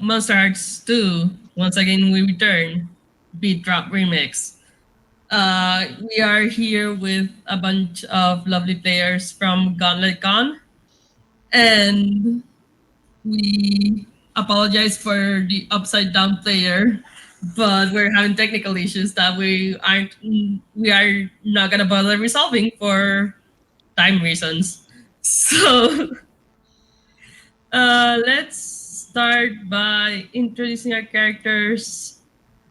Monsterhearts 2, once again we return. Beat Drop Remix. We are here with a bunch of lovely players from Gauntlet Con, and we apologize for the upside down player, but we're having technical issues that we are not gonna bother resolving for time reasons. So let's start by introducing our characters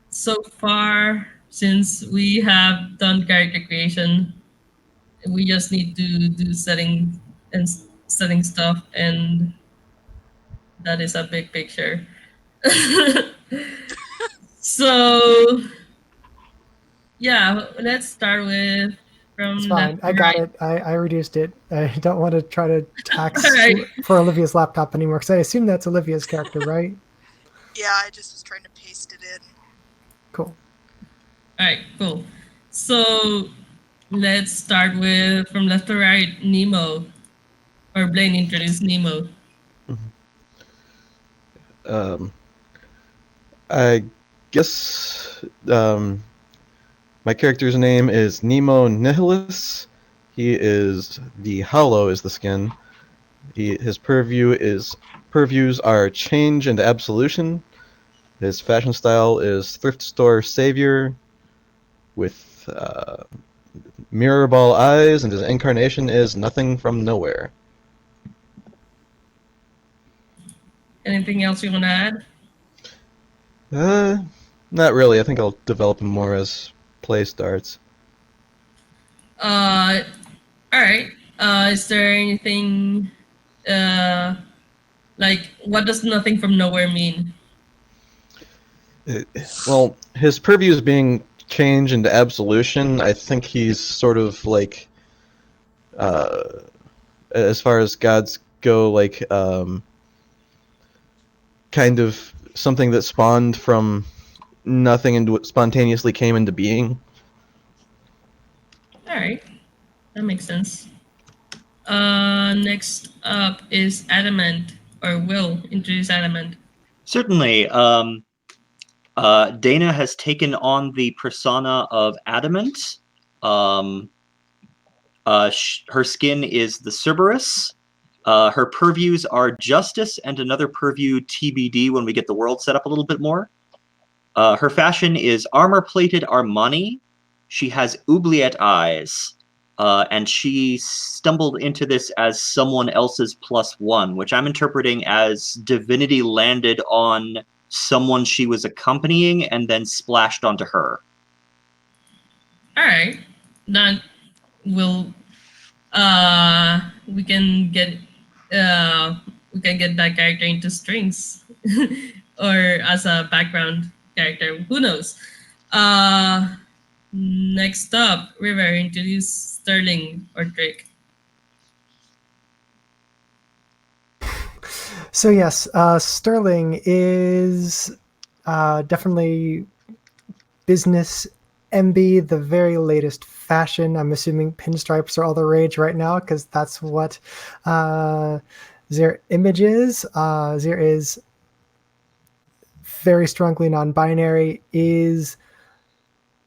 so far. Since we have done character creation, we just need to do setting stuff, and that is a big picture. So yeah, let's start with It's from left fine. to I got right. it. I reduced it. I don't want to try to All tax right. for Olivia's laptop anymore because I assume that's Olivia's character, right? Yeah, I just was trying to paste it in. Cool. All right, cool. So let's start with from left to right, Nemo. Or Blaine introduced Nemo. Mhm. Um, I guess my character's name is Nemo Nihilus. He is the Hollow is the skin. His purviews are change and absolution. His fashion style is thrift store savior with mirror ball eyes, and his incarnation is nothing from nowhere. Anything else you want to add? Uh, Not really. I think I'll develop him more as play starts. Uh, all right. Is there anything uh like what does nothing from nowhere mean? Well, his purviews being change and absolution, I think he's sort of like, uh, as far as gods go, like kind of something that spawned from nothing and spontaneously came into being. All right, that makes sense. Next up is Adamant, or Will introduce Adamant. Certainly. Dana has taken on the persona of Adamant. Her skin is the Cerberus. Her purviews are Justice and another purview TBD when we get the world set up a little bit more. Her fashion is armor-plated Armani. She has oubliette eyes. And she stumbled into this as someone else's +1, which I'm interpreting as divinity landed on someone she was accompanying and then splashed onto her. All right, that will we can get that character into strings or as a background character. Who knows? Uh, Next up, River introduce Sterling or Drake. So yes, Sterling is definitely business MB, the very latest fashion. I'm assuming pinstripes are all the rage right now because that's what their image is. There is very strongly non-binary, is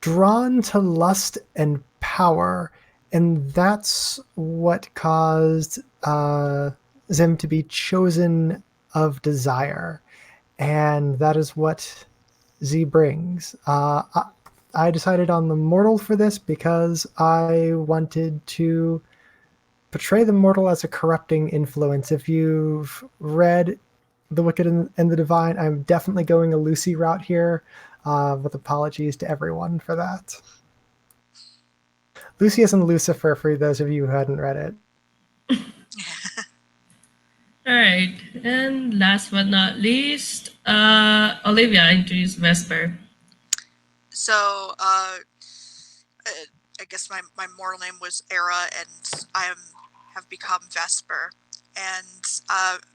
drawn to lust and power, and that's what caused them to be chosen of desire, and that is what Z brings. I decided on the mortal for this because I wanted to portray the mortal as a corrupting influence. If you've read The Wicked and the Divine, I'm definitely going a Lucy route here, with apologies to everyone for that. Lucius and Lucifer, for those of you who hadn't read it. All right, and last but not least, Olivia introduce Vesper. So, I guess my mortal name was Era, and have become Vesper. And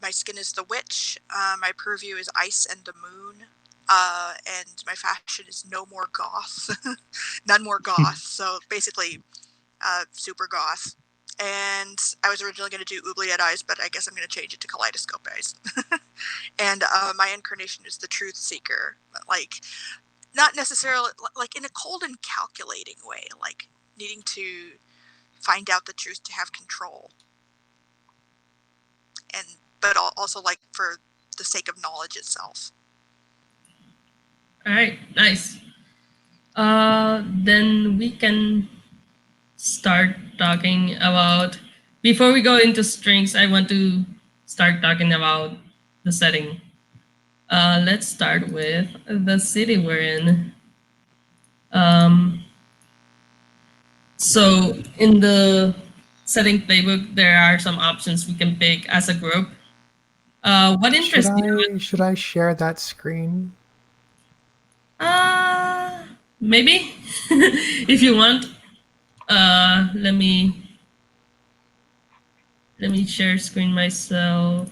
my skin is the witch. My purview is ice and the moon. And my fashion is no more goth, none more goth. So basically, super goth. and I was originally going to do oubliette eyes, but I guess I'm going to change it to kaleidoscope eyes. And my incarnation is the truth seeker, like not necessarily like in a cold and calculating way, like needing to find out the truth to have control, and but also like for the sake of knowledge itself. All right, nice. Then we can start talking about. Before we go into strings, I want to start talking about the setting. Let's start with the city we're in. Um, so in the setting playbook, there are some options we can pick as a group. What interests you? Should I share that screen? Maybe if you want. Let me share screen myself.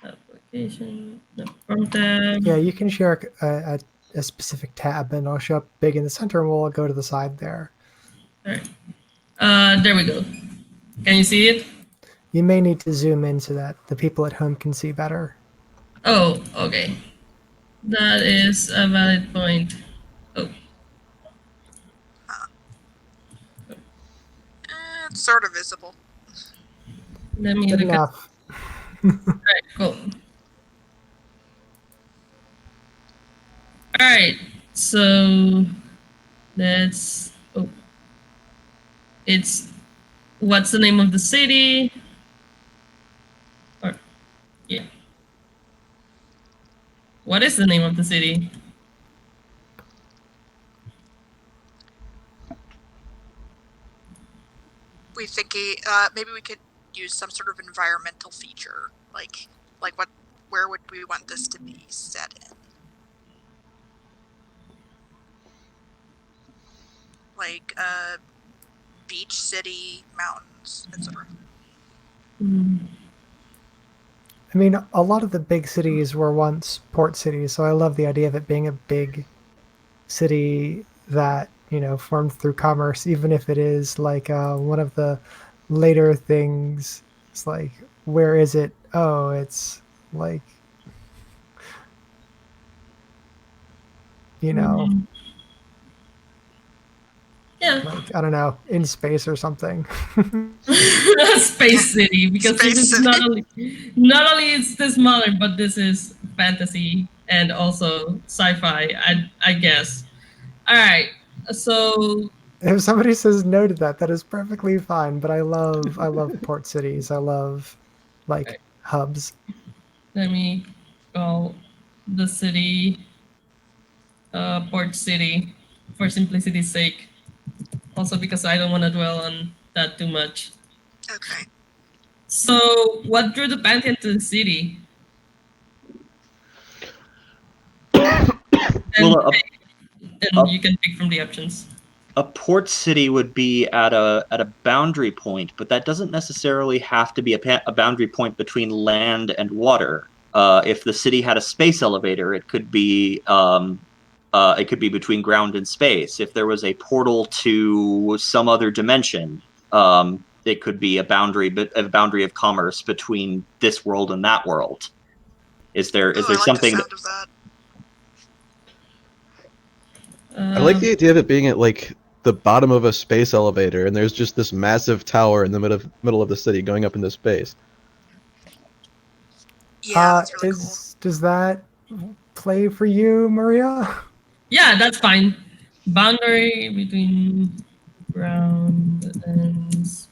Application, the front tab. Yeah, you can share a specific tab, and I'll show up big in the center, and we'll go to the side there. All right. There we go. Can you see it? You may need to zoom in so that the people at home can see better. Oh, okay. That is a valid point. Oh, It's sort of visible. let me Good look enough. at. All right, cool. All right, so let's. Oh, it's what's the name of the city? Or yeah, what is the name of the city? We think maybe we could use some sort of environmental feature, like what, where would we want this to be set in? Like beach, city, mountains, etc. I mean, a lot of the big cities were once port cities, so I love the idea of it being a big city that, formed through commerce, even if it is like one of the later things. It's like, where is it? Oh, it's like, Yeah, like, I don't know, in space or something. Space City, because Space this is City. not only is this modern, but this is fantasy and also sci-fi. I guess. All right, so If somebody says no to that, that is perfectly fine. But I love port cities. I love like hubs. let me call the city Port City for simplicity's sake. Also because I don't want to dwell on that too much. Okay. So, what drew the Pantheon to the city? And, Well, and you can pick from the options. a port city would be at a boundary point, but that doesn't necessarily have to be a boundary point between land and water. If the city had a space elevator, it could be between ground and space. If there was a portal to some other dimension, it could be a boundary of commerce between this world and that world. Is there I like something? the sound of that. I like the idea of it being at like the bottom of a space elevator, and there's just this massive tower in the middle of the city going up into space. Yeah, that's really cool. Does that play for you, Maria? Yeah, that's fine. Boundary between ground and space.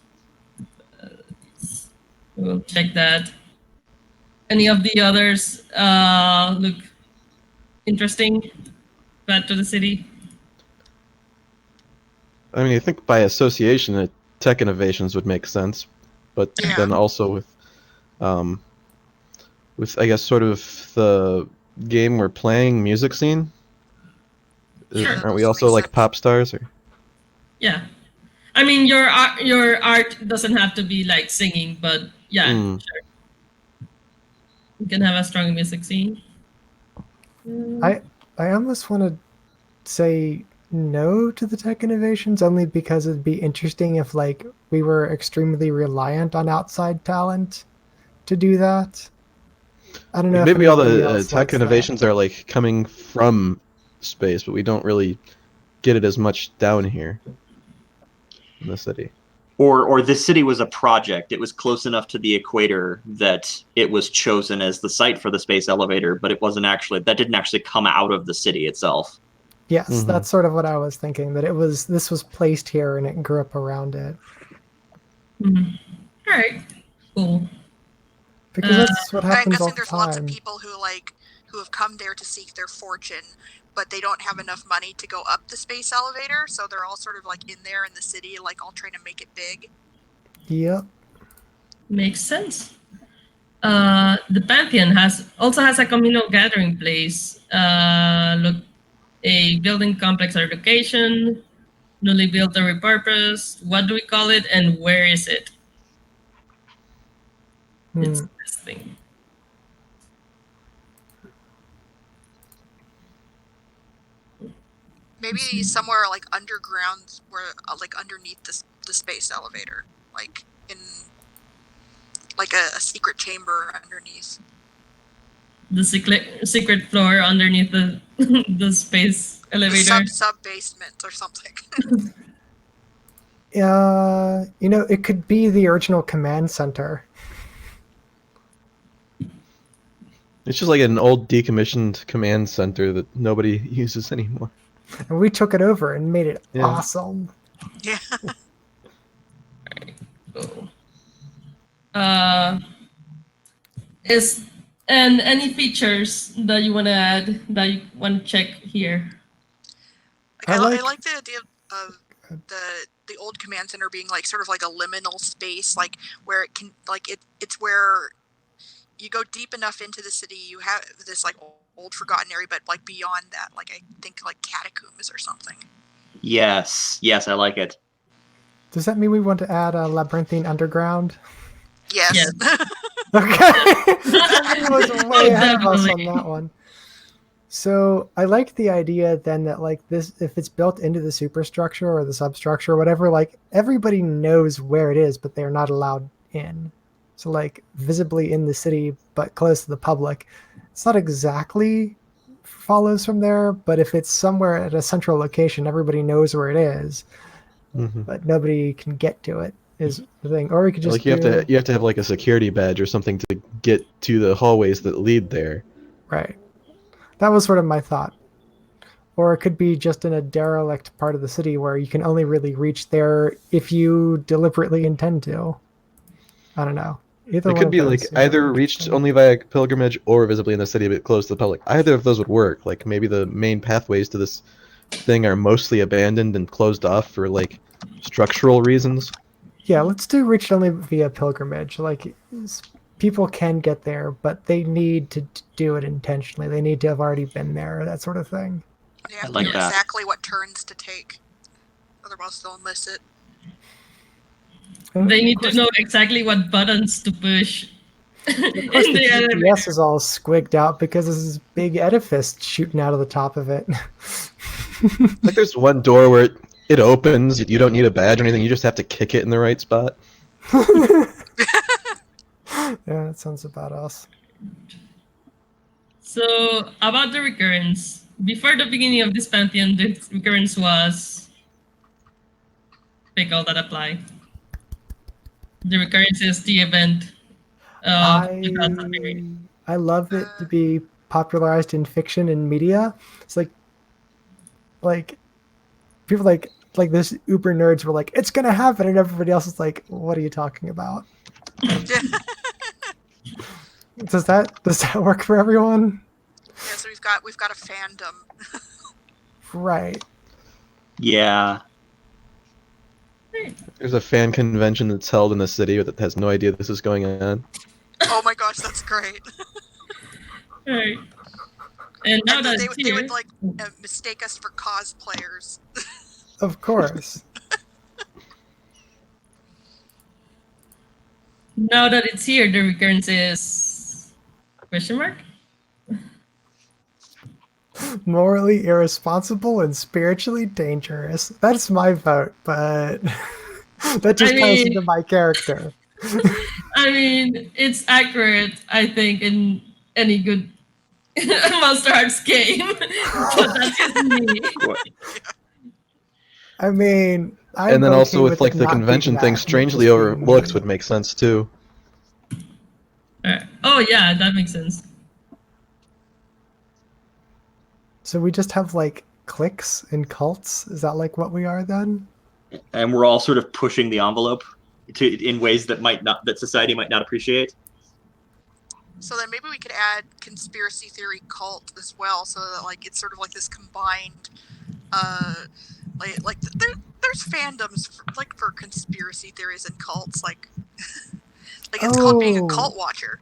We'll check that. Any of the others look interesting? Bad to the city? I mean, I think by association, tech innovations would make sense, but Yeah. then also with I guess sort of the game we're playing, music scene. Sure. Aren't we also like pop stars? Or? Yeah. I mean, your art doesn't have to be like singing, but yeah, sure. You can have a strong music scene. I almost want to say no to the tech innovations only because it'd be interesting if like we were extremely reliant on outside talent to do that. I don't know Like if maybe all anybody the else tech likes that. innovations are like coming from space, but we don't really get it as much down here in the city. Or this city was a project. It was close enough to the equator that it was chosen as the site for the space elevator, but that didn't actually come out of the city itself. Yes, Mhm. that's sort of what I was thinking, that this was placed here and it grew up around it. Mhm. All right, cool. Because Uh, that's what I'm happens all guessing the there's lots of time. people who have come there to seek their fortune, but they don't have enough money to go up the space elevator, so they're all sort of like in there in the city, like all trying to make it big. Yep. Makes sense. The Pantheon has a communal gathering place. Look, a building complex or location, newly built or repurposed. What do we call it, and where is it? It's Hmm. this thing. Maybe somewhere like underground, where like underneath the space elevator, like in like a secret chamber underneath. The secret floor underneath the the space The elevator. sub basement or something. It could be the original command center. It's just like an old decommissioned command center that nobody uses anymore. And we took it over and made it Yeah. awesome. Yeah. Oh. Uh, is and any features that you want to add that you want to check here? Like I I like like the idea of the old command center being like sort of like a liminal space, like where it can like it's where you go deep enough into the city, you have this like old forgotten area, but like beyond that, like I think like catacombs or something. Yes, I like it. Does that mean we want to add a labyrinthine underground? Yes. Yes. Okay. Somebody was way Oh, ahead of us on definitely. that one. So I like the idea then that like this, if it's built into the superstructure or the substructure or whatever, like everybody knows where it is, but they're not allowed in. So like visibly in the city, but close to the public. It's not exactly follows from there, but if it's somewhere at a central location, everybody knows where it is, Hmm. but nobody can get to it is the thing. Or we could just Like you have do to have like a security badge or something to get to the hallways that lead there. right. That was sort of my thought. Or it could be just in a derelict part of the city where you can only really reach there if you deliberately intend to. I don't know. Either It one could of be those like seems really either reached interesting. only via pilgrimage or visibly in the city but closed to the public. Either of those would work. Like maybe the main pathways to this thing are mostly abandoned and closed off for like structural reasons. Yeah, let's do reach only via pilgrimage. Like, people can get there, but they need to do it intentionally. They need to have already been there, that sort of thing. They I have to like know that. exactly what turns to take. Otherwise they'll miss it. And They of need to course, know exactly what buttons to push of course, in the the GPS elevator. is all squigged out because there's this big edifice shooting out of the top of it. Like there's one door where it opens, you don't need a badge or anything, you just have to kick it in the right spot. Yeah, that sounds about us. So about the recurrence. Before the beginning of this pantheon, the recurrence was pick all that apply. The recurrence is the event of the gods of Fairy. I love it to be popularized in fiction and media. It's like people like this uber nerds were like, it's gonna happen, and everybody else is like, what are you talking about? Yeah. Does that work for everyone? Yeah, so we've got a fandom. Right. Yeah. There's a fan convention that's held in the city that has no idea this is going on. Oh my gosh, that's great. Right. And now And that they it's they would here, like mistake us for cosplayers. Of course. now that it's here, the recurrence is question mark. Morally irresponsible and spiritually dangerous. That's my vote, but that just I ties mean, into my character. I mean, it's accurate. I think in any good Monster Hearts game, but that's just me. I mean, And I'm then okay also with with it like the not being convention thing, that and it strangely just being overlooked me. would make sense too. Oh yeah, that makes sense. So we just have like cliques and cults? Is that like what we are then? And we're all sort of pushing the envelope in ways that society might not appreciate. So then maybe we could add conspiracy theory cult as well, so that like it's sort of like this combined, there's fandoms for conspiracy theories and cults, like it's called being a Oh, cult watcher.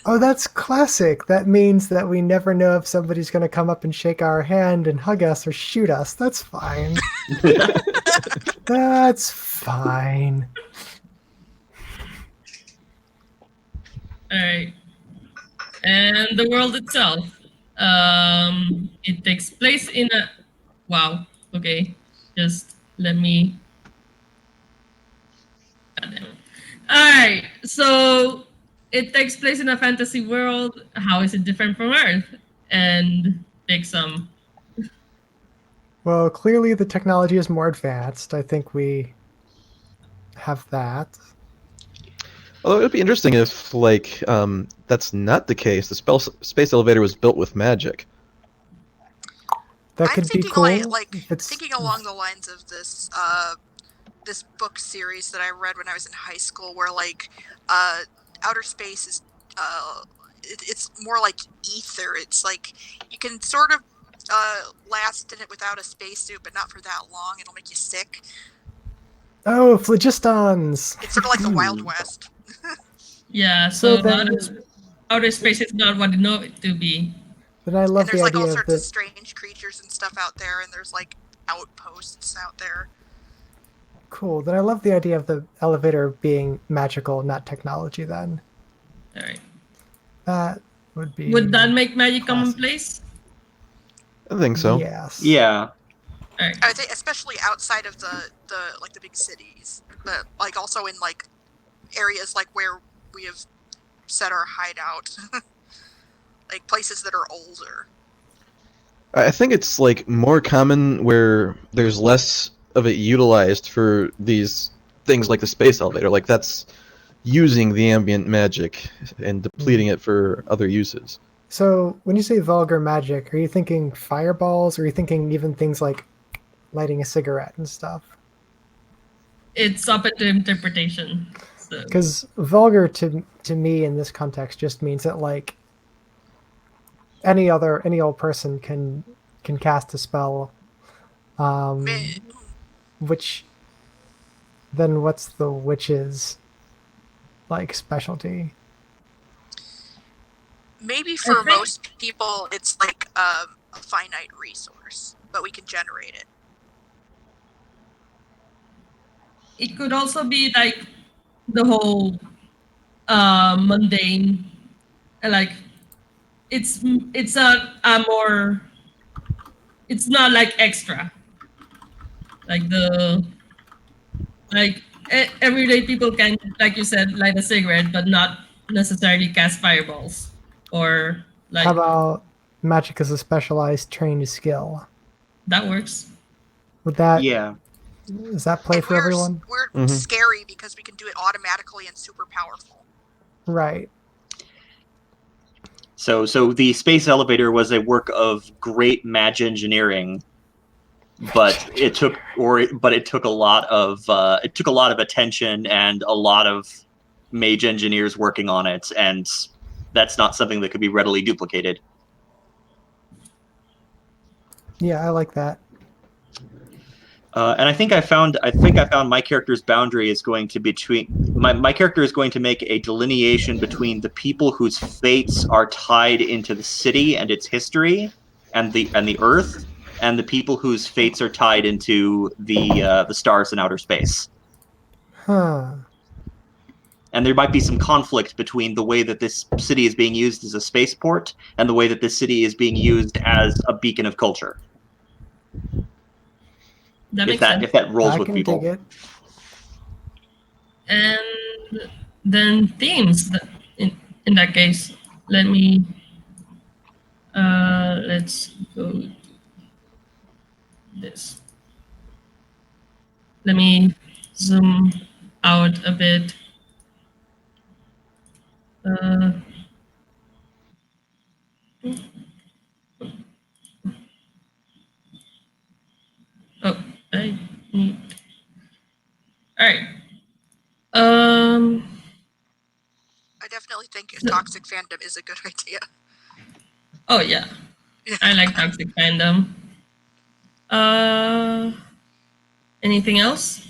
oh, that's classic. That means that we never know if somebody's going to come up and shake our hand and hug us or shoot us. That's fine. That's fine. All right, and the world itself. It takes place in a. Wow. Okay, just let me. Goddamn. All right, so it takes place in a fantasy world. How is it different from Earth? And pick some. Well, clearly the technology is more advanced. I think we have that. Although it would be interesting if, like, that's not the case. The space elevator was built with magic. That I'm could be thinking cool. If it's thinking along the lines of this this book series that I read when I was in high school, where outer space is it's more like ether. It's like you can sort of last in it without a spacesuit, but not for that long. It'll make you sick. oh, phlogistons. It's sort of like the Wild West. Yeah, So so then, outer space is not what you know it to be. then I And love the there's like all idea of sorts of the strange creatures and stuff out there, and there's like outposts out there. cool. Then I love the idea of the elevator being magical, not technology. Then All right. that would be Would that make magic classic. commonplace? I think so. Yes. Yeah. All right. I think especially outside of the big cities, but like also in like areas like where we have set our hideout, like places that are older. I think it's like more common where there's less of it utilized for these things like the space elevator. Like that's using the ambient magic and depleting it for other uses. So when you say vulgar magic, are you thinking fireballs, or are you thinking even things like lighting a cigarette and stuff? It's up to interpretation. So Because vulgar to me in this context just means that like any old person can cast a spell. Which then what's the witch's like specialty? Maybe for I think- most people, it's like a finite resource, but we can generate it. it could also be like the whole mundane, like it's a more. It's not like extra, like the like everyday people can, like you said, light a cigarette, but not necessarily cast fireballs or like How about magic as a specialized trained skill? that works. Would that Yeah. does that play And for everyone? we're Mhm. scary because we can do it automatically and super powerful. Right. So the space elevator was a work of great mage engineering, but it took a lot of attention and a lot of mage engineers working on it, and that's not something that could be readily duplicated. Yeah, I like that. And I think I found my character's boundary is going to my character is going to make a delineation between the people whose fates are tied into the city and its history and the earth, and the people whose fates are tied into the stars in outer space. Huh. and there might be some conflict between the way that this city is being used as a spaceport and the way that this city is being used as a beacon of culture. That If makes sense. that rolls I with can people. dig it. And then themes. In that case, let me. Let's go. This. Let me zoom out a bit. Oh, I need. All right. I definitely think a toxic fandom is a good idea. Oh yeah, I like toxic fandom. Anything else?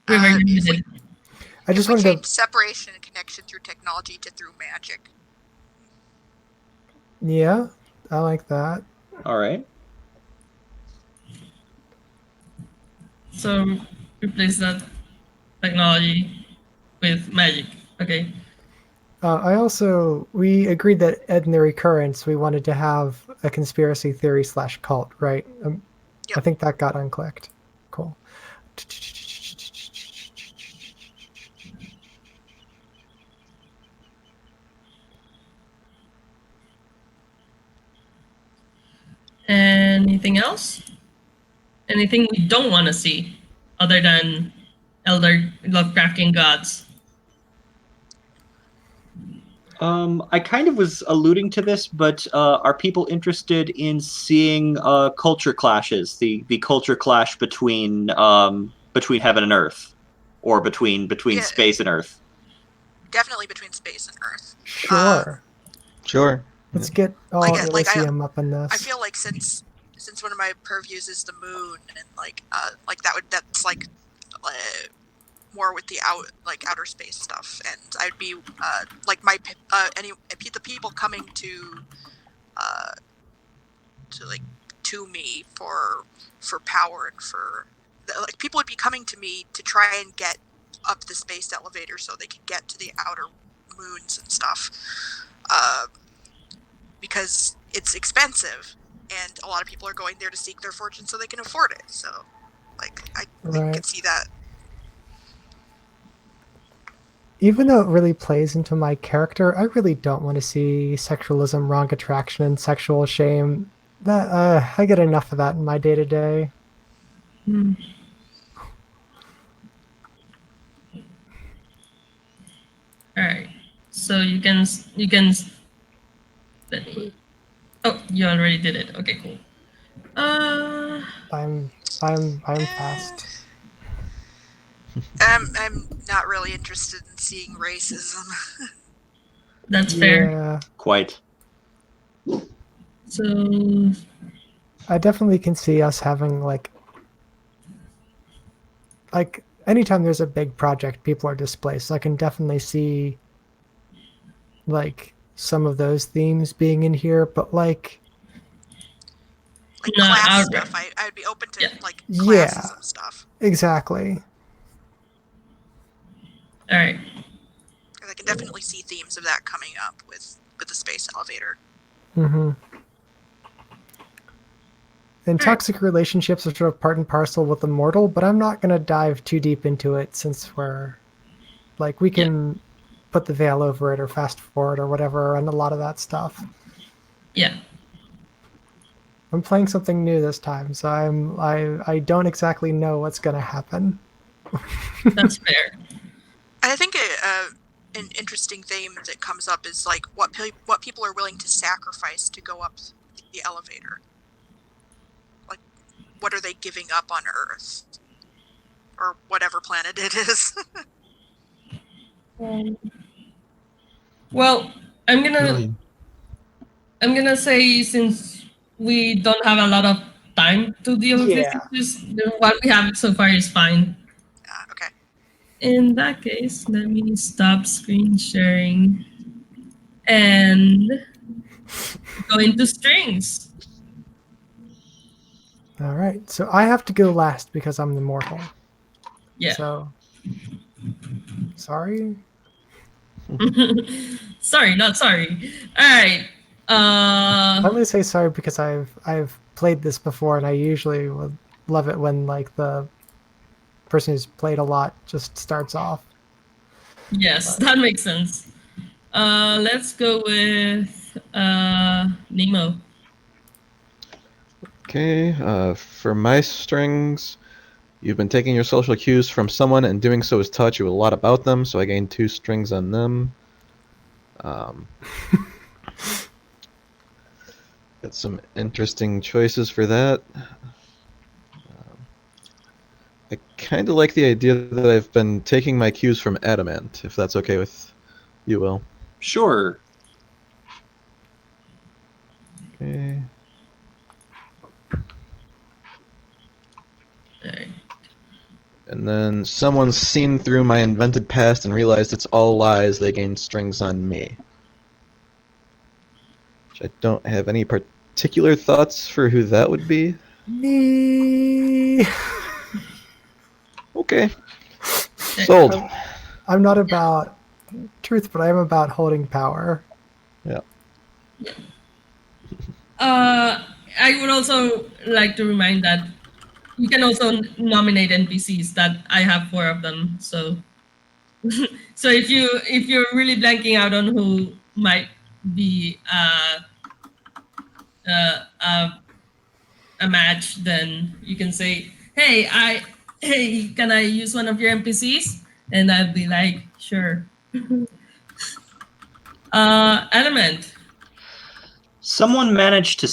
River, you're If we muted. I just if we wanted change to. separation and connection through technology to through magic. Yeah, I like that. All right. So replace that technology with magic. Okay. We agreed that Ed and the Recurrence, we wanted to have a conspiracy theory / cult, right? I Yep. think that got unclicked. Cool. Anything else? Anything we don't want to see other than elder Lovecraftian gods? I kind of was alluding to this, but are people interested in seeing culture clashes? The culture clash between heaven and earth, or between Yeah, space and earth. definitely between space and Earth. Sure. Sure. Let's get all Like Elysium up in I this. feel like since one of my purviews is the moon, and like that's like more with the outer space stuff, and I'd be like the people coming uh like to me for power and for like people would be coming to me to try and get up the space elevator so they could get to the outer moons and stuff, because it's expensive and a lot of people are going there to seek their fortune so they can afford it. So like I Right. could see that. Even though it really plays into my character, I really don't want to see sexualism, wrong attraction, and sexual shame. That I get enough of that in my day to day. All right. So you can. Let me. Oh, you already did it. Okay, cool. I'm Eh, fast. I'm not really interested in seeing racism. That's fair. Yeah, Quite. So I definitely can see us having like anytime there's a big project, people are displaced. I can definitely see like some of those themes being in here, but like Like not class outright. stuff, I would be open to Yeah. like yeah, classism stuff. exactly. All right. I can definitely see themes of that coming up with the space elevator. Mm-hmm. And All right. toxic relationships are sort of part and parcel with Immortal, but I'm not going to dive too deep into it since we're like we can put the veil over it or fast forward or whatever and a lot of that stuff. Yeah. I'm playing something new this time, so I don't exactly know what's going to happen. That's fair. I think an interesting theme that comes up is like what people are willing to sacrifice to go up the elevator. Like, what are they giving up on Earth or whatever planet it is? Well, I'm gonna Really? I'm gonna say since we don't have a lot of time to deal with these Yeah. issues, what we have so far is fine. Okay. In that case, let me stop screen sharing and go into strings. All right. So I have to go last because I'm the mortal. Yeah. So, sorry. Sorry, not sorry. All right. I only say sorry because I've played this before, and I usually would love it when like the person who's played a lot just starts off. Yes, But that makes sense. Let's go with Nemo. Okay, for my strings, you've been taking your social cues from someone, and doing so has taught you a lot about them, so I gained 2 strings on them. Got some interesting choices for that. I kind of like the idea that I've been taking my cues from Adamant, if that's okay with you, Will. Sure. Okay. All right. And then someone's seen through my invented past and realized it's all lies. They gain strings on me. Which I don't have any particular thoughts for who that would be. me. Okay. Okay. Sold. I'm not about truth, but I am about holding power. Yeah. I would also like to remind that you can also nominate NPCs. That I have 4 of them. So, so if you're really blanking out on who might be uh, a match, then you can say, hey, can I use one of your NPCs? And I'd be like, sure. Element. Someone managed to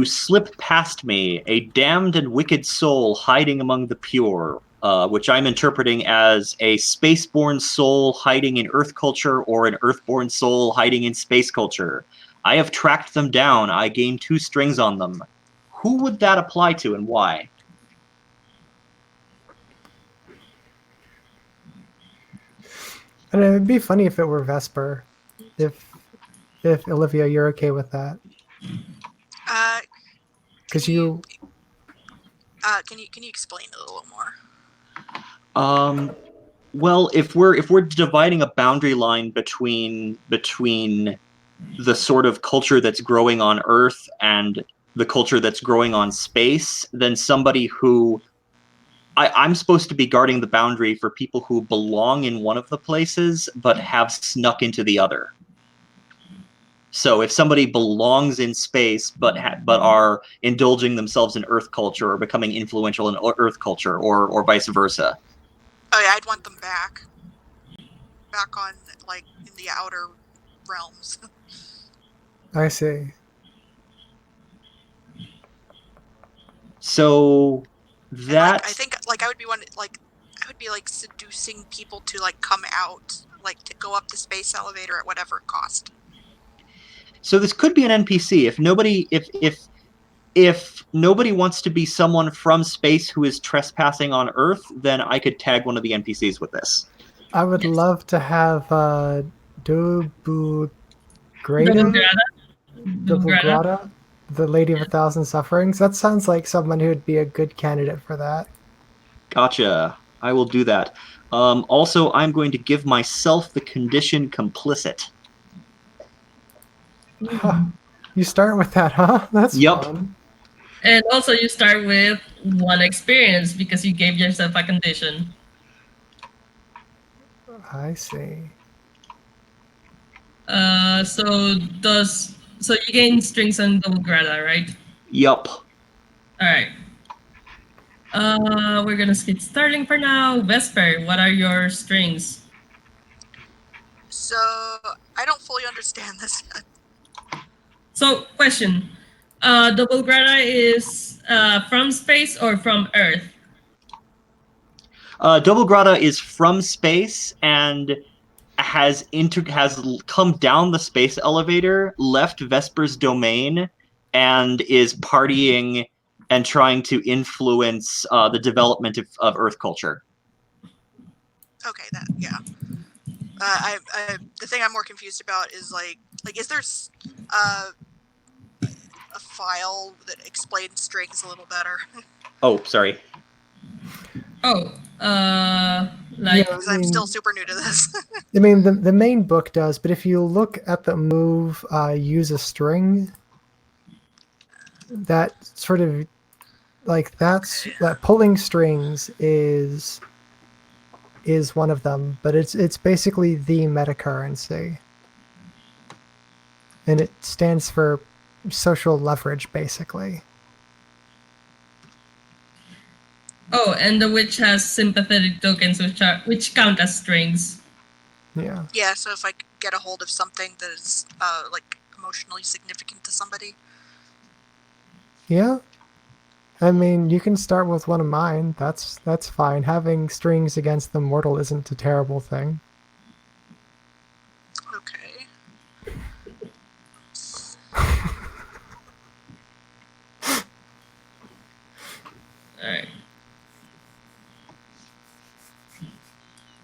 slip past me, a damned and wicked soul hiding among the pure, which I'm interpreting as a spaceborne soul hiding in Earth culture or an Earthborn soul hiding in space culture. I have tracked them down. I gained 2 strings on them. Who would that apply to and why? And it'd be funny if it were Vesper. If Olivia, you're okay with that, Can because you you can you explain it a little more? Well, if we're dividing a boundary line between the sort of culture that's growing on Earth and the culture that's growing on space, then somebody who I'm supposed to be guarding the boundary for people who belong in one of the places but have snuck into the other. So if somebody belongs in space but are indulging themselves in Earth culture or becoming influential in Earth culture, or vice versa. Oh yeah, I'd want them back on like in the outer realms. I see. So And like that I think like I would be like seducing people to like come out, like to go up the space elevator at whatever cost. so this could be an NPC. If nobody wants to be someone from space who is trespassing on Earth, then I could tag one of the NPCs with this. I would Yes. love to have Dubu Double Grada, grata. Double Double grata. Grata, the Lady of a Thousand Sufferings. That sounds like someone who would be a good candidate for that. Gotcha. I will do that. Also, I'm going to give myself the condition complicit. Huh. You start with that, huh? That's Yep. fun. And also you start with 1 experience because you gave yourself a condition. I see. So you gain strings on double grata, right? Yup. All right. We're gonna skip Starling for now. Vesper, what are your strings? So I don't fully understand this yet. So, question: double grata is from space or from Earth? Double Grata is from space and has come down the space elevator, left Vesper's domain, and is partying and trying to influence the development of Earth culture. Okay, that yeah. The thing I'm more confused about is like is there a file that explains strings a little better? Oh, sorry. Oh, Like, Yeah. Because I'm still super new to this. I mean, the main book does, but if you look at the move, use a string, that sort of like that pulling strings is one of them, but it's basically the meta currency, and it stands for social leverage, basically. oh, and the witch has sympathetic tokens, which count as strings. Yeah. Yeah, so if I get a hold of something that is like emotionally significant to somebody. Yeah. I mean, you can start with one of mine. That's fine. Having strings against the mortal isn't a terrible thing. Okay. Alright.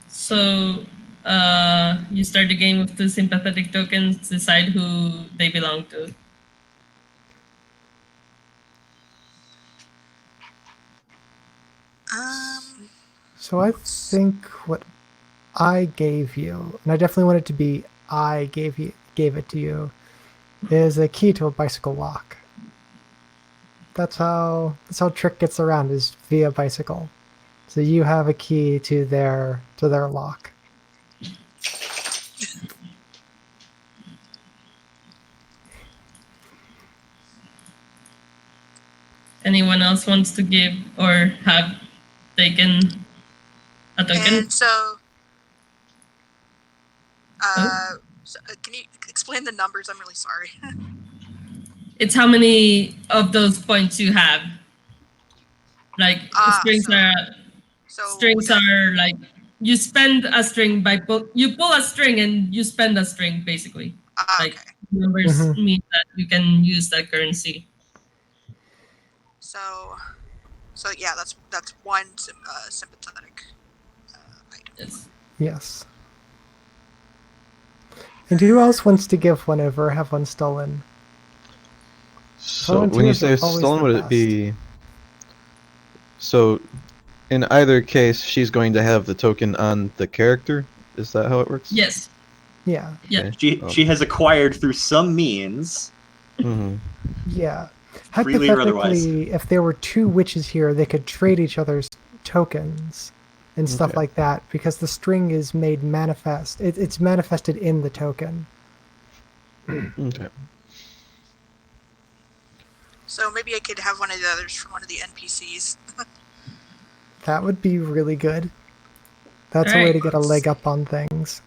So, you start the game with two sympathetic tokens, decide who they belong to. So I think what I gave you, and I definitely want it to be I gave it to you, is a key to a bicycle lock. That's how Trick gets around, is via bicycle. So you have a key to their lock. Anyone else wants to give or have taken a token? And so, Oh. can you explain the numbers? I'm really sorry. It's how many of those points you have. Like, strings are like, you spend a string by you pull a string and you spend a string, basically. Like, Okay. numbers mean that you can use that currency. So yeah, that's one sympathetic item. Yes. Yes. And who else wants to give one over or have one stolen? So when you Volunteers say are always stolen, the would it best. be... So in either case, she's going to have the token on the character? Is that how it works? Yes. Yeah. Yeah. She has acquired through some means, Mm-hmm. Yeah. freely or otherwise. Hypothetically, if there were two witches here, they could trade each other's tokens and stuff Okay. like that, because the string is made manifest. It's manifested in the token. Okay. So maybe I could have one of the others from one of the NPCs. That would be really good. That's a way Alright. to get a leg up on things.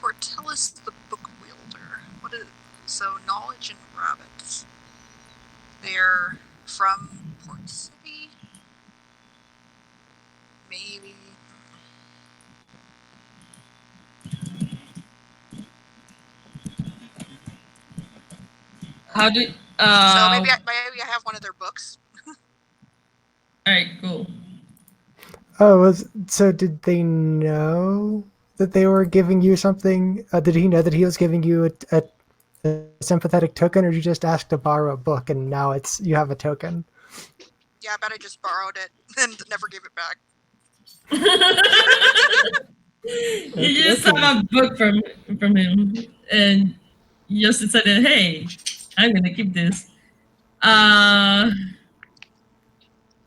Portellus the Book Wielder. What is so knowledge and rabbits? They're from Port City. Maybe. How do So maybe I have one of their books. alright, cool. Oh, so did they know that they were giving you something? Did he know that he was giving you a sympathetic token, or you just asked to borrow a book and now you have a token? Yeah, I bet I just borrowed it and never gave it back. You just have a book from him, and you just decided, hey, I'm gonna keep this.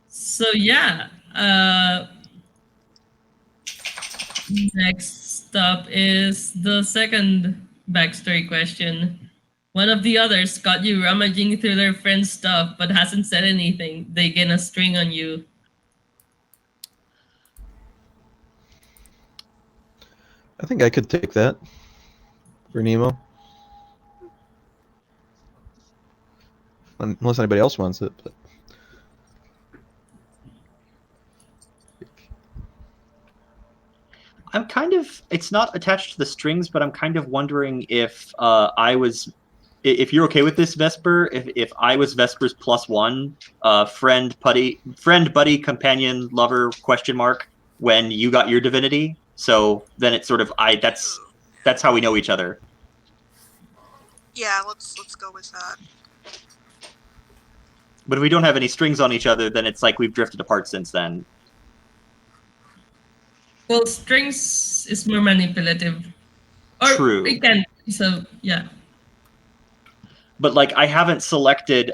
So yeah. Next up is the second backstory question. One of the others caught you rummaging through their friend's stuff but hasn't said anything. They gain a string on you. I think I could take that for Nemo. Unless anybody else wants it. But... I'm kind of, it's not attached to the strings, but I'm kind of wondering if if you're okay with this, Vesper, if I was Vesper's +1, friend, buddy, companion, lover, question mark, when you got your divinity. So then it's sort of, that's how we know each other. Yeah, let's go with that. But if we don't have any strings on each other, then it's like we've drifted apart since then. Well, strings is more manipulative. Or True. it can. So yeah. But like I haven't selected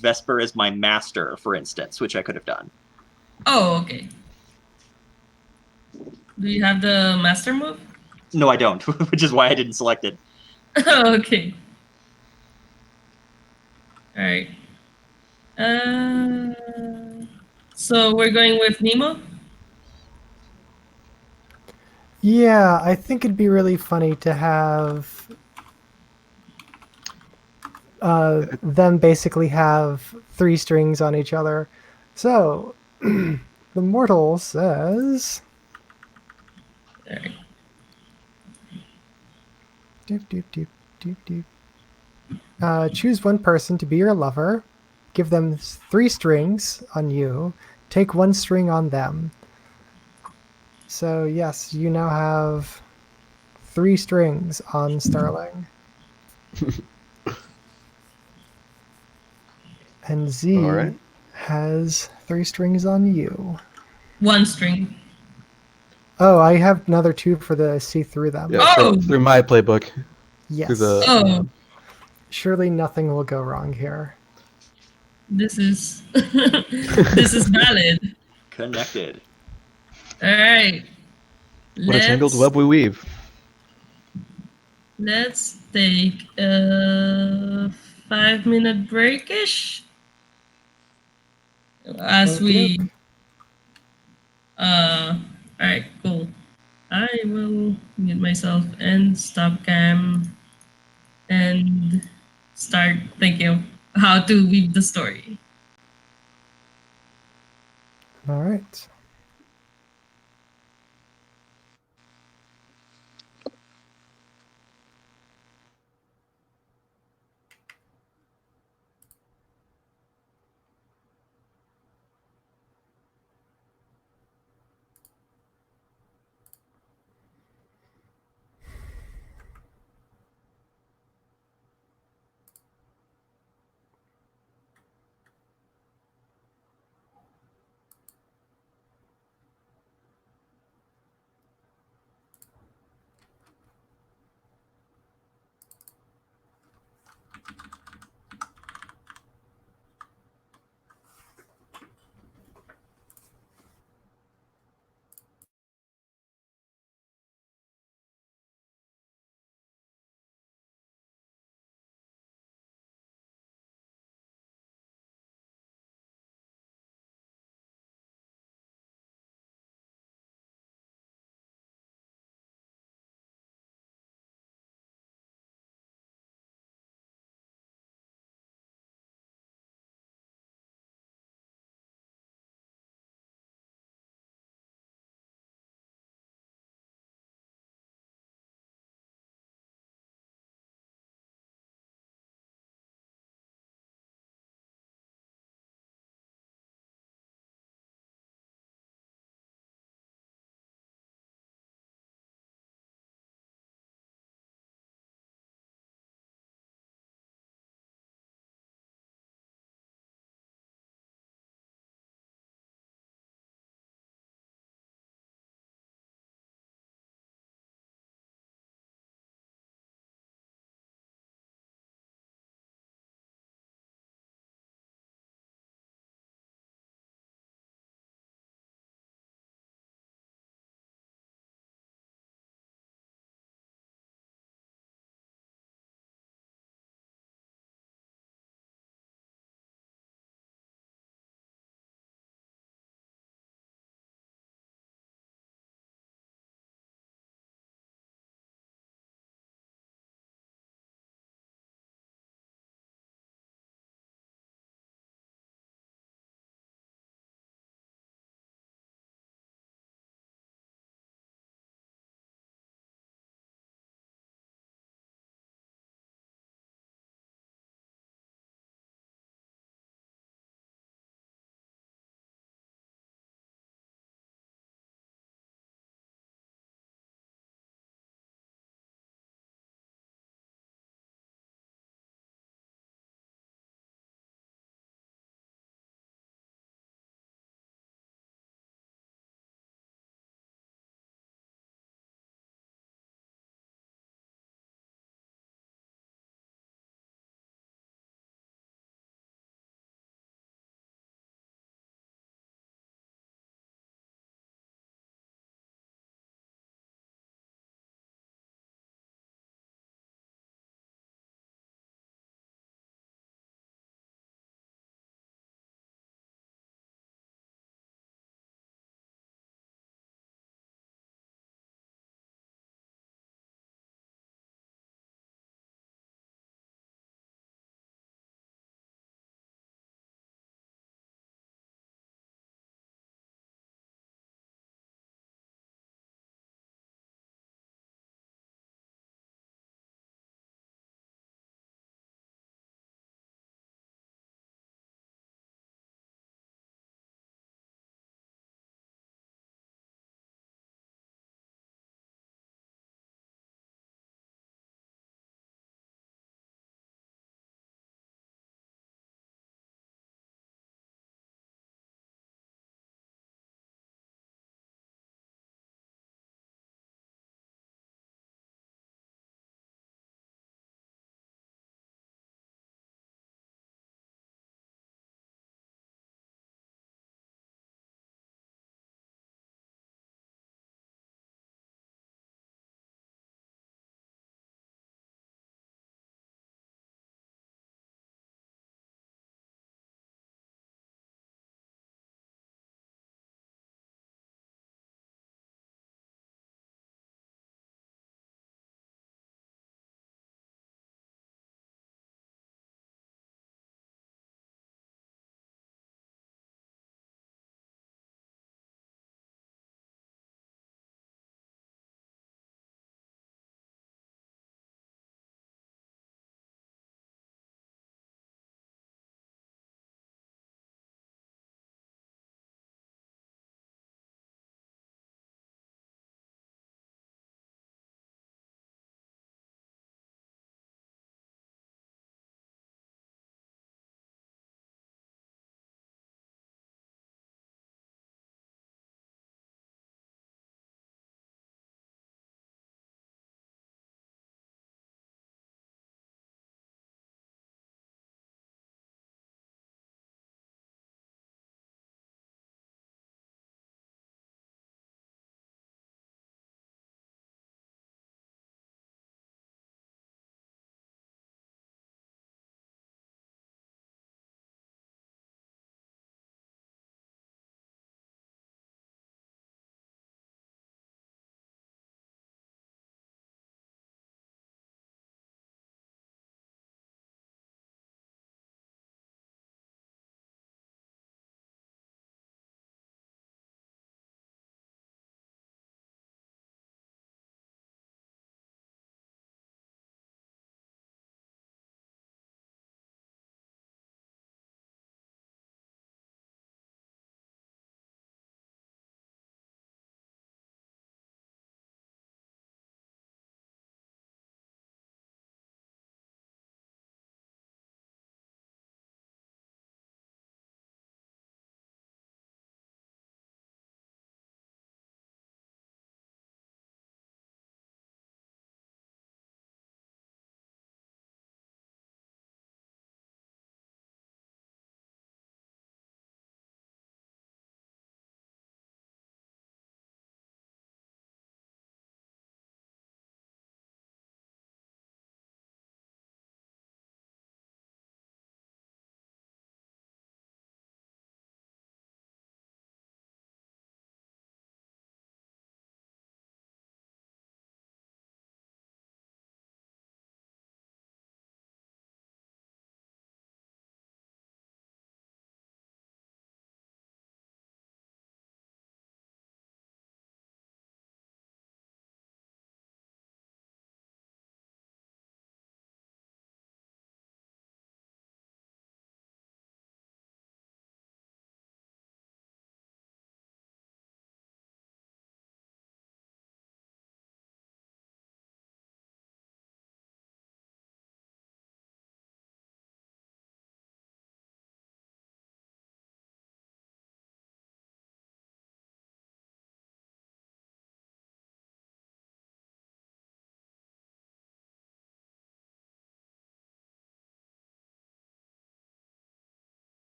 Vesper as my master, for instance, which I could have done. Oh, okay. Do you have the master move? No, I don't, which is why I didn't select it. Okay. All right. Uh, so we're going with Nemo. Yeah, I think it'd be really funny to have them basically have 3 strings on each other. So, the mortal says. All right. Doop, doop, doop, doop, doop. Choose one person to be your lover. Give them 3 strings on you. Take 1 string on them. So, yes, you now have 3 strings on Sterling. And All right. Z has 3 strings on you. One string. Oh, I have another 2 for the see through them. Yeah, Oh! through my playbook. Yes. the- Oh, Surely nothing will go wrong here. this is this is valid. Connected. All right. What a tangled Let's web we weave. let's take a 5-minute breakish as Okey we doke. all right, cool. I will mute myself and stop cam and start thinking of how to weave the story. All right.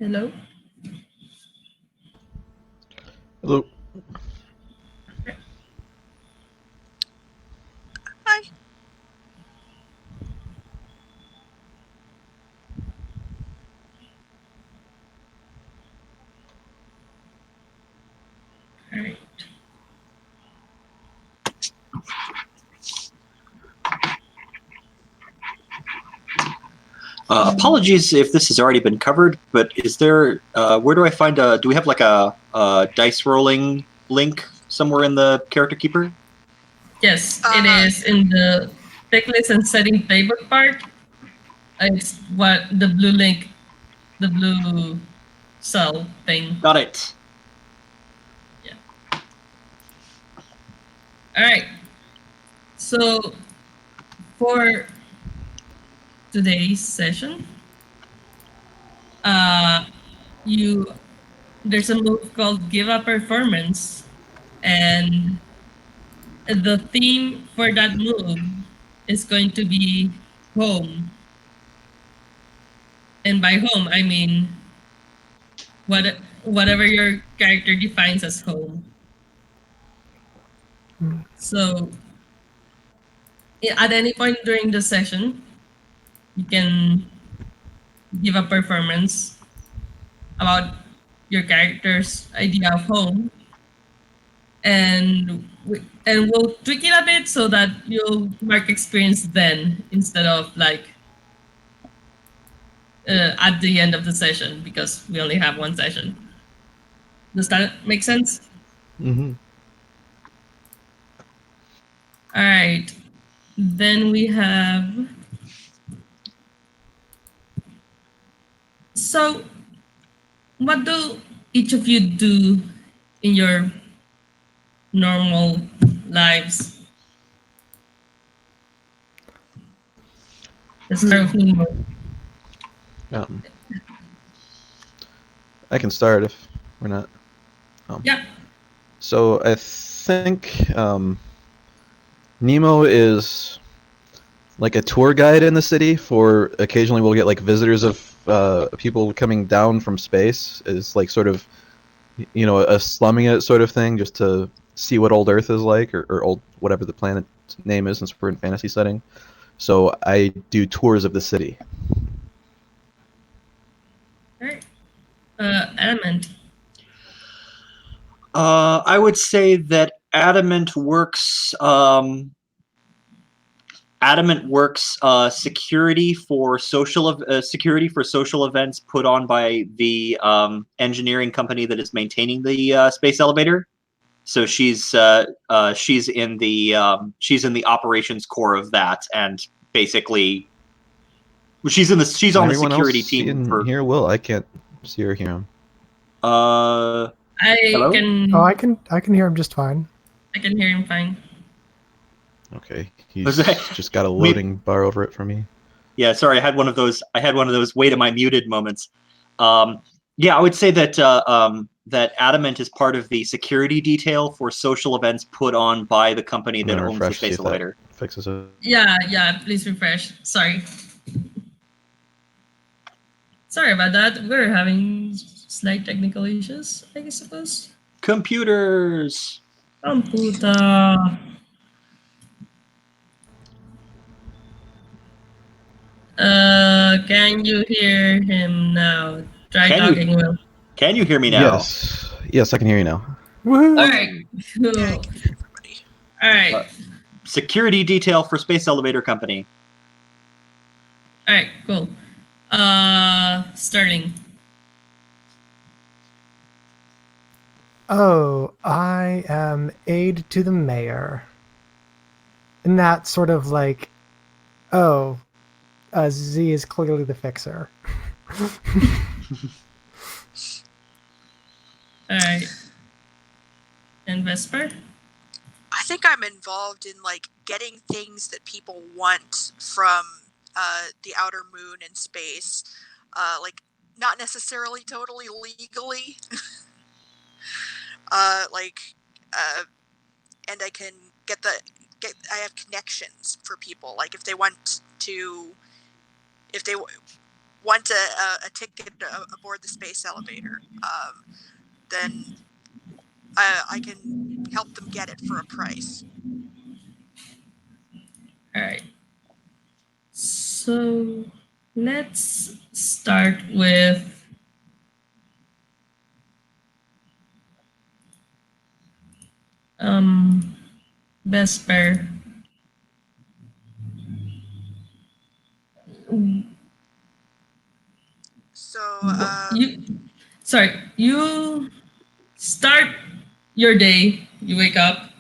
Hello? Hello. Hi. All right. Apologies if this has already been covered, but is there? Where do I find a? Do we have like a dice rolling link somewhere in the character keeper? Yes, it is in the checklist and setting playbook part. It's what the blue link, the blue cell thing. Got it. Yeah. All right. So for today's session, uh, you there's a move called Give a Performance, and the theme for that move is going to be home. And by home, I mean whatever your character defines as home. So at any point during the session, you can give a performance about your character's idea of home, and we'll tweak it a bit so that you'll mark experience then instead of like at the end of the session because we only have one session. Does that make sense? Mm-hmm. All right. Then we have. So, what do each of you do in your normal lives? Let's start with Nemo. Um, I can start if we're not. Yeah. So I think Nemo is like a tour guide in the city for occasionally we'll get like visitors of people coming down from space is like sort of a slumming it sort of thing just to see what old Earth is like or old whatever the planet's name is since we're in fantasy setting. So I do tours of the city. All right. Element. I would say that Adamant works. Adamant works security for social events put on by the engineering company that is maintaining the space elevator. So she's in the operations core of that, and basically she's on the Everyone security else team in for. here will. I can't see or hear him. Uh, I Hello? can. Oh, I can hear him just fine. I can hear him fine. Okay, he's Was that- just got a loading bar over it for me. Yeah, sorry, I had one of those. Wait, am I muted moments? Yeah, I would say that that Adamant is part of the security detail for social events put on by the company I'm that gonna owns the refresh, see space if that elevator. fixes it. Yeah. Please refresh. Sorry. Sorry about that. We're having slight technical issues, I suppose. Computers. Computer. Can you hear him now? Try Can you talking, Will. can you hear me now? Yes, I can hear you now. Woohoo! All right. Yeah, I Cool. can hear everybody. All right. Security detail for space elevator company. All right. Cool. Sterling. Oh, I am aide to the mayor. And that sort of like, oh, Z is clearly the fixer. All right. And Vesper. I think I'm involved in like getting things that people want from the outer moon and space, like not necessarily totally legally, like, and I can get I have connections for people. Like if they want to, if they want a ticket aboard the space elevator, then I can help them get it for a price. All right. So let's start with Vesper. So You start your day. You wake up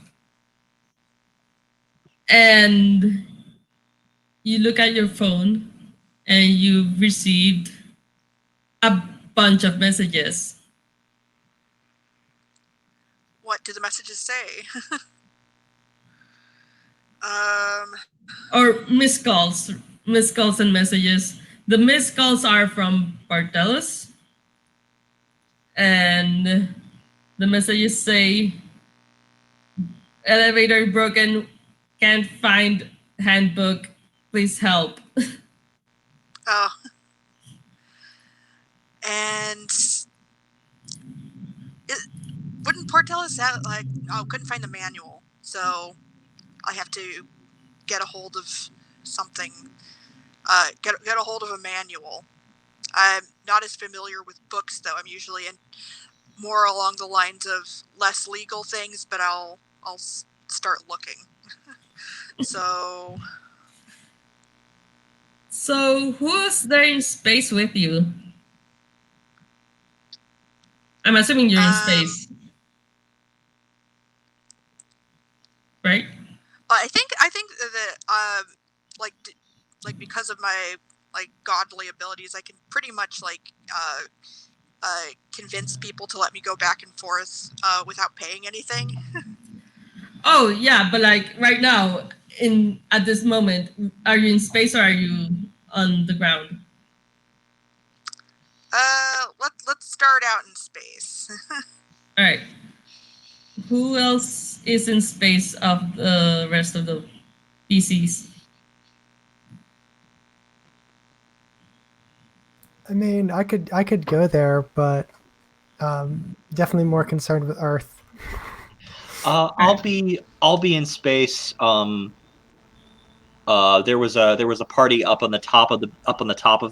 and you look at your phone and you've received a bunch of messages what do the messages say? or missed calls and messages. The missed calls are from Bartelos, and the messages say elevator broken, can't find handbook, please help. Oh, and wouldn't Portellus have couldn't find the manual, so I have to get a hold of something. Get a hold of a manual. I'm not as familiar with books though. I'm usually more along the lines of less legal things, but I'll start looking. So who's there in space with you? I'm assuming you're in space, right? I think that like because of my godly abilities, I can pretty much convince people to let me go back and forth without paying anything. Oh yeah, but like right now, at this moment, are you in space or are you on the ground? Let's start out in space. All right. Who else is in space of the rest of the PCs? I mean, I could go there, but definitely more concerned with Earth. I'll be in space. There was a party up on the top of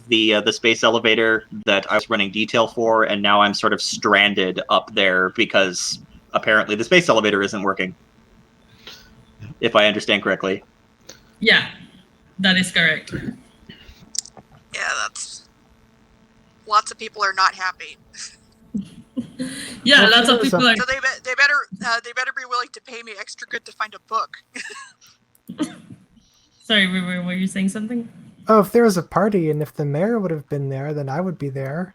the space elevator that I was running detail for, and now I'm sort of stranded up there because apparently the space elevator isn't working. If I understand correctly. Yeah, that is correct. Yeah, that's lots of people are not happy. Yeah, Well, lots of there's people are. So they better be willing to pay me extra good to find a book. Sorry, were you saying something? Oh, if there was a party and if the mayor would have been there, then I would be there.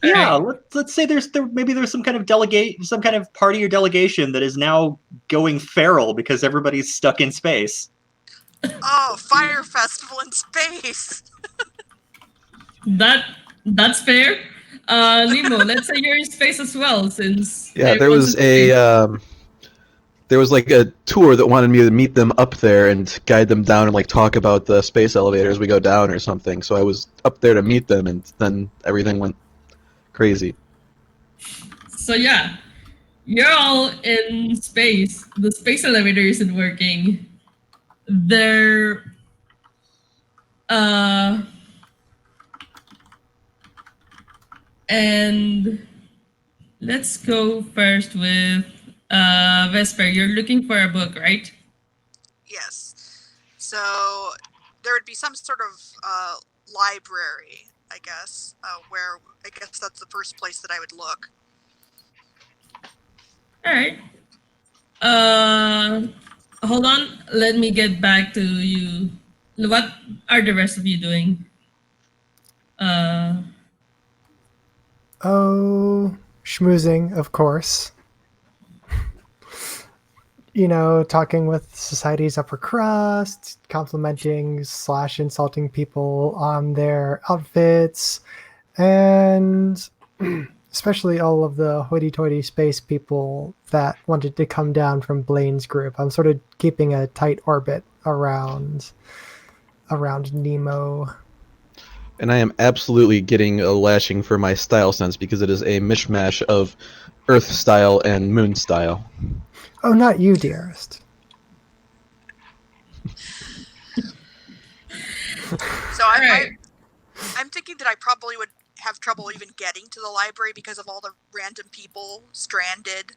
Yeah, Right. let's say maybe there's some kind of party or delegation that is now going feral because everybody's stuck in space. Oh, fire festival in space. That's fair. Nemo, let's say you're in space as well, since Yeah, everyone's in space. there was like a tour that wanted me to meet them up there and guide them down and like talk about the space elevator as we go down or something. So I was up there to meet them, and then everything went crazy. So yeah, you're all in space. The space elevator isn't working. They're uh and let's go first with Vesper. You're looking for a book, right? Yes. So there would be some sort of library, I guess, where I guess that's the first place that I would look. All right. Hold on. Let me get back to you. What are the rest of you doing? Uh, Oh, schmoozing, of course. You know, talking with society's upper crust, complimenting / insulting people on their outfits, and especially all of the hoity-toity space people that wanted to come down from Blaine's group. I'm sort of keeping a tight orbit around around Nemo. And I am absolutely getting a lashing for my style sense because it is a mishmash of Earth style and Moon style. Oh, not you, dearest. So All right. I'm thinking that I probably would have trouble even getting to the library because of all the random people stranded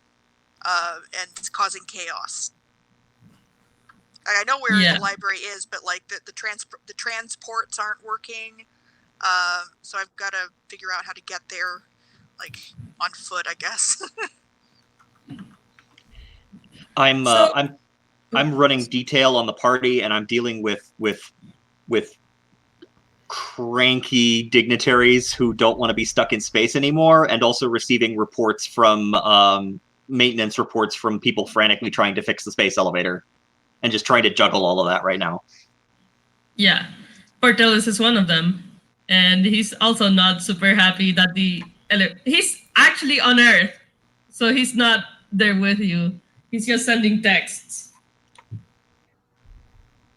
and causing chaos. I know where Yeah. the library is, but like the transports aren't working. So I've got to figure out how to get there, like on foot, I guess. I'm So- I'm running detail on the party, and I'm dealing with cranky dignitaries who don't want to be stuck in space anymore, and also receiving reports from maintenance reports from people frantically trying to fix the space elevator, and just trying to juggle all of that right now. Yeah. Portelis is one of them. And he's also not super happy that he's actually on Earth. So he's not there with you. He's just sending texts.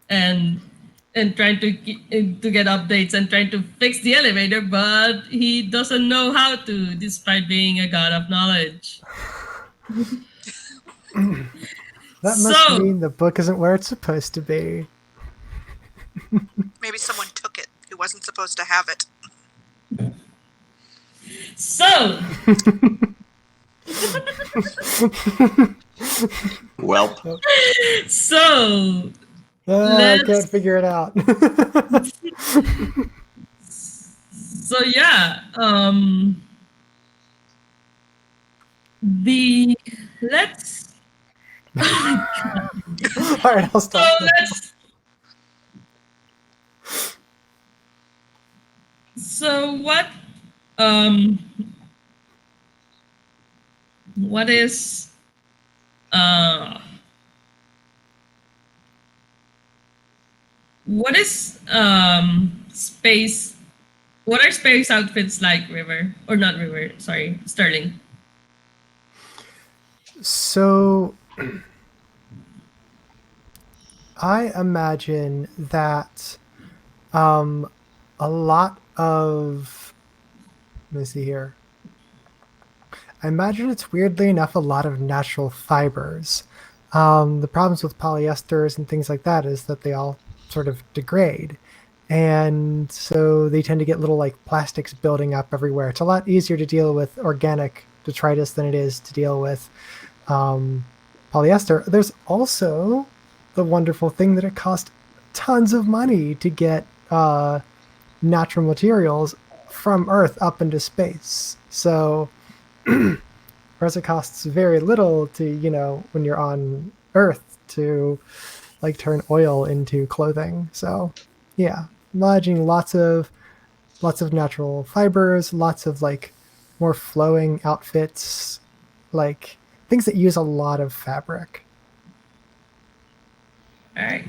And trying to get updates and trying to fix the elevator, but he doesn't know how to, despite being a god of knowledge. That must mean the book isn't where it's supposed to be. Maybe someone took it who wasn't supposed to have it. So Well, so I can't figure it out. So yeah, let's. Oh my god. All right, I'll So stop. let's. So what is space? What are space outfits like, River? Or not River, sorry, Sterling. So I imagine that a lot of, let me see here. I imagine it's weirdly enough a lot of natural fibers. The problems with polyesters and things like that is that they all sort of degrade. And so they tend to get little like plastics building up everywhere. It's a lot easier to deal with organic detritus than it is to deal with polyester. There's also the wonderful thing that it costs tons of money to get natural materials from Earth up into space. So whereas it costs very little to, when you're on Earth to like turn oil into clothing. So yeah, imagining lots of natural fibers, lots of like more flowing outfits, like things that use a lot of fabric. All right.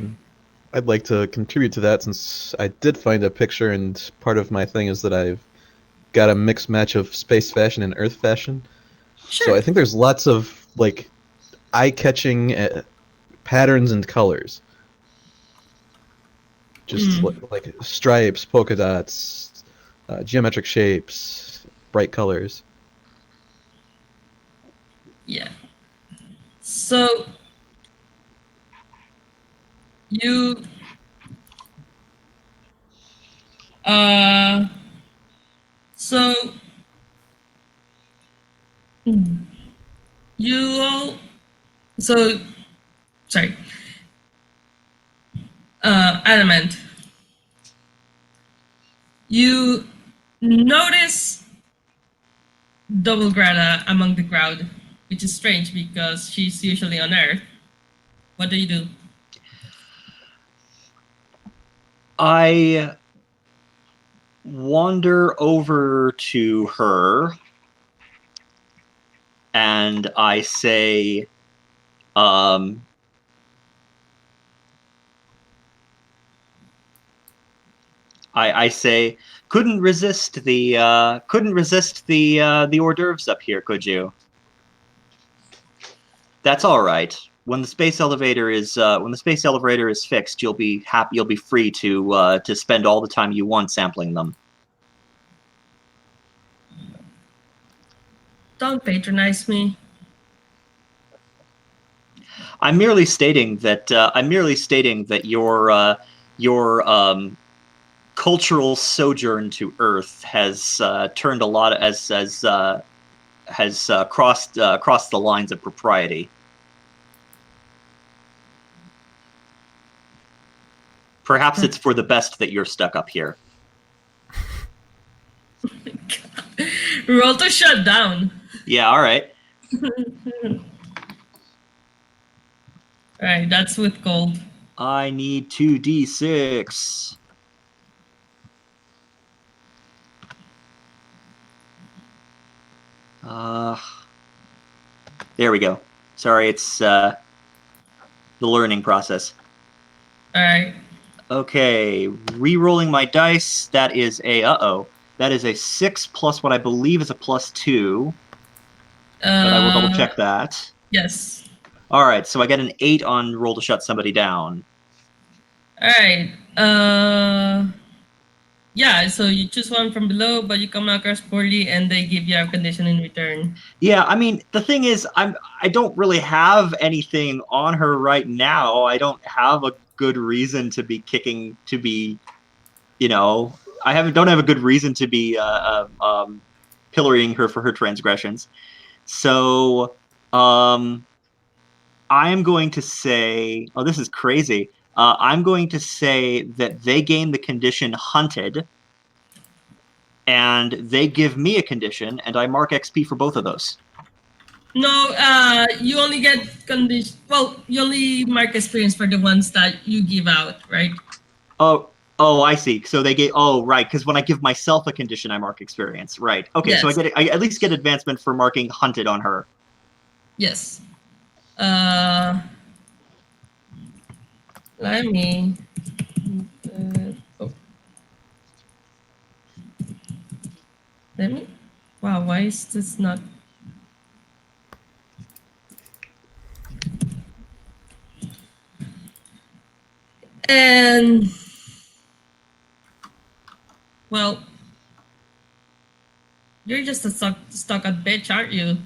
I'd like to contribute to that since I did find a picture, and part of my thing is that I've got a mixed match of space fashion and Earth fashion. Sure. So I think there's lots of like eye-catching patterns and colors. Just like stripes, polka dots, geometric shapes, bright colors. Yeah. So you so you all so sorry. Adamant. You notice Double Greta among the crowd, which is strange because she's usually on Earth. What do you do? I wander over to her and I say, I say, couldn't resist the hors d'oeuvres up here, could you? That's all right. when the space elevator is fixed, you'll be happy. You'll be free to spend all the time you want sampling them. Don't patronize me. I'm merely stating that your cultural sojourn to Earth has turned a lot has crossed the lines of propriety. Perhaps it's for the best that you're stuck up here. Roll to shut down. Yeah, all right. Alright, that's with gold. I need 2d6. There we go. Sorry, it's the learning process. Alright. Okay, re-rolling my dice. That is a That is a 6 plus what I believe is a +2. But I will double check that. Yes. All right, so I get an 8 on roll to shut somebody down. Alright. Yeah, so you choose one from below, but you come across poorly, and they give you a condition in return. Yeah, I mean, the thing is, I don't really have anything on her right now. I don't have a good reason to be don't have a good reason to be pillorying her for her transgressions. So, I am going to say, oh, this is crazy. I'm going to say that they gain the condition hunted, and they give me a condition, and I mark XP for both of those. No, you only get condition. Well, you only mark experience for the ones that you give out, right? Oh, I see. So they get. Oh, right. Because when I give myself a condition, I mark experience. Right. Okay. Yes. So I at least get advancement for marking hunted on her. Yes. Let me. Oh. Let me. Wow. Why is this not? And well, you're just a stuck up bitch, aren't you?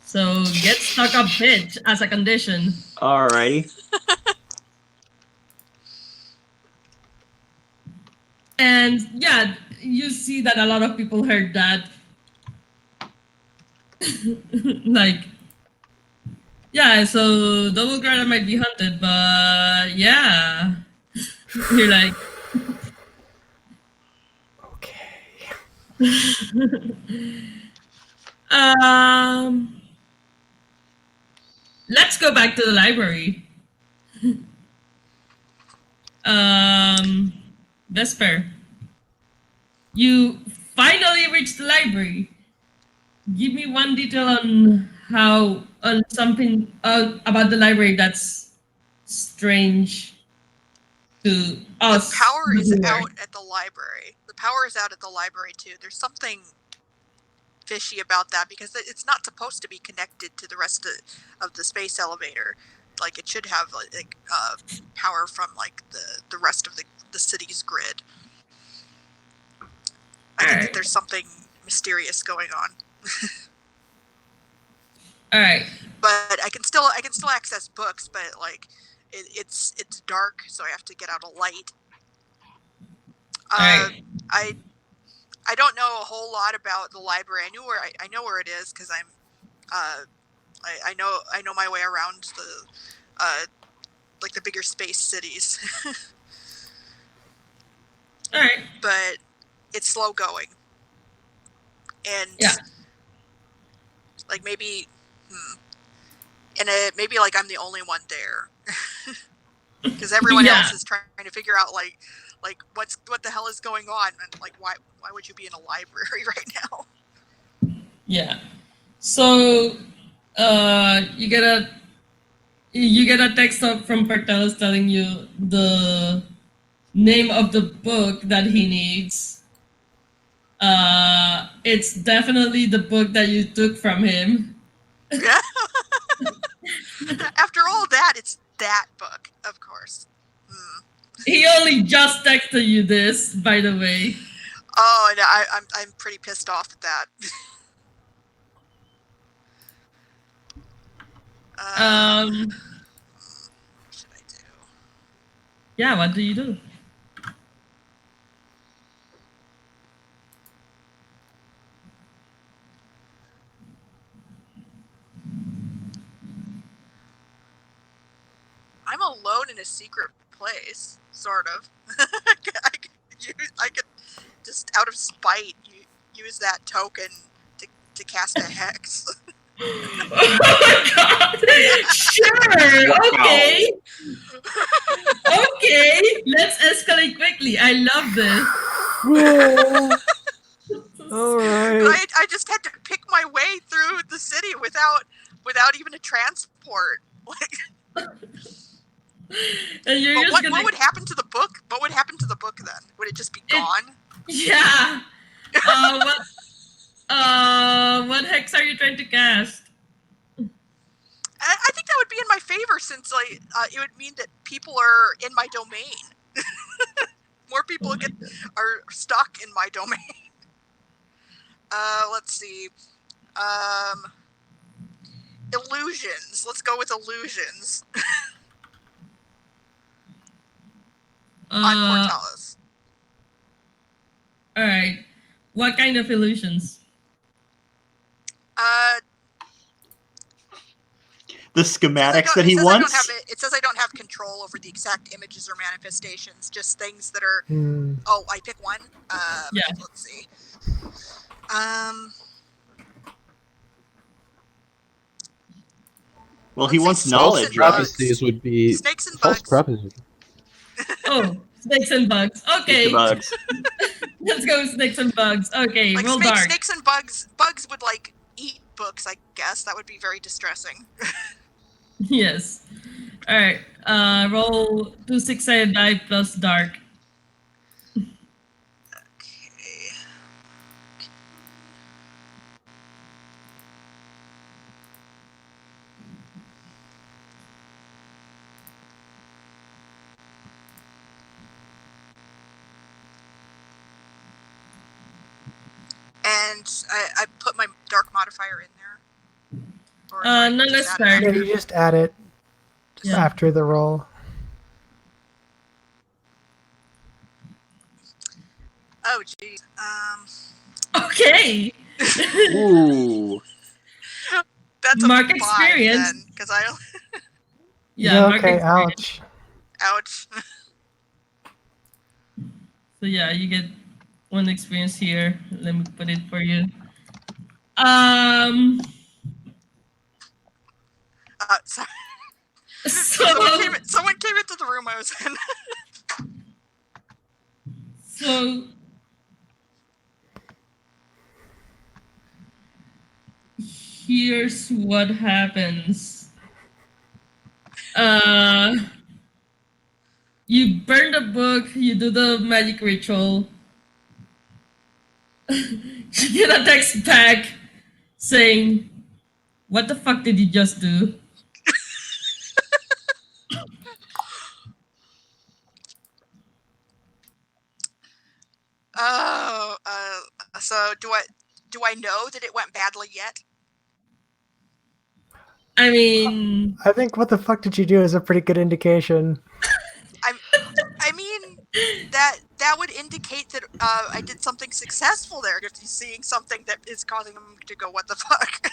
So get stuck up bitch as a condition. Alrighty. And yeah, you see that a lot of people heard that. Like, yeah, so double grinder might be hunted, but yeah. You're like, Okay. let's go back to the library. Vesper, you finally reached the library. Give me one detail on something about the library that's strange to us. The power is viewer. out at the library. The power is out at the library too. There's something fishy about that because it's not supposed to be connected to the rest of the space elevator. Like it should have like power from like the rest of the city's grid. I think that there's something mysterious going on. All right. But I can still access books, but like it's dark, so I have to get out a light. Right. I don't know a whole lot about the library. I know where it is because I'm I know my way around the like the bigger space cities. All right. But it's slow going. And yeah. Like maybe maybe like I'm the only one there. Because everyone else is trying to figure out like what the hell is going on, and like why would you be in a library right now? Yeah. So you get a text up from Partelis telling you the name of the book that he needs. It's definitely the book that you took from him. Yeah. After all that, it's that book, of course. He only just texted you this, by the way. Oh, and I'm pretty pissed off at that. Um, what should I do? yeah, what do you do? I'm alone in a secret place, sort of. I could just out of spite use that token to cast a hex. Oh my god! Sure! Okay! Okay! Let's escalate quickly. I love this. Whoa. All right. I just had to pick my way through the city without even a transport. And you're But just what gonna... would happen to the book? What would happen to the book then? Would it just be gone? Yeah! What hex are you trying to cast? I think that would be in my favor since it would mean that people are in my domain. More people are stuck in my domain. Let's see. Illusions. Let's go with illusions. On Portalis. Alright. What kind of illusions? The schematics that he wants. It says I don't have control over the exact images or manifestations, just things that are... Hmm. Oh, I pick one? Yeah. Let's see. Well, he wants Snakes knowledge, and right? bugs. Prophecies would be Snakes and false bugs. prophecies. Oh, snakes and bugs. Okay. The bugs. Let's go with snakes and bugs. Okay, Like roll dark. snakes and bugs. Bugs would like eat books, I guess. That would be very distressing. Yes. Alright. Roll 2 6-sided die plus dark. Okay. And I put my dark modifier in there. Or do I Not just add it? necessarily. Yeah, you just add it Yeah. after the roll. Oh, geez. Okay. Ooh. That's Mark a 5 experience. then, because I... Yeah, mark Okay. experience. Ouch. Ouch. So yeah, you get 1 experience here. Let me put it for you. Sorry. So Someone came into the room I was in. so here's what happens. You burn the book, you do the magic ritual. You get a text back saying, "What the fuck did you just do?" Oh, so do I know that it went badly yet? I mean, I think what the fuck did you do is a pretty good indication. I mean that would indicate that I did something successful there. If he's seeing something that is causing him to go, "What the fuck?"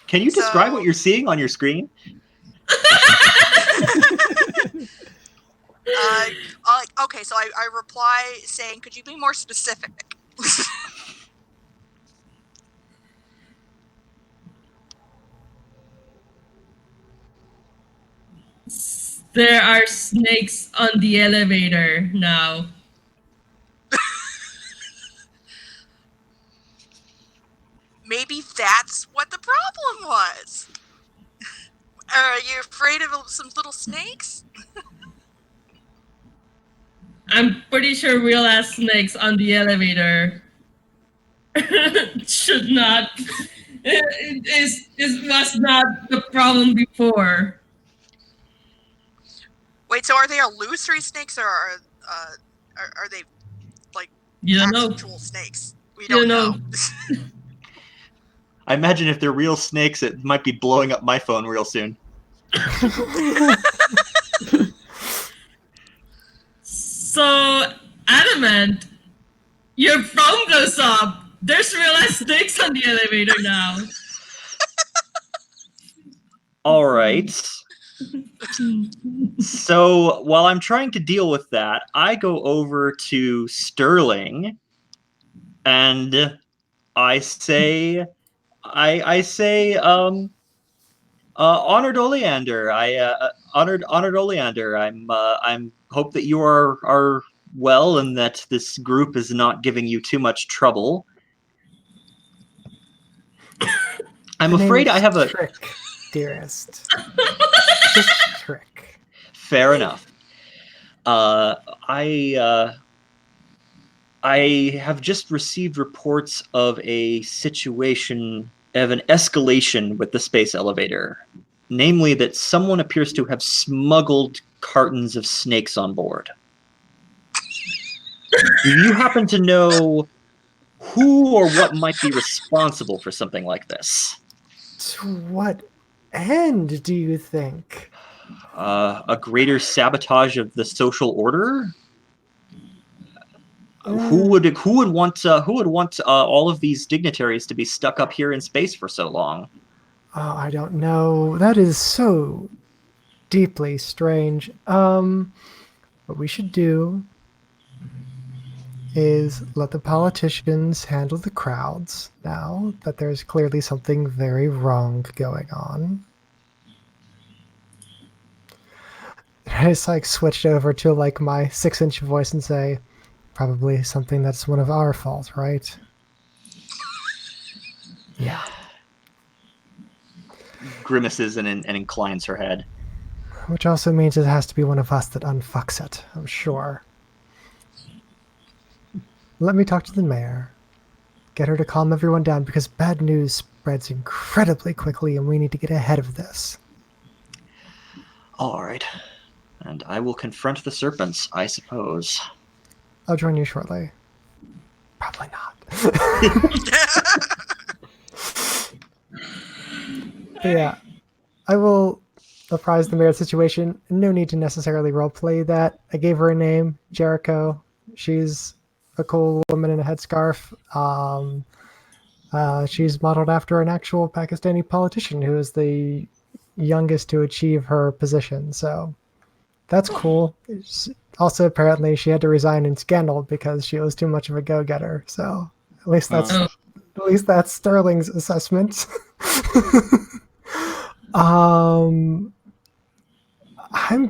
Can you describe what you're seeing on your screen? Okay, so I reply saying, "Could you be more specific?" there are snakes on the elevator now. Maybe that's what the problem was. Are you afraid of some little snakes? I'm pretty sure real ass snakes on the elevator should not It was not the problem before. Wait, so are they illusory snakes, or are they like You don't know. actual snakes? We You don't don't know. know. I imagine if they're real snakes, it might be blowing up my phone real soon. So, Adamant, your phone blows up. There's real life snakes on the elevator now. All right. So while I'm trying to deal with that, I go over to Sterling and I say, I say, honored Oleander. Honored Oleander. I'm hope that you are well and that this group is not giving you too much trouble. I'm The name afraid I is have a Trick, dearest. Just Trick. fair enough. I have just received reports of a situation, of an escalation with the space elevator. Namely, that someone appears to have smuggled cartons of snakes on board. Do you happen to know who or what might be responsible for something like this? To what end do you think? A greater sabotage of the social order? Who would want all of these dignitaries to be stuck up here in space for so long? Oh, I don't know. That is so deeply strange. What we should do is let the politicians handle the crowds now that there's clearly something very wrong going on. I just like switched over to like my 6-inch voice and say, probably something that's one of our fault, right? Yeah. Grimaces and inclines her head. Which also means it has to be one of us that unfucks it, I'm sure. Let me talk to the mayor. Get her to calm everyone down because bad news spreads incredibly quickly and we need to get ahead of this. All right. And I will confront the serpents, I suppose. I'll join you shortly. Probably not. But yeah, I will apprise the mayor of the situation. No need to necessarily roleplay that. I gave her a name, Jericho. She's a cool woman in a headscarf. She's modeled after an actual Pakistani politician who is the youngest to achieve her position. So that's cool. Also, apparently, she had to resign in Scandal because she was too much of a go-getter. So at least that's Sterling's assessment. I'm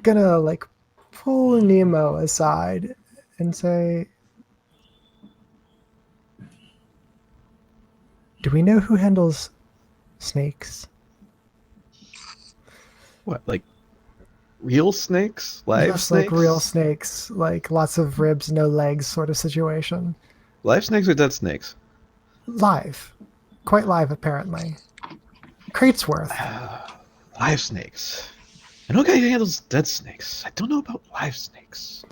gonna like pull Nemo aside and say, "Do we know who handles snakes?" What, like real snakes? Live Just snakes? like real snakes, like lots of ribs, no legs sort of situation. Live snakes or dead snakes? Live. Quite live, apparently. Crate's worth. Live snakes. I know a guy who handles dead snakes. I don't know about live snakes.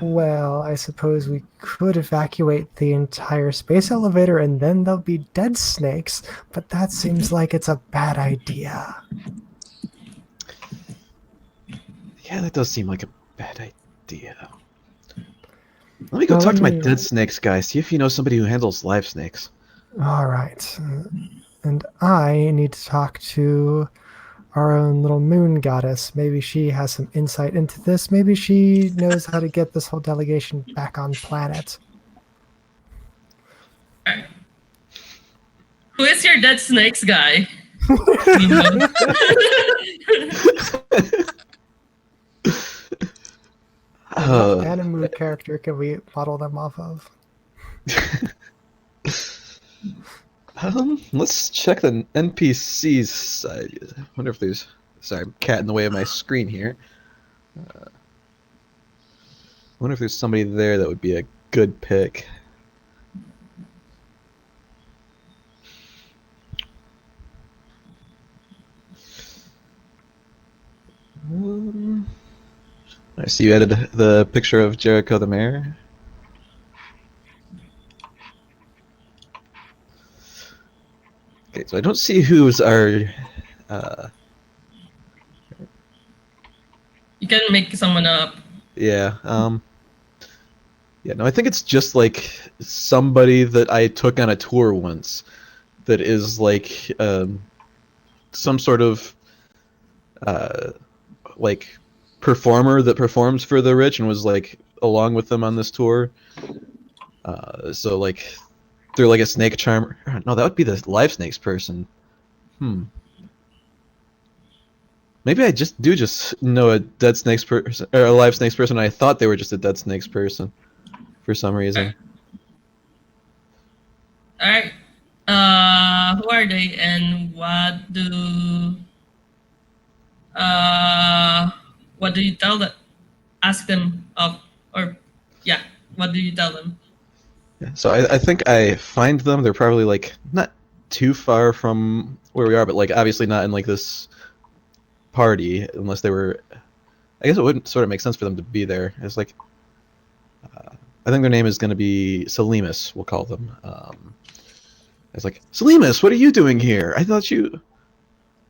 Well, I suppose we could evacuate the entire space elevator and then there'll be dead snakes, but that seems like it's a bad idea. Yeah, that does seem like a bad idea. Let me go talk to my dead snakes guy, see if he knows somebody who handles live snakes. All right. And I need to talk to our own little moon goddess. Maybe she has some insight into this. Maybe she knows how to get this whole delegation back on planet. Who is your dead snakes guy? What anime character can we model them off of? Let's check the NPCs side. I wonder if there's... Sorry, I'm cat in the way of my screen here. I wonder if there's somebody there that would be a good pick. I see you added the picture of Jericho the mayor. Okay, so I don't see who's our. You can make someone up. Yeah. Yeah. No, I think it's just like somebody that I took on a tour once. That is like some sort of like performer that performs for the rich and was like along with them on this tour. So like they're like a snake charmer. No, that would be the live snakes person. Maybe I just know a dead snakes person or a live snakes person. And I thought they were just a dead snakes person for some reason. All right. Who are they, and what do you tell them? Ask them of, or yeah, what do you tell them? Yeah, so I think I find them. They're probably like not too far from where we are, but like obviously not in like this party unless they were. I guess it wouldn't sort of make sense for them to be there. It's like I think their name is going to be Salimus. We'll call them. It's like Salimus, what are you doing here? I thought you.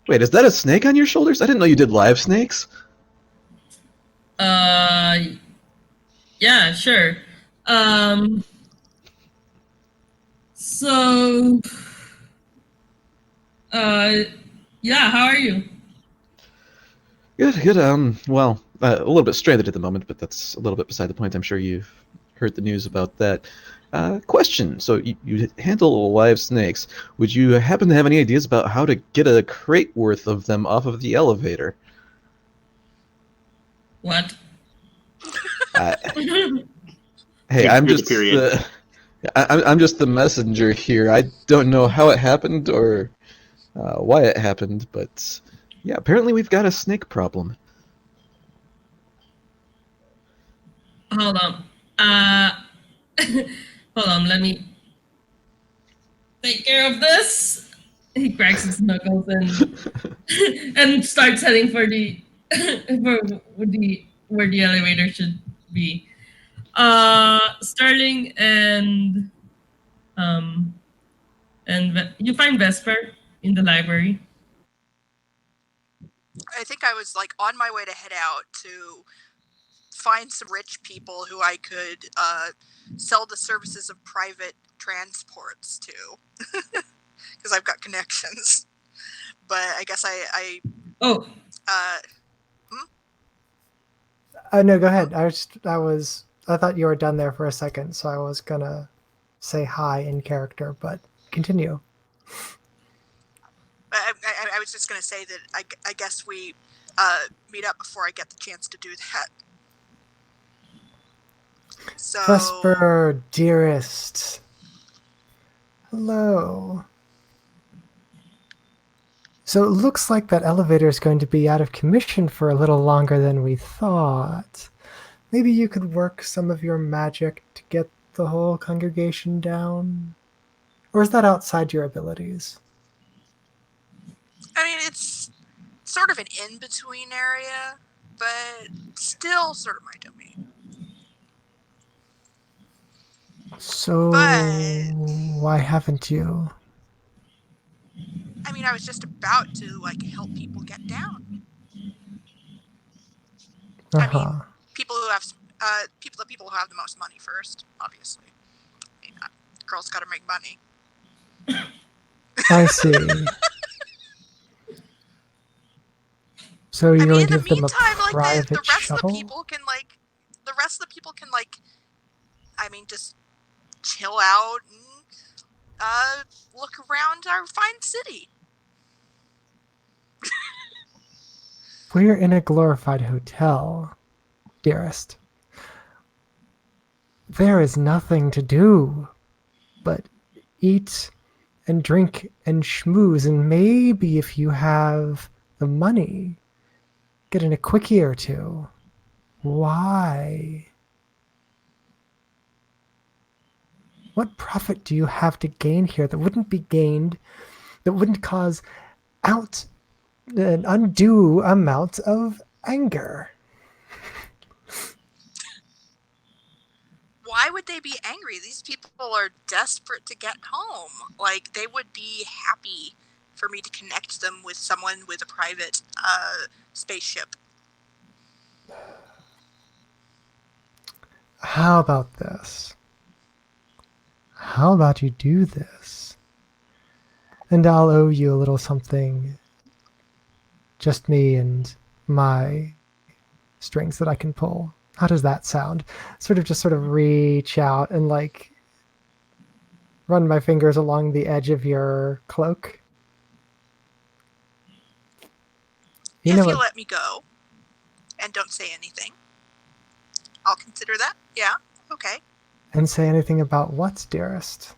Wait, is that a snake on your shoulders? I didn't know you did live snakes. Yeah, sure. So, yeah, how are you? Good, good. Well, a little bit stranded at the moment, but that's a little bit beside the point. I'm sure you've heard the news about that. Question. So you handle live snakes. Would you happen to have any ideas about how to get a crate worth of them off of the elevator? What? Hey, I'm just I'm just the messenger here. I don't know how it happened or why it happened, but yeah, apparently we've got a snake problem. Hold on. Hold on, let me take care of this. He cracks his knuckles and and starts heading for the where the elevator should be. Sterling um you find Vesper in the library. I think I was like on my way to head out to find some rich people who I could sell the services of private transports to, because I've got connections. But I guess I Oh, No, go ahead. I thought you were done there for a second, so I was gonna say hi in character, but continue. I was just going to say that I guess we meet up before I get the chance to do that. So, Vesper, dearest. Hello. So it looks like that elevator is going to be out of commission for a little longer than we thought. Maybe you could work some of your magic to get the whole congregation down? Or is that outside your abilities? I mean, it's sort of an in-between area, but still sort of my domain. So, why haven't you? I mean, I was just about to like help people get down. I mean, people who have people who have the most money first, obviously. I mean, girls got to make money. I see. So you're going to give them a private the rest shuttle? of the rest of the people can I mean, just chill out and look around our fine city. We're in a glorified hotel, dearest. There is nothing to do but eat and drink and schmooze, and maybe if you have the money, get in a quickie or two. Why? What profit do you have to gain here that wouldn't be gained, that wouldn't cause an undue amount of anger. Why would they be angry? These people are desperate to get home. Like, they would be happy for me to connect them with someone with a private spaceship. How about this? How about you do this? And I'll owe you a little something. Just me and my strings that I can pull. How does that sound? Sort of reach out and like run my fingers along the edge of your cloak. You If know you what? let me go and don't say anything, I'll consider that. Yeah, okay. And say anything about what, dearest?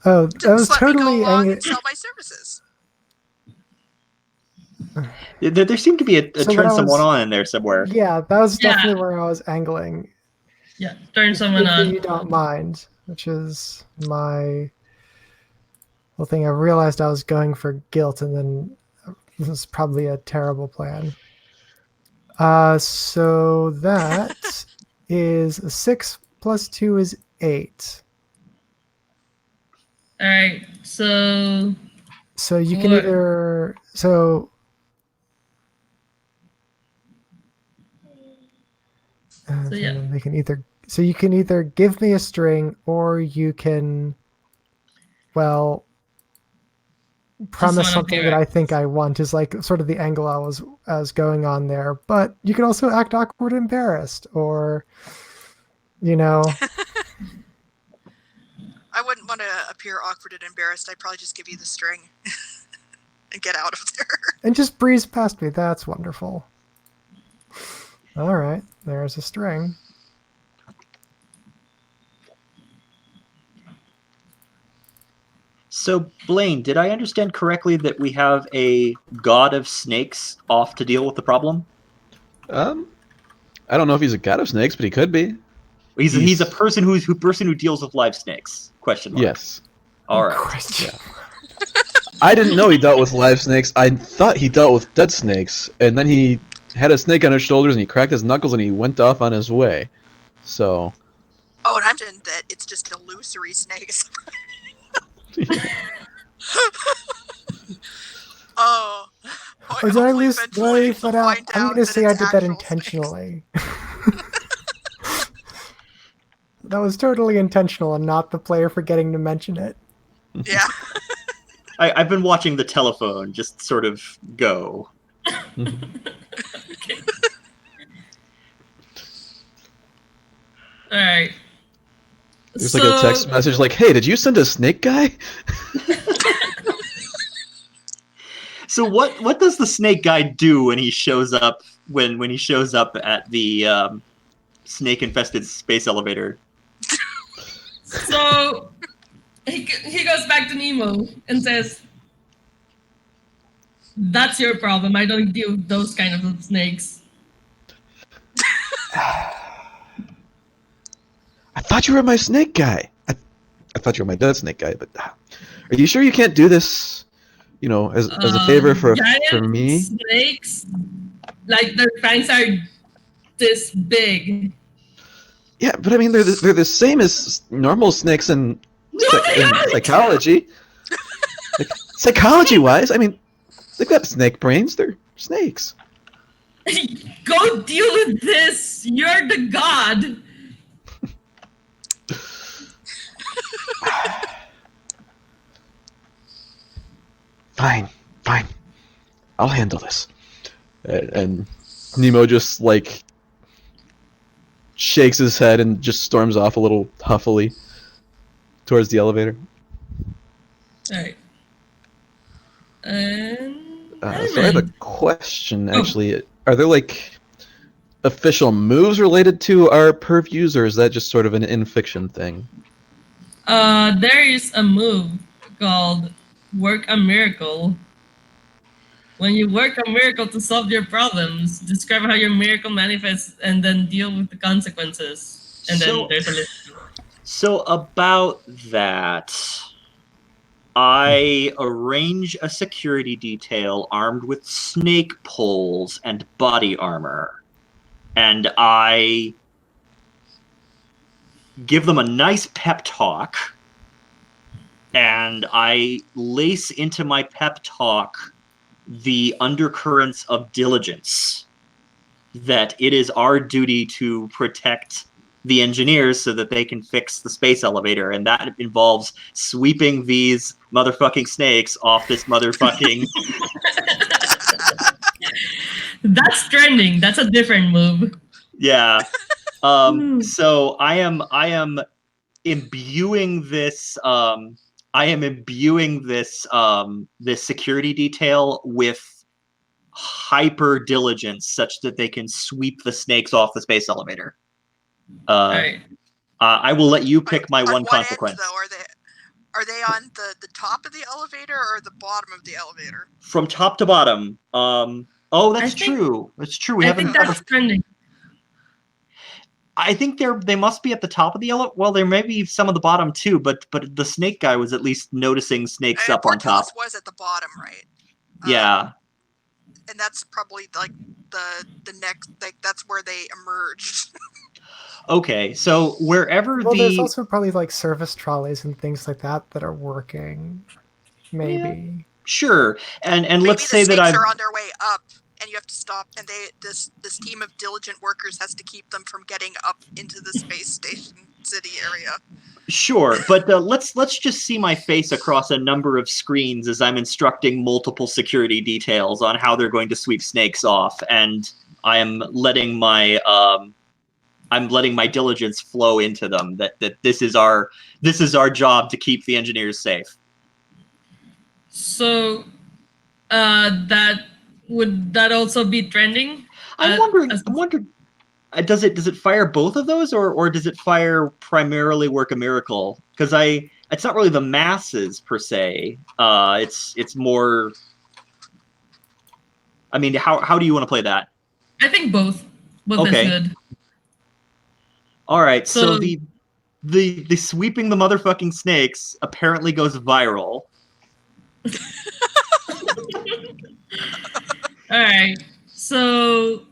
Oh, that was Just let me totally go along angry. and sell my services. There seemed to be a So turn that someone was- on in there somewhere. Yeah, that was Yeah. definitely where I was angling. Yeah, turn someone If you on. don't mind, which is my whole thing. I realized I was going for guilt, and then this is probably a terrible plan. So that is 6 plus 2 is 8. All right, so So you can What? either So, yeah. they can either you can either give me a string, or you can, well, promise wanna something be that I right. think I want, is like sort of the angle I was going on there. But you can also act awkward, embarrassed, or you know, I wouldn't want to appear awkward and embarrassed. I'd probably just give you the string and get out of there. and just breeze past me. That's wonderful. All right, there's a string. So, Blaine, did I understand correctly that we have a god of snakes off to deal with the problem? I don't know if he's a god of snakes, but he could be. He's a person who deals with live snakes. Question mark. Yes. All right. Question. I didn't know he dealt with live snakes. I thought he dealt with dead snakes, and then he had a snake on his shoulders, and he cracked his knuckles, and he went off on his way. So, Oh, and I'm saying that it's just illusory snakes. Oh. Oh, did I Hopefully lose? Did I eventually leave that you'll out? find I'm out gonna say I it's did that actual snakes. intentionally. That was totally intentional, and not the player forgetting to mention it. Yeah. I've been watching the telephone just sort of go. Okay. All right. there's like a text message like, "Hey, did you send a snake guy?" So what does the snake guy do when he shows up when he shows up at the snake infested space elevator? So he goes back to Nemo and says, "That's your problem. I don't deal with those kind of snakes." I thought you were my snake guy. I thought you were my dead snake guy, but are you sure you can't do this? You know, as a favor for Giant me? snakes, like their fangs are this big. Yeah, but I mean they're the same as normal snakes in, No, they in aren't! psychology. Like, psychology-wise, I mean, they've got snake brains. They're snakes. Go deal with this. You're the god. Fine. I'll handle this. And Nemo just like shakes his head and just storms off a little huffily towards the elevator. All right. And So I have a question, actually. Are there like official moves related to our purviews, or is that just sort of an in-fiction thing? There is a move called Work a Miracle. When you work a miracle to solve your problems, describe how your miracle manifests and then deal with the consequences. And then there's a list. So about that, I arrange a security detail armed with snake poles and body armor. And I give them a nice pep talk. And I lace into my pep talk the undercurrents of diligence, that it is our duty to protect the engineers so that they can fix the space elevator, and that involves sweeping these motherfucking snakes off this motherfucking That's trending. That's a different move. yeah. So I am imbuing this this security detail with hyper diligence such that they can sweep the snakes off the space elevator. All right. I will let you pick my on one what consequence. end, though? Are they on the top of the elevator or the bottom of the elevator? From top to bottom. Oh, that's I think- true. That's true. We I haven't think that's trending. I think they must be at the top of the elevator. Well, there may be some of the bottom too, but the snake guy was at least noticing snakes up on top. Portillo's was at the bottom, right? Yeah. And that's probably like the next, like that's where they emerged. Okay, so wherever Well, there's the also probably like service trolleys and things like that that are working. Maybe. sure, and Maybe let's the say that snakes I've are on their way up, and you have to stop. And this team of diligent workers has to keep them from getting up into the space station city area. Sure, but let's just see my face across a number of screens as I'm instructing multiple security details on how they're going to sweep snakes off, and I am letting my diligence flow into them. That this is our job to keep the engineers safe. So, that would that also be trending? I'm wondering. Does it fire both of those, or does it fire primarily Work a Miracle? Because it's not really the masses per se. It's more. I mean, how do you want to play that? I think both. Both Okay. is good. All right. So So- the sweeping the motherfucking snakes apparently goes viral. All right. So,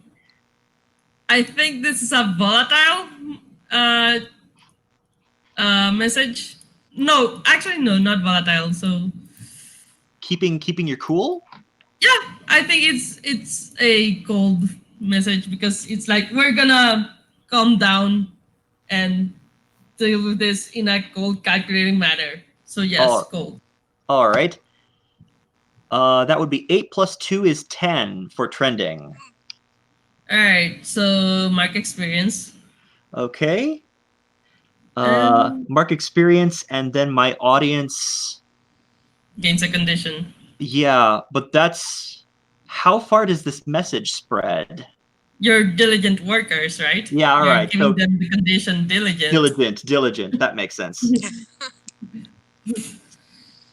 I think this is a volatile uh, message. No, actually, no, not volatile. So, Keeping your cool. yeah, I think it's a cold message because it's like we're gonna calm down and deal with this in a cold, calculating manner. So yes, Oh. cold. All right. That would be 8 plus 2 is 10 for trending. All right. So mark experience. Okay. And Mark experience, and then my audience. gains a condition. Yeah, but that's how far does this message spread? You're diligent workers, right? Yeah, all You're right. giving So them the condition diligent. diligent. That makes sense.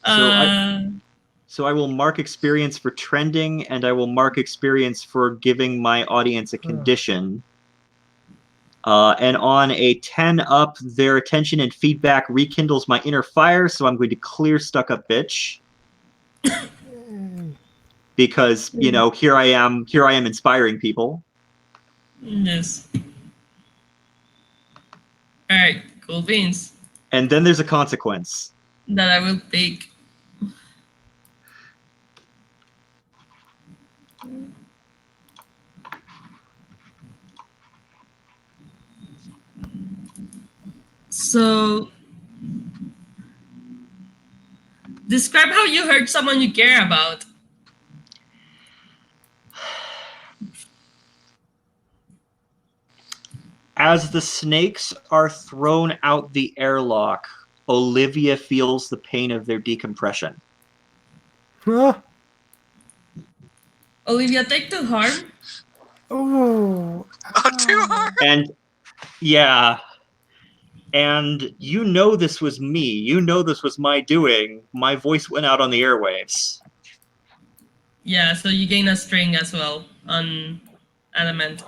Uh, So I will mark experience for trending, and I will mark experience for giving my audience a condition. And on a 10 up, their attention and feedback rekindles my inner fire, so I'm going to clear stuck up bitch. Because, here I am inspiring people. yes. All right. Cool beans. And then there's a consequence. That I will take. So, describe how you hurt someone you care about. As the snakes are thrown out the airlock, Olivia feels the pain of their decompression. Huh? Olivia, take to harm. Oh. Oh, too hard. And yeah. And this was me. This was my doing. My voice went out on the airwaves. Yeah, so you gain a string as well on element.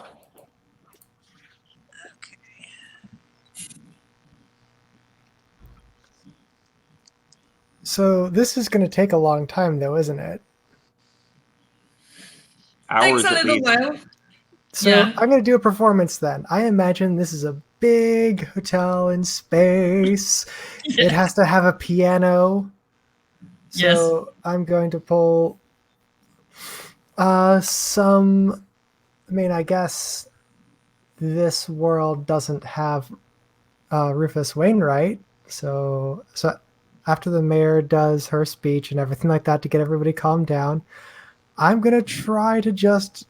So this is going to take a long time, though, isn't it? Hours Takes a at little least. while. So Yeah. I'm going to do a performance then. I imagine this is a big hotel in space. It has to have a piano. Yes. So I'm going to pull some. I mean, I guess this world doesn't have Rufus Wainwright. So after the mayor does her speech and everything like that to get everybody calmed down, I'm going to try to just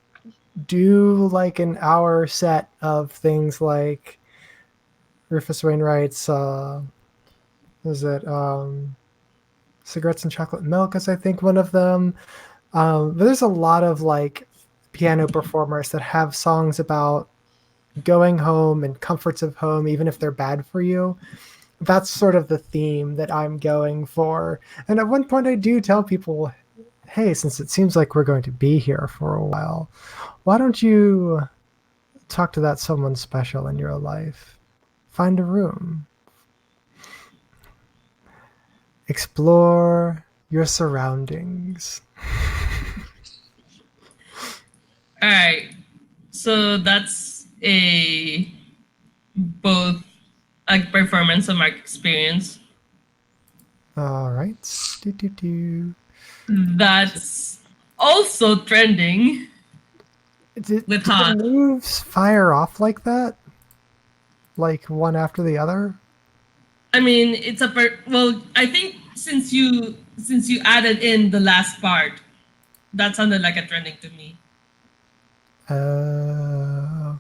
do like an hour set of things like Rufus Wainwright's is it Cigarettes and Chocolate Milk is I think one of them. But there's a lot of like piano performers that have songs about going home and comforts of home, even if they're bad for you. That's sort of the theme that I'm going for. And at one point I do tell people, hey, since it seems like we're going to be here for a while, why don't you talk to that someone special in your life? Find a room. Explore your surroundings. All right. So that's a both a performance and mark experience. All right. Do. That's also trending Did with the hot. moves fire off like that? Like one after the other? I mean, it's well. I think since you added in the last part, that sounded like a trending to me. Uh,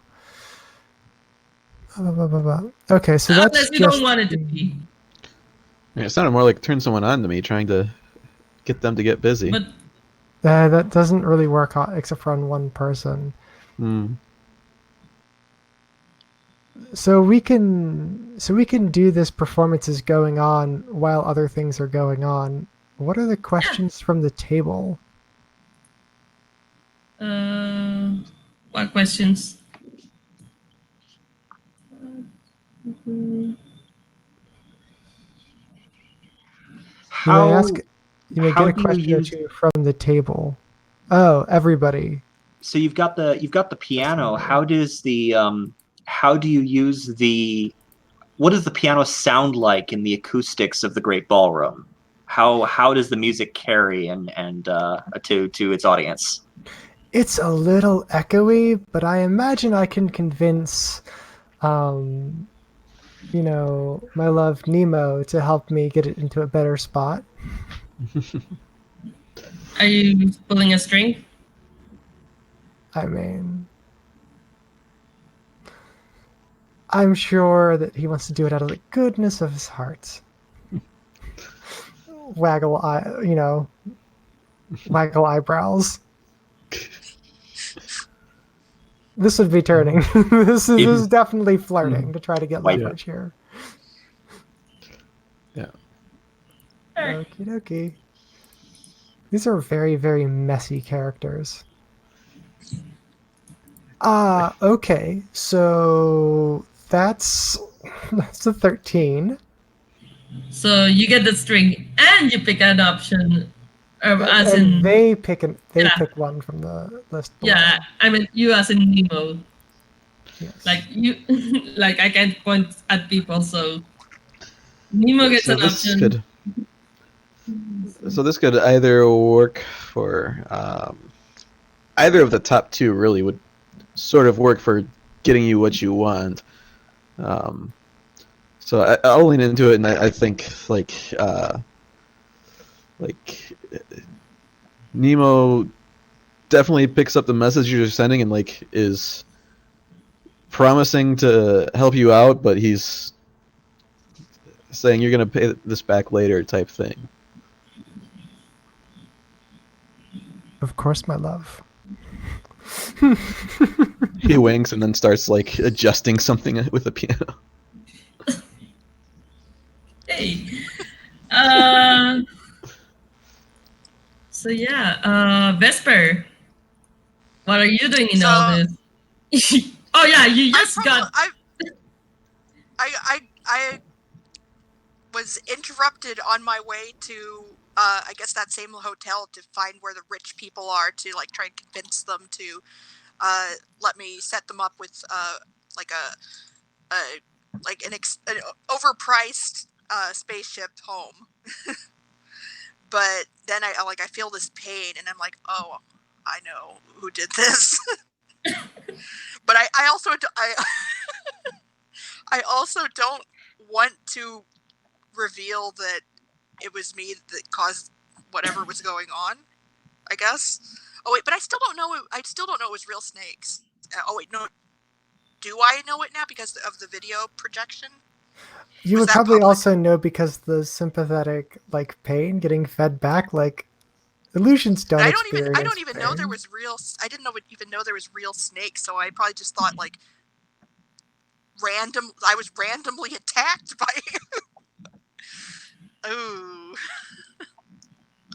okay, so that's Unless you just don't want it to be, Yeah, it sounded more like turn someone on to me, trying to get them to get busy. but that doesn't really work except for on one person. Hmm. So we can do this performances going on while other things are going on. What are the questions from the table? what questions? You may How ask. You may how get a do you question or use? two from the table. Oh, everybody. So you've got the piano. How does the how do you use the what does the piano sound like in the acoustics of the Great Ballroom? How does the music carry and to its audience? It's a little echoey, but I imagine I can convince, my love Nemo to help me get it into a better spot. Are you pulling a string? I mean, I'm sure that he wants to do it out of the goodness of his heart. Waggle eyebrows. This would be turning. This is definitely flirting to try to get Wait. leverage here. Yeah. Okie dokie. These are very, very messy characters. Okay. So that's a 13. So you get the string and you pick an option, as And in they pick yeah. pick one from the list below. yeah. I mean, you as in Nemo. Yes. Like you, like I can't point at people, so Nemo gets So an this option. could. So this could either work for either of the top two. Really would sort of work for getting you what you want. So I'll lean into it, and I think like Nemo definitely picks up the message you're sending and like is promising to help you out, but he's saying you're gonna pay this back later type thing. Of course, my love. He winks and then starts like adjusting something with the piano. Hey. So yeah, Vesper, what are you doing in all So this? Oh yeah, you just got. I was interrupted on my way to, I guess that same hotel to find where the rich people are to like try and convince them to let me set them up with like an overpriced spaceship home. But then I feel this pain and I'm like, oh, I know who did this. But I also I also don't want to reveal that it was me that caused whatever was going on, I guess. Oh wait, but I still don't know it was real snakes. Oh wait, no. Do I know it now because of the video projection? You Was would that probably public? also know because the sympathetic like pain getting fed back, like illusions don't I experience don't even know there pain. was real. I didn't even know there was real snakes. So I probably just thought like I was randomly attacked by. Ooh.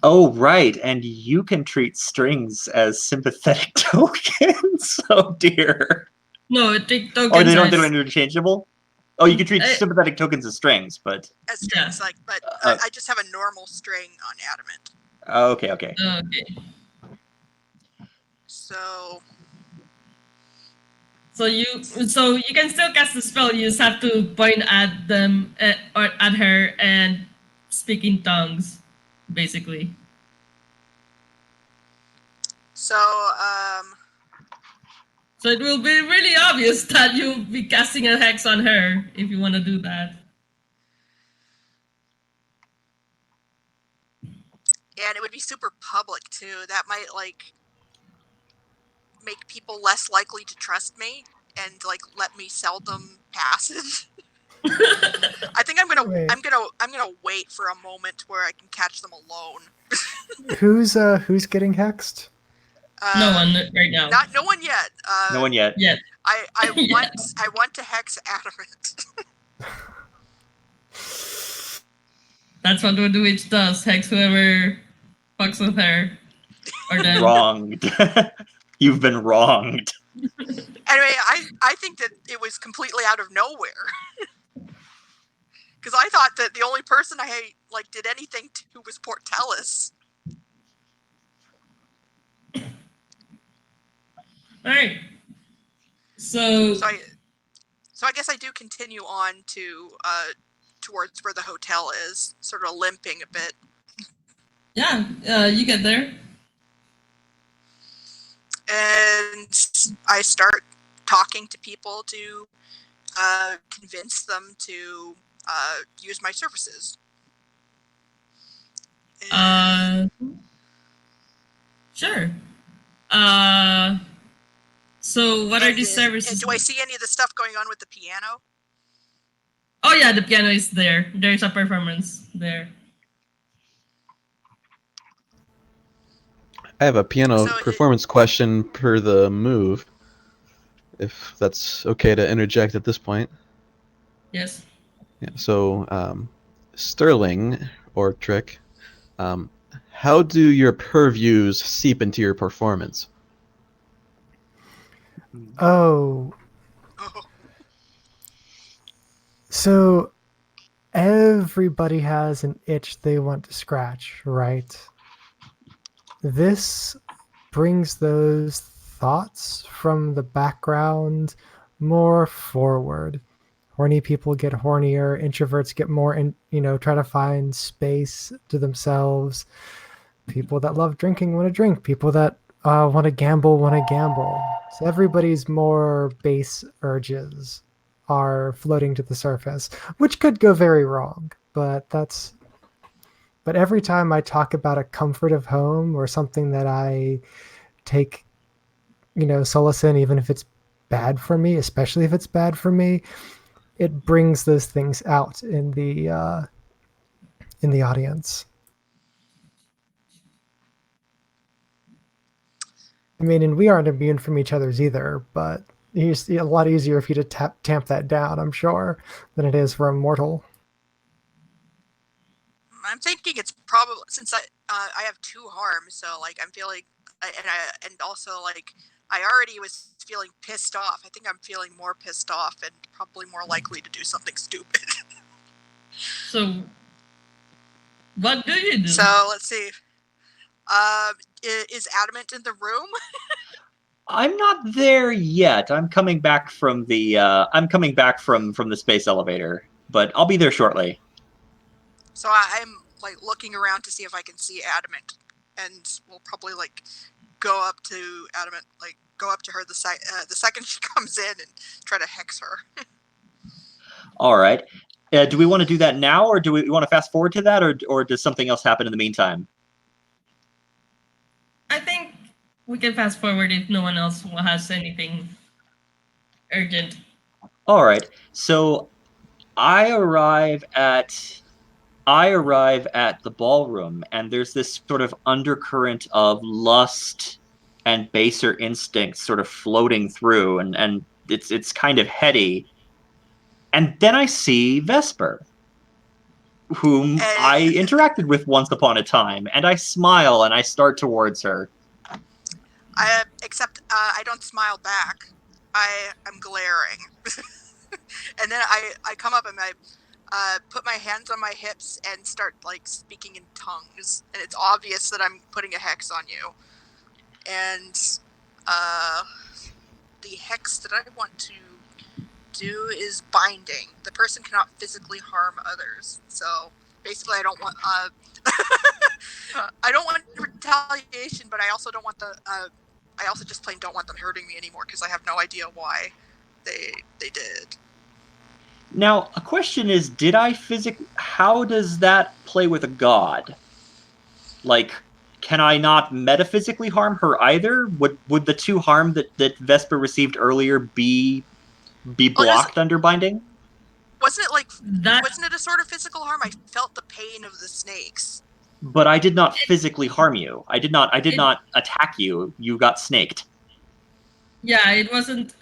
Oh, right. And you can treat strings as sympathetic tokens. Oh, dear. No, take Or tokens they don't as interchangeable? Oh, you can treat sympathetic tokens as strings, but... As strings, yeah. but I just have a normal string on adamant. Okay. Okay. So So you can still cast the spell. You just have to point at them or at her and speak in tongues, basically. So So it will be really obvious that you'll be casting a hex on her if you want to do that. and it would be super public too. That might like make people less likely to trust me and like let me sell them passes. I think I'm gonna wait for a moment where I can catch them alone. Who's getting hexed? No one right now. No one yet. No one yet. Yet. I Yeah. want to hex adamant. That's what the witch does. Hex whoever fucks with her. Or them. Wronged. You've been wronged. Anyway, I think that it was completely out of nowhere. Because I thought that the only person I like did anything to was Portellus. Alright. So I guess I do continue on to towards where the hotel is, sort of limping a bit. yeah, you get there. And I start talking to people to convince them to use my services. Sure. So what are these services? And do I see any of the stuff going on with the piano? Oh yeah, the piano is there. There's a performance there. I have a piano performance question per the move, if that's okay to interject at this point. Yes. Yeah, so, Sterling, or Trick, how do your purviews seep into your performance? Oh. So everybody has an itch they want to scratch, right? This brings those thoughts from the background more forward. Horny people get hornier, introverts get more, try to find space to themselves. People that love drinking want to drink. People that want to gamble want to gamble. So everybody's more base urges are floating to the surface, which could go very wrong, but every time I talk about a comfort of home or something that I take, solace in, even if it's bad for me, especially if it's bad for me, it brings those things out in the audience. I mean, and we aren't immune from each other's either, but it's a lot easier for you to tamp that down, I'm sure, than it is for a mortal. I'm thinking it's probably since I have 2 harms, so like I'm feeling, and also like I already was feeling pissed off. I think I'm feeling more pissed off and probably more likely to do something stupid. So, what do you do? So let's see. Is Adamant in the room? I'm not there yet. I'm coming back from the from the space elevator, but I'll be there shortly. So I'm like looking around to see if I can see Adamant, and we'll probably like go up to Adamant, like go up to her the second she comes in and try to hex her. All right. Do we want to do that now, or do we want to fast forward to that, or does something else happen in the meantime? I think we can fast forward if no one else has anything urgent. All right. So I arrive at the ballroom, and there's this sort of undercurrent of lust and baser instincts sort of floating through, and it's kind of heady. And then I see Vesper, whom I interacted with once upon a time, and I smile and I start towards her. Except I don't smile back. I'm glaring. And then I come up and I put my hands on my hips and start like speaking in tongues, and it's obvious that I'm putting a hex on you. And the hex that I want to do is binding. The person cannot physically harm others. So basically, I don't want I don't want retaliation, but I also don't want the I also just plain don't want them hurting me anymore because I have no idea why they did. Now, a question is, how does that play with a god? Like, can I not metaphysically harm her either? Would the 2 harm that Vesper received earlier be blocked under binding? Wasn't it a sort of physical harm? I felt the pain of the snakes. But I did not physically harm you. I did not attack you. You got snaked. Yeah, it wasn't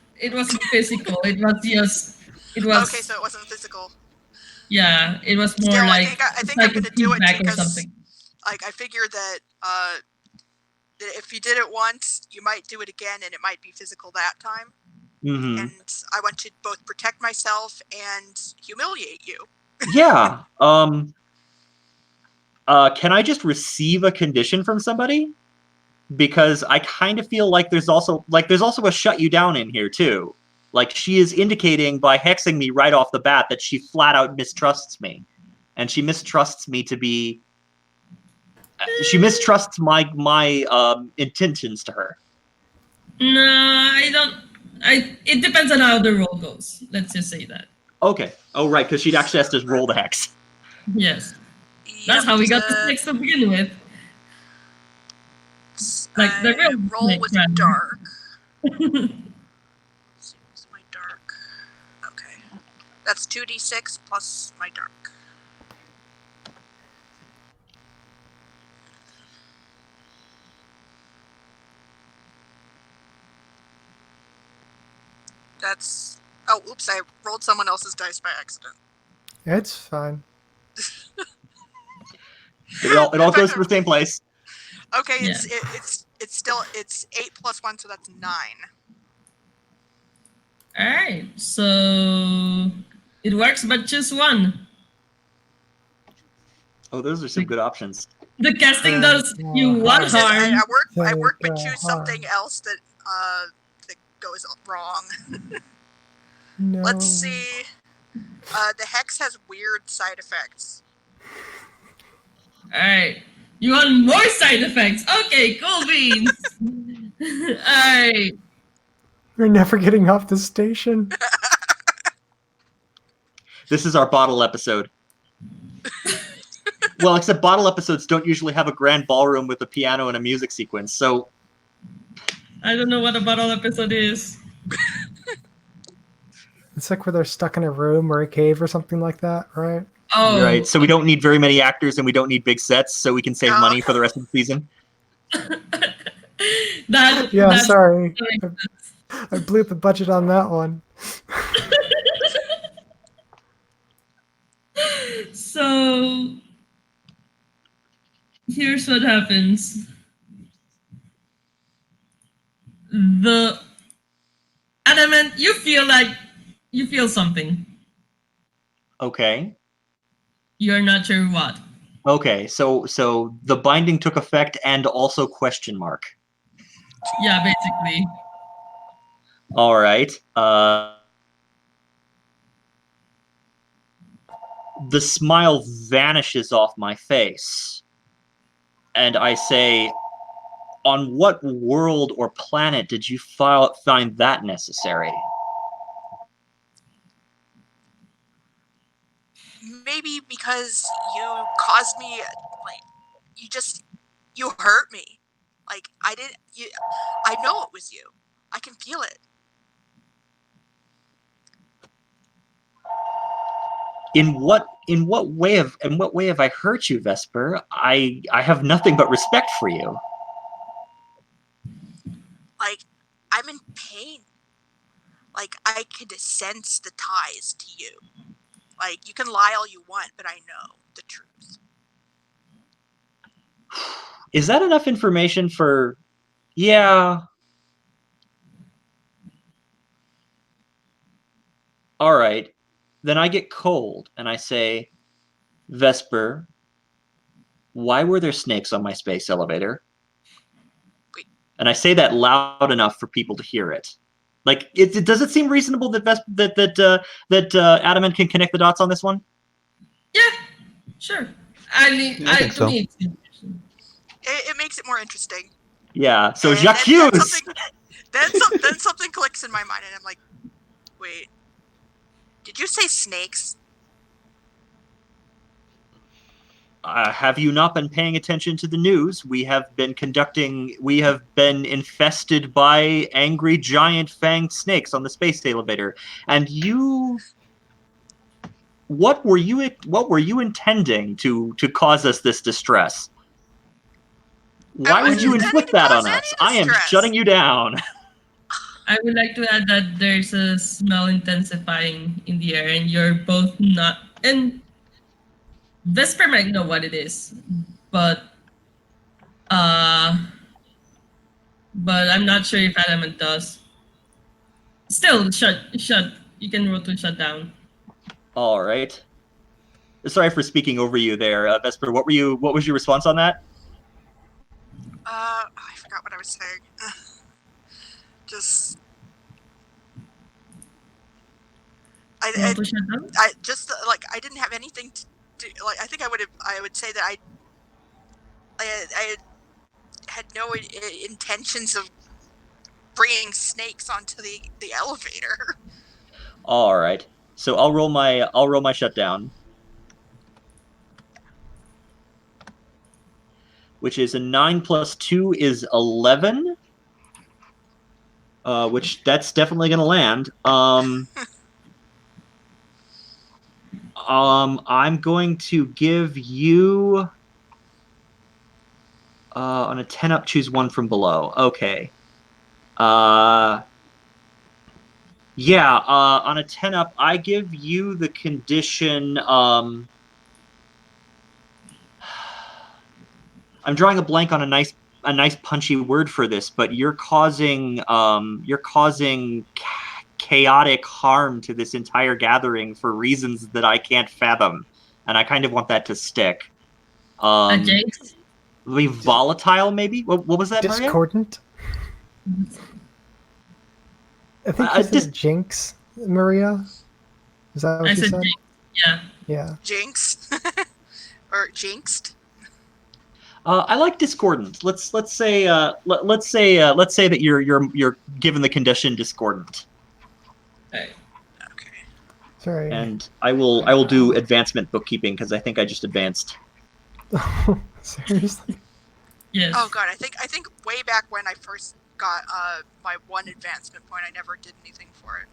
physical. It was okay, so it wasn't physical. Yeah, it was more Still, like I think I'm gonna do it because something. Like I figure that that if you did it once, you might do it again, and it might be physical that time. Mm-hmm. And I want to both protect myself and humiliate you. Yeah. Can I just receive a condition from somebody? Because I kind of feel like there's also a shut you down in here too. Like, she is indicating by hexing me right off the bat that she flat out mistrusts me, and she mistrusts me to be. She mistrusts my intentions to her. No, I don't. It depends on how the roll goes. Let's just say that. Okay. Oh, right, because she'd actually has to roll the hex. Yes. That's how we got the 6 to begin with. Like the real roll was dark. What's my dark? Okay, that's 2d6 plus my dark. That's oops! I rolled someone else's dice by accident. It's fine. It all goes to the same place. Okay, Yeah. it's still 8 plus 1, so that's 9. All right, so it works, but choose one. Oh, those are some good options. The casting does you one harm. I work, but choose something else that goes wrong. No. Let's see. The hex has weird side effects. Alright. You want more side effects? Okay, cool beans. Alright. We're never getting off the station. This is our bottle episode. Well, except bottle episodes don't usually have a grand ballroom with a piano and a music sequence, so... I don't know what a bottle episode is. It's like where they're stuck in a room or a cave or something like that, right? Oh. Right, so we don't need very many actors and we don't need big sets, so we can save money for the rest of the season. That's sorry. I blew the budget on that one. So, here's what happens. The Adamant, you feel something. Okay. You're not sure what. Okay, so the binding took effect and also question mark. Yeah, basically. All right. The smile vanishes off my face, and I say, "On what world or planet did you find that necessary?" Maybe because you caused me, like, you hurt me. Like, I know it was you. I can feel it. In what way have I hurt you, Vesper? I have nothing but respect for you. Like, I'm in pain. Like, I could sense the ties to you. Like, you can lie all you want, but I know the truth. Is that enough information for... Yeah. All right. Then I get cold and I say, Vesper, why were there snakes on my space elevator? Wait. And I say that loud enough for people to hear it. Like, does it seem reasonable that Adamant can connect the dots on this one? Yeah, sure. I think To so. me, It makes it more interesting. Yeah. So And J'accuse. then something clicks in my mind, and I'm like, wait, did you say snakes? Have you not been paying attention to the news? We have been infested by angry giant fanged snakes on the space elevator. And what were you intending to cause us this distress? Why I would wasn't you intending inflict to that cause on us? any I am distress. shutting you down. I would like to add that there's a smell intensifying in the air, and you're both not. And Vesper might know what it is, but uh, but I'm not sure if Adamant does. Still, shut. You can roll to shut down. All right. Sorry for speaking over you there, Vesper. What was your response on that? I forgot what I was saying. Just, Roll to shut down. I just like I didn't have anything to do. Like, I think I would say that I had no intentions of bringing snakes onto the elevator. All right. So I'll roll my shutdown, which is a 9 plus 2 is 11. Which that's definitely gonna land. I'm going to give you on a 10 up, choose one from below. Okay. Yeah. On a 10 up, I give you the condition. I'm drawing a blank on a nice punchy word for this, but you're causing chaotic harm to this entire gathering for reasons that I can't fathom, and I kind of want that to stick. A Jinx. Be volatile, maybe. What was that, Maria? Discordant. I think you said Jinx, Maria. Is that what I you said said? Jinx. Yeah. Yeah. Jinx. Or jinxed. I like discordant. Let's say that you're given the condition discordant. Right. Okay. Sorry. And I will do advancement bookkeeping because I think I just advanced. Seriously? Yes. Oh god, I think way back when I first got my one advancement point, I never did anything for it.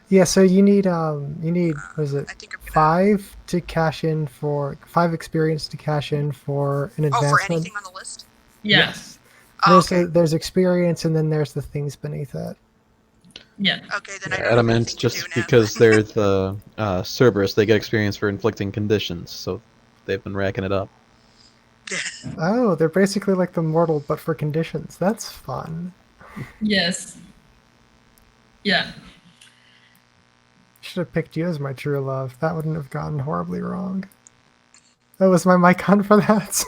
Yeah, so you need what is it? I think I'm gonna 5 to cash in for 5 experience to cash in for an advancement. Oh, for anything on the list? Yeah. Yes. Oh, okay. There's experience and then there's the things beneath it. Yeah. Okay, then I don't have Adamant, anything to do just now. because they're the Cerberus, they get experience for inflicting conditions, so they've been racking it up. Oh, they're basically like the mortal but for conditions. That's fun. Yes. Yeah. Should have picked you as my true love. That wouldn't have gone horribly wrong. Oh, was my mic on for that?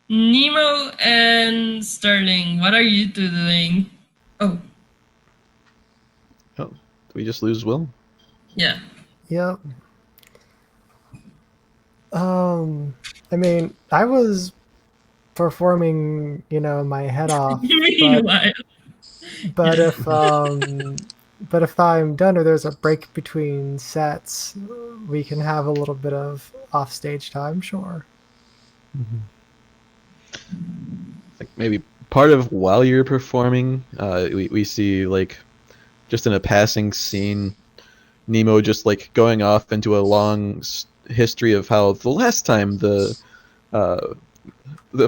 Nemo and Sterling, what are you two doing? Oh, Oh, did we just lose Will? yeah. Yep. I mean, I was performing, my head off, but Meanwhile, but yeah. if I'm done or there's a break between sets, we can have a little bit of offstage time, sure. Like maybe part of while you're performing, we see like just in a passing scene, Nemo just like going off into a long history of how the last time uh,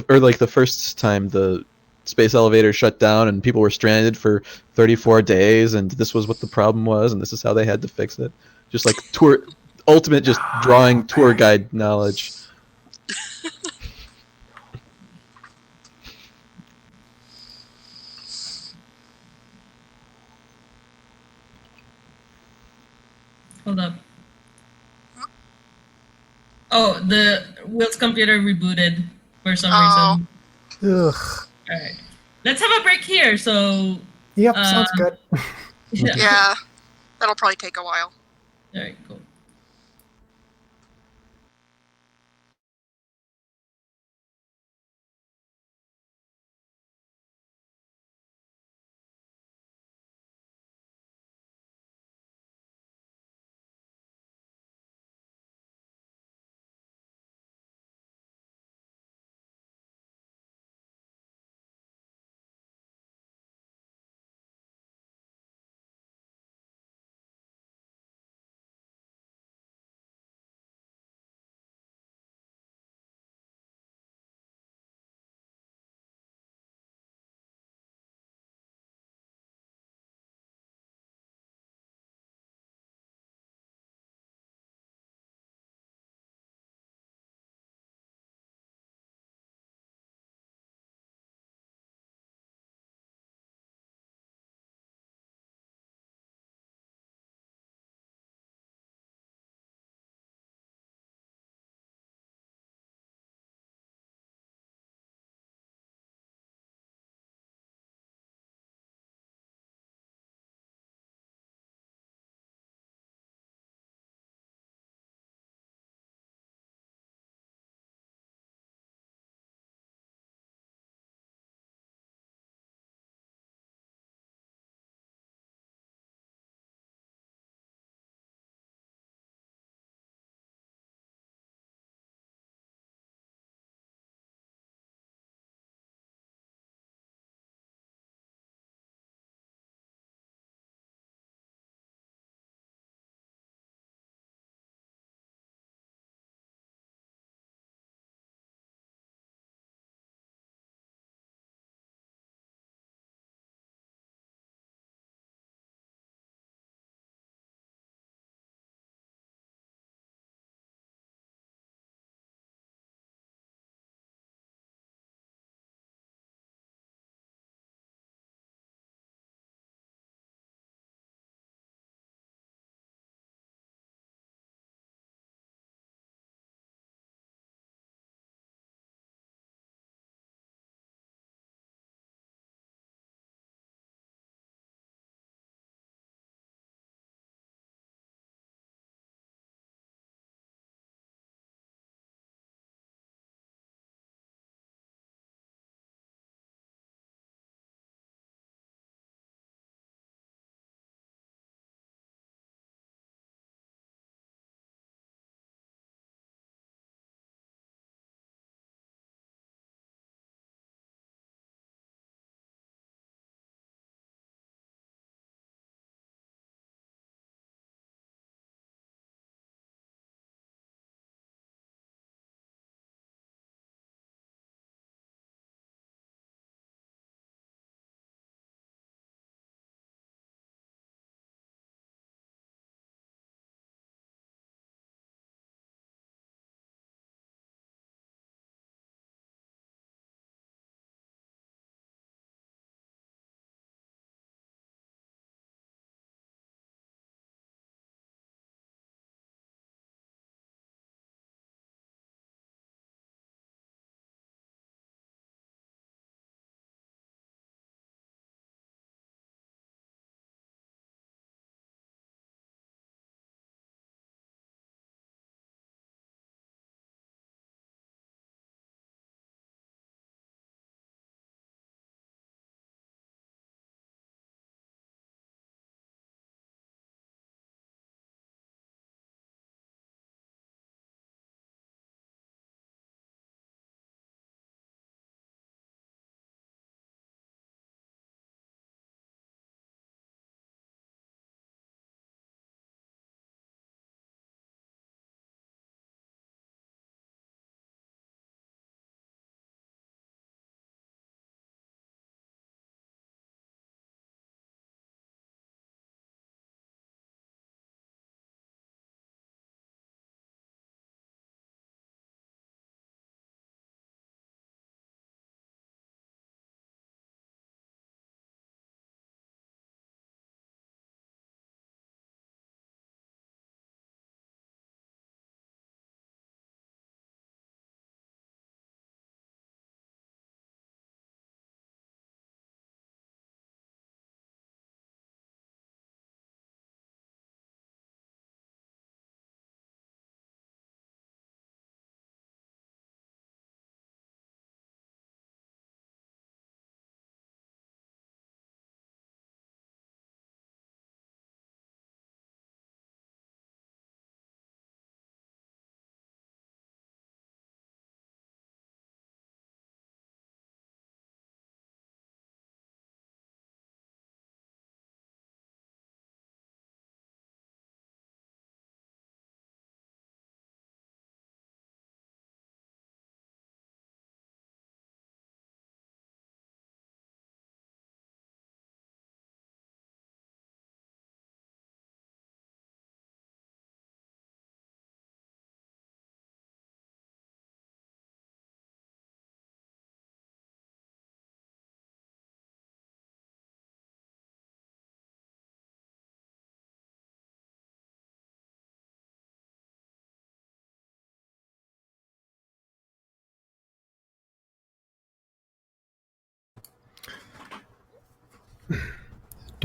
or like the first time the space elevator shut down and people were stranded for 34 days, and this was what the problem was, and this is how they had to fix it. Just like ultimate just drawing tour guide knowledge. Hold up. Oh, the Will's computer rebooted for some Oh, reason. Ugh. All right, let's have a break here. So, Yep, uh, sounds good. yeah. yeah. That'll probably take a while. All right, cool.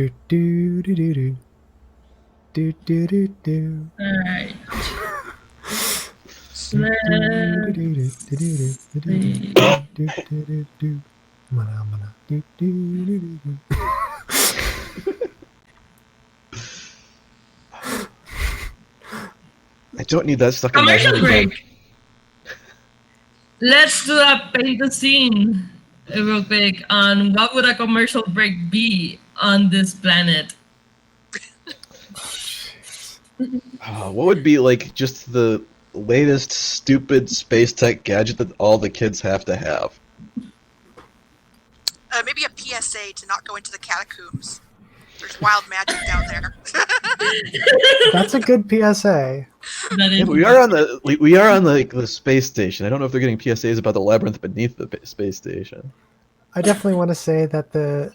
Do do do do do. Do do do do. Alright. Do do Let's do do do do do do see. do do do do. Mana mana. Do do do do do. I don't need that stuck in my head Commercial again. break. Let's do a paint the scene real quick on what would a commercial break be on this planet. What would be like just the latest stupid space tech gadget that all the kids have to have? Maybe a PSA to not go into the catacombs. There's wild magic down there. That's a good PSA. That Yeah, is but we are on the space station. I don't know if they're getting PSAs about the labyrinth beneath the space station. I definitely want to say that the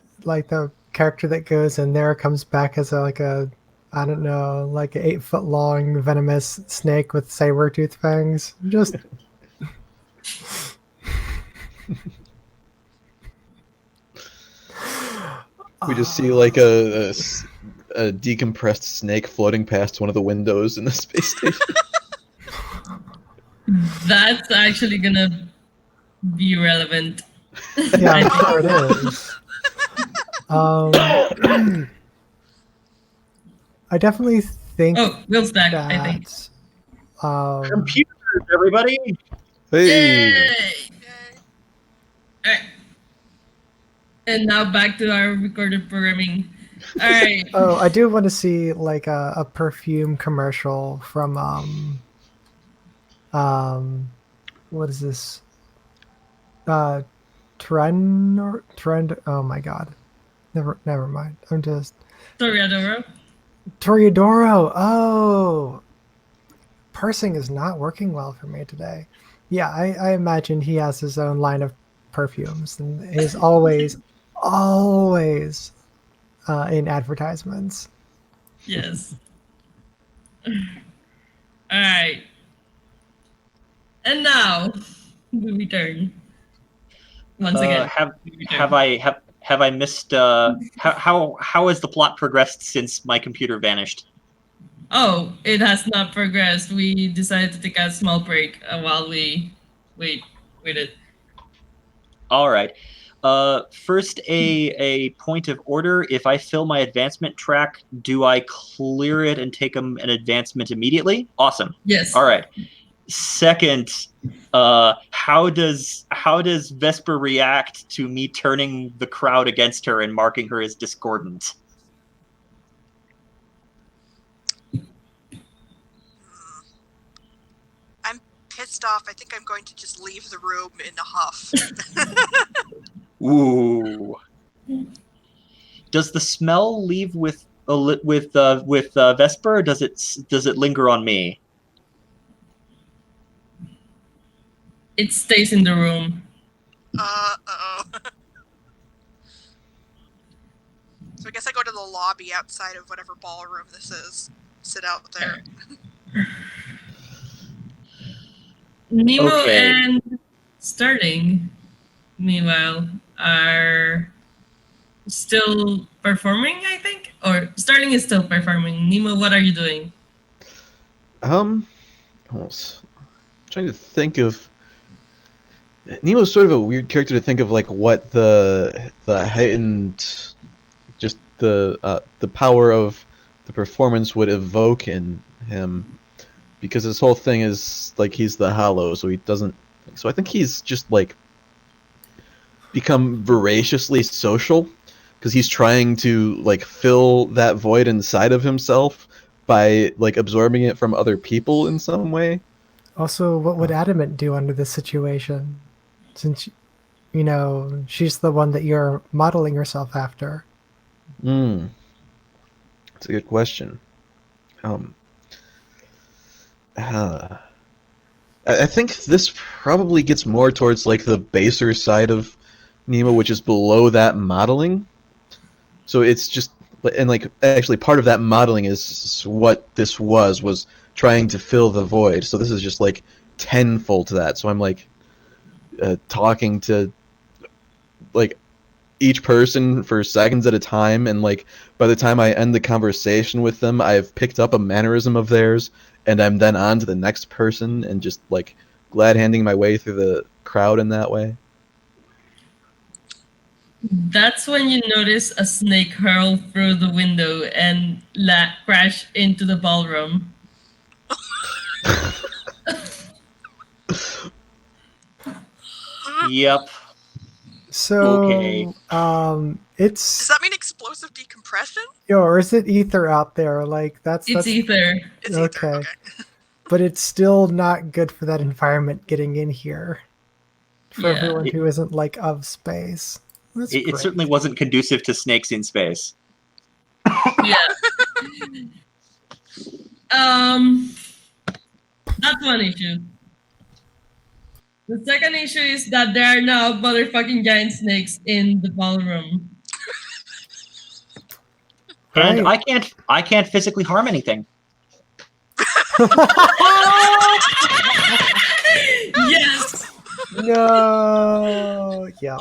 character that goes in there comes back as a I don't know, like an 8-foot long venomous snake with saber tooth fangs. Just We just see like a decompressed snake floating past one of the windows in the space station. That's actually gonna be relevant. yeah, I'm sure it is. I definitely think Oh, Will's back, I think. that Computers, everybody. Hey, Yay! Yay. Alright. And now back to our recorded programming. Alright. oh, I do want to see like a perfume commercial from what is this? Trend. Oh my god. Never mind. I'm just Toreadoro. Toreadoro. Oh, parsing is not working well for me today. Yeah, I imagine he has his own line of perfumes and is always in advertisements. Yes. Alright. And now we return. Once again. we return. Have I missed? How has the plot progressed since my computer vanished? Oh, it has not progressed. We decided to take a small break while we waited. All right. First, a point of order. If I fill my advancement track, do I clear it and take an advancement immediately? Awesome. Yes. All right. Second, how does Vesper react to me turning the crowd against her and marking her as discordant? I'm pissed off. I think I'm going to just leave the room in a huff. Ooh. Does the smell leave with Vesper, or does it linger on me? It stays in the room. Uh-oh. So I guess I go to the lobby outside of whatever ballroom this is. Sit out there. Nemo Okay. and Sterling, meanwhile, are still performing, I think? Or Sterling is still performing. Nemo, what are you doing? almost trying to think of. Nemo's sort of a weird character to think of, like what the heightened, just the power of the performance would evoke in him, because his whole thing is like he's the hollow, so he doesn't. So I think he's just like become voraciously social, because he's trying to like fill that void inside of himself by like absorbing it from other people in some way. Also, what would Adamant do under this situation? Since, she's the one that you're modeling yourself after. That's a good question. I think this probably gets more towards like the baser side of Nemo, which is below that modeling. So it's just, and like actually part of that modeling is what this was trying to fill the void. So this is just like tenfold to that. So I'm like talking to, like, each person for seconds at a time, and like by the time I end the conversation with them, I've picked up a mannerism of theirs, and I'm then on to the next person, and just like glad handing my way through the crowd in that way. That's when you notice a snake hurl through the window and crash into the ballroom. Yep. So, Okay. Does it's that mean explosive decompression? or is it ether out there? Like that's It's ether. It's okay. ether. Okay. But it's still not good for that environment getting in here for Yeah. everyone who isn't like of space. That's It great. certainly wasn't conducive to snakes in space. Yeah. That's one issue. The second issue is that there are now motherfucking giant snakes in the ballroom. And Right. I can't physically harm anything. Yes. No. Yeah.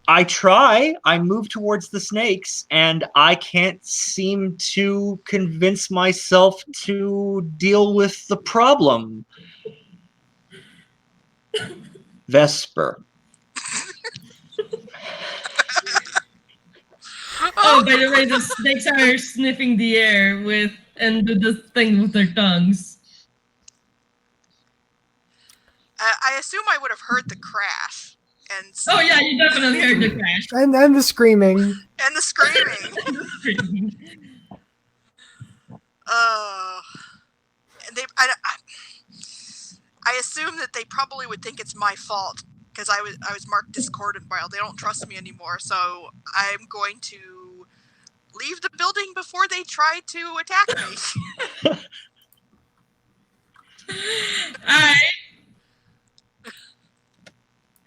I try. I move towards the snakes, and I can't seem to convince myself to deal with the problem. Vesper. Oh, by the way, the snakes are sniffing the air with and do the thing with their tongues. I assume I would have heard the crash and Oh yeah, you definitely heard the crash. And the screaming. and the screaming. And I assume that they probably would think it's my fault because I was marked discordant while they don't trust me anymore. So I'm going to leave the building before they try to attack me. Alright.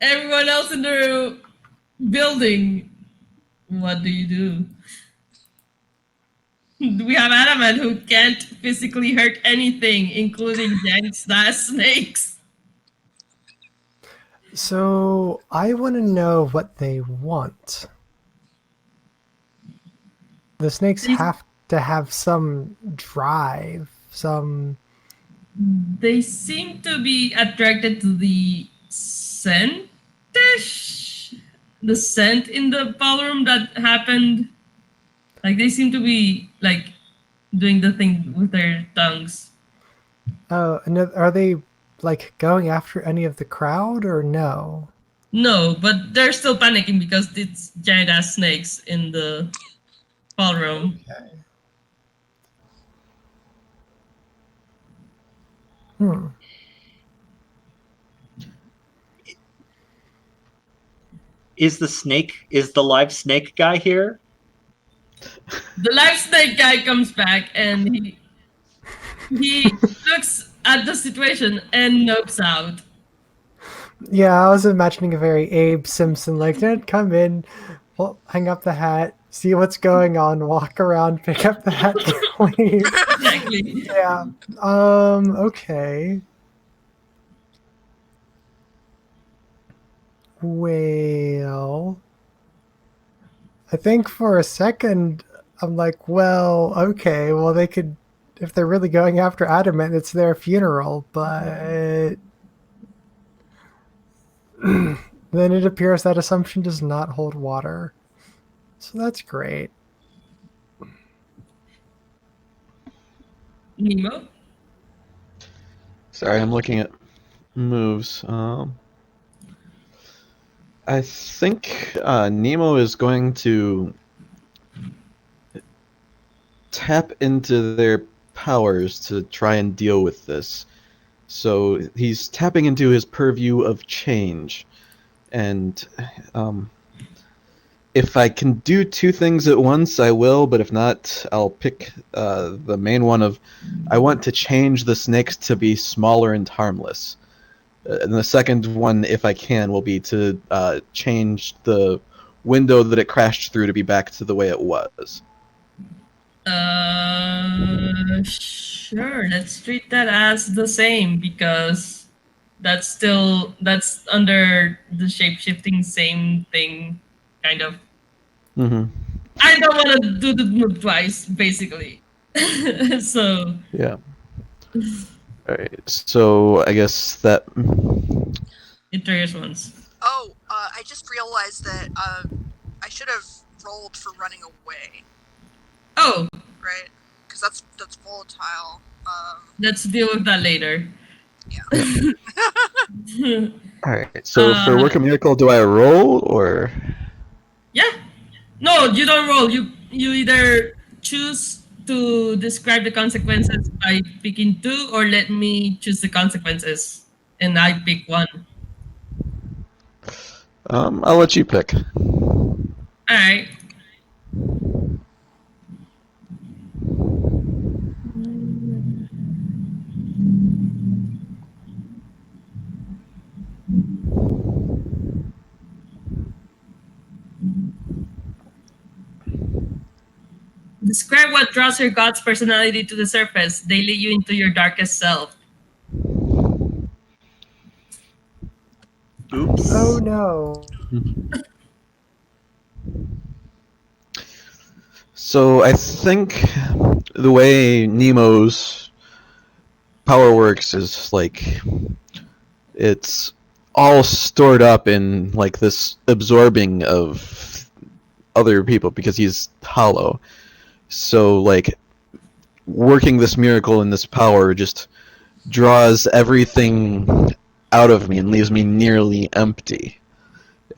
Everyone else in the building, what do you do? We have Adamant who can't physically hurt anything, including giant snakes. So I want to know what they want. The snakes have to have some drive, some. They seem to be attracted to the scentish, the scent in the ballroom that happened. Like they seem to be like doing the thing with their tongues. Oh, and are they like going after any of the crowd or no? No, but they're still panicking because it's giant ass snakes in the ballroom. Okay. Hmm. Is the live snake guy here? The live snake guy comes back and he looks at the situation and nopes out. Yeah, I was imagining a very Abe Simpson, like, come in, well, hang up the hat, see what's going on, walk around, pick up the hat, leave. Exactly. Yeah. Okay. Well, I think for a second, I'm like, well, okay, well, they could, if they're really going after Adamant, it's their funeral, but then it appears that assumption does not hold water. So that's great. Nemo? Sorry, I'm looking at moves. I think Nemo is going to tap into their powers to try and deal with this. So he's tapping into his purview of change. And if I can do two things at once, I will, but if not, I'll pick the main one of I want to change the snakes to be smaller and harmless. And the second one, if I can, will be to change the window that it crashed through to be back to the way it was. Sure. Let's treat that as the same because that's under the shape-shifting same thing kind of. Mm-hmm. I don't want to do the move twice, basically. So Yeah. All right. So I guess that. it triggers once. Oh, I just realized that I should have rolled for running away, Oh, right? Because that's volatile. let's deal with that later. Yeah. All right. So for uh, work a miracle, do I roll or? yeah. No, you don't roll. You either choose to describe the consequences by picking two, or let me choose the consequences, and I pick one. I'll let you pick. All right. Describe what draws your god's personality to the surface. They lead you into your darkest self. Oops. Oh no. So I think the way Nemo's power works is like it's all stored up in like this absorbing of other people because he's hollow. So like working this miracle and this power just draws everything out of me and leaves me nearly empty.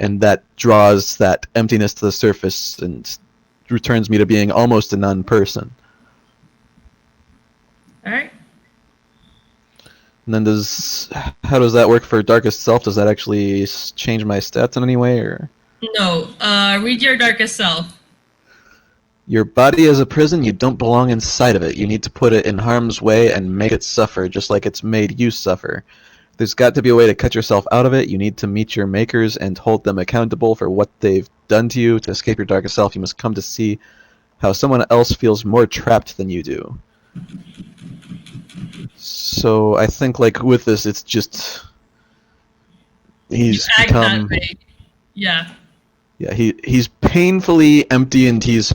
And that draws that emptiness to the surface and returns me to being almost a non-person. All right. And then how does that work for Darkest Self? Does that actually change my stats in any way, or? No. Read your darkest self. Your body is a prison, you don't belong inside of it. You need to put it in harm's way and make it suffer, just like it's made you suffer. There's got to be a way to cut yourself out of it. You need to meet your makers and hold them accountable for what they've done to you. To escape your darkest self, you must come to see how someone else feels more trapped than you do. So I think like with this, it's just You he's act that become way. Yeah. yeah he's painfully empty and he's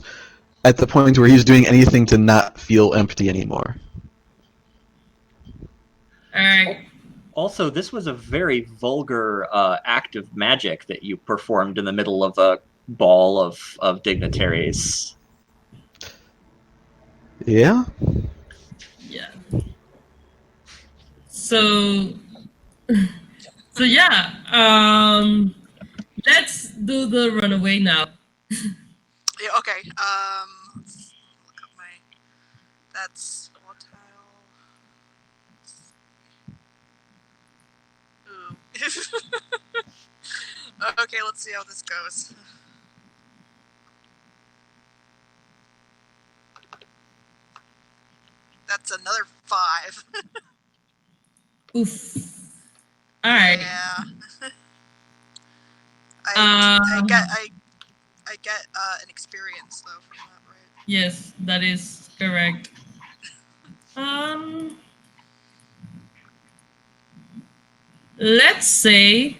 at the point where he's doing anything to not feel empty anymore. All right. Also, this was a very vulgar act of magic that you performed in the middle of a ball of dignitaries. Yeah. Yeah. So so yeah. Let's do the runaway now. Yeah, okay. Let's look up my. That's volatile. Ooh. Okay, let's see how this goes. That's another 5. Oof. All right. Yeah. Uh, I get an experience though from that, right? yes, that is correct. Um, let's say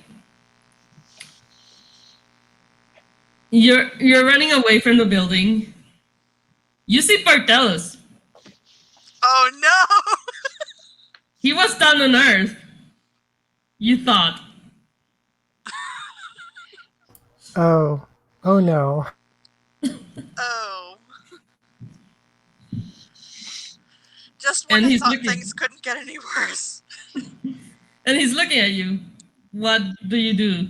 you're running away from the building. You see Bartelos. Oh no! He was down on Earth. You thought. Oh. Oh no. Oh. Just when And I he's thought looking. things couldn't get any worse. And he's looking at you. What do you do?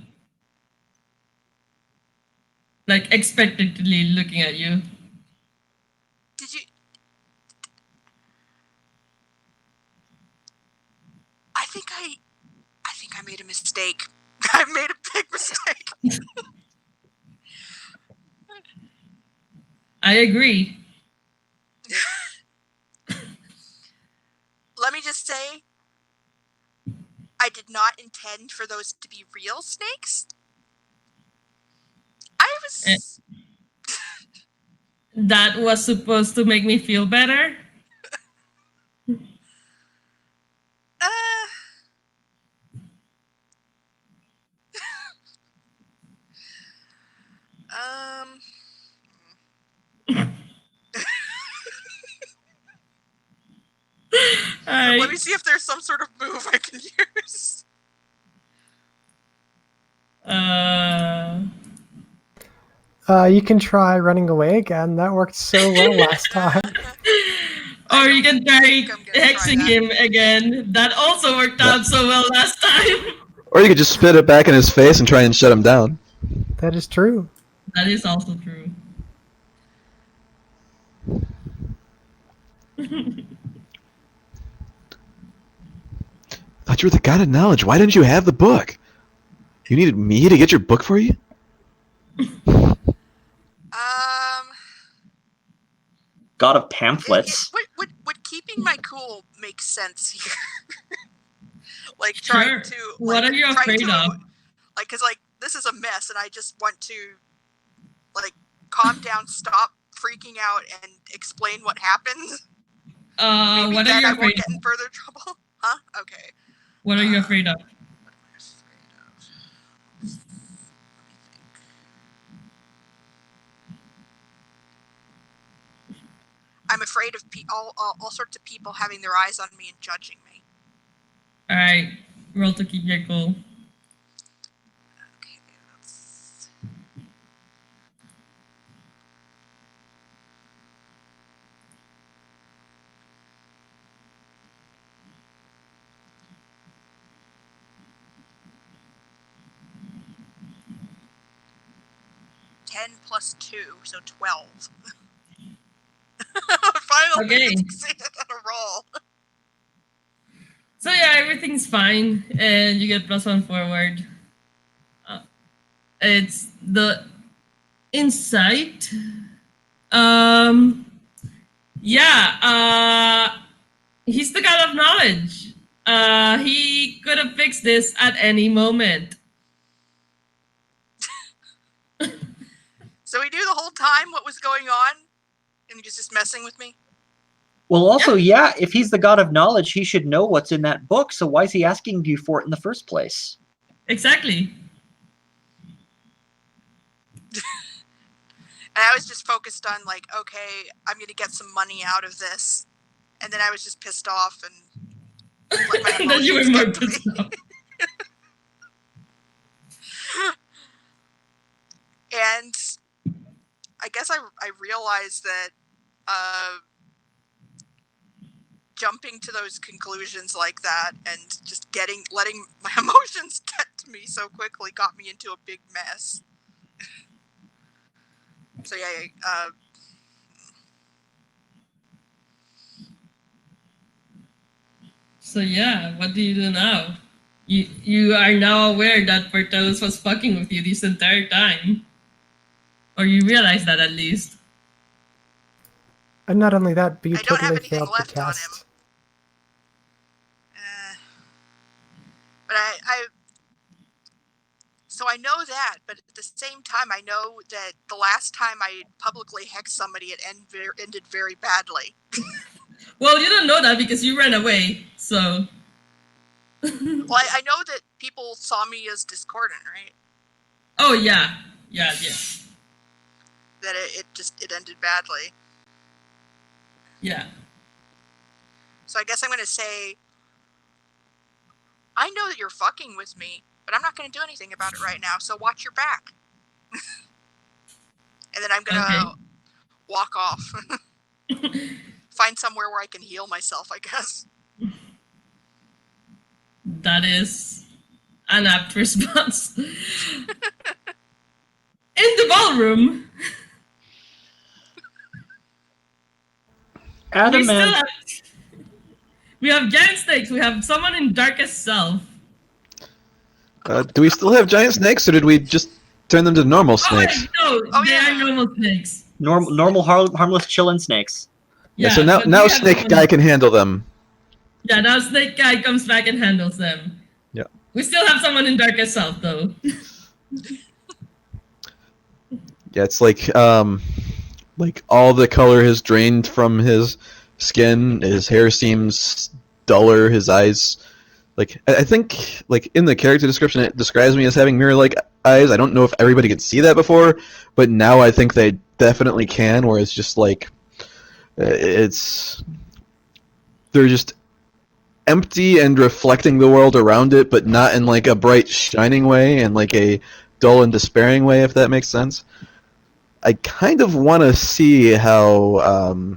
Like expectantly looking at you. Did you? I think I made a mistake. I made a big mistake. I agree. Let me just say, I did not intend for those to be real snakes. I Eh, was. That was supposed to make me feel better. Uh, Alright. Let me see if there's some sort of move I can use. You can try running away again. That worked so well last time. Or you can try think I'm gonna try hexing that. him again. That also worked out so well last time. Or you could just spit it back in his face and try and shut him down. That is true. That is also true. Thought you were the god of knowledge. Why didn't you have the book? You needed me to get your book for you? God of pamphlets. Would keeping my cool make sense here? Like Sure. trying to. Like, What are you trying afraid to, of? Like, cause like this is a mess, and I just want to, like, calm down, stop freaking out, and explain what happened. Maybe what are then you I won't afraid get of? in further trouble. Huh? Okay. What are you afraid of? I'm afraid of all sorts of people having their eyes on me and judging me. Alright, roll to keep your cool. Okay, that's... $10 plus 2, so 12. Finally, Okay. succeeded at a roll. So yeah, everything's fine, and you get +1 forward. It's the insight. He's the god of knowledge. He could have fixed this at any moment. So he knew the whole time what was going on, and he was just messing with me. Well, also, yeah, if he's the god of knowledge, he should know what's in that book, so why is he asking you for it in the first place? Exactly. And I was just focused on, like, okay, I'm going to get some money out of this. And then I was just pissed off and let my And then you were emotions more get to me. pissed off. And I guess I realized that jumping to those conclusions like that and just letting my emotions get to me so quickly got me into a big mess. So yeah, So yeah, what do you do now? You are now aware that Portelos was fucking with you this entire time. Or you realize that at least. And not only that, but you I don't have totally anything failed the left on him. test. But so I know that, but at the same time, I know that the last time I publicly hexed somebody, it ended very badly. Well, you don't know that because you ran away, so... Well, I know that people saw me as discordant, right? Oh, yeah. Yeah. That it ended badly. Yeah. So I guess I'm going to say, I know that you're fucking with me, but I'm not going to do anything about it right now, so watch your back. And then I'm going to walk off. Find somewhere where I can heal myself, I guess. That is an apt response. In the ballroom, Adamant. we have giant snakes. We have someone in darkest self. Do we still have giant snakes, or did we just turn them to normal snakes? Oh, no, they yeah. are normal snakes. Normal harmless chillin' snakes. Yeah, so now but we have Snake someone- Guy can handle them. Yeah, now Snake Guy comes back and handles them. Yeah. We still have someone in darkest self, though. Yeah, it's like all the color has drained from his skin. His hair seems duller. His eyes, I think, in the character description, it describes me as having mirror-like eyes. I don't know if everybody could see that before, but now I think they definitely can. Where it's just they're just empty and reflecting the world around it, but not in like a bright shining way, and like a dull and despairing way, if that makes sense. I kind of want to see how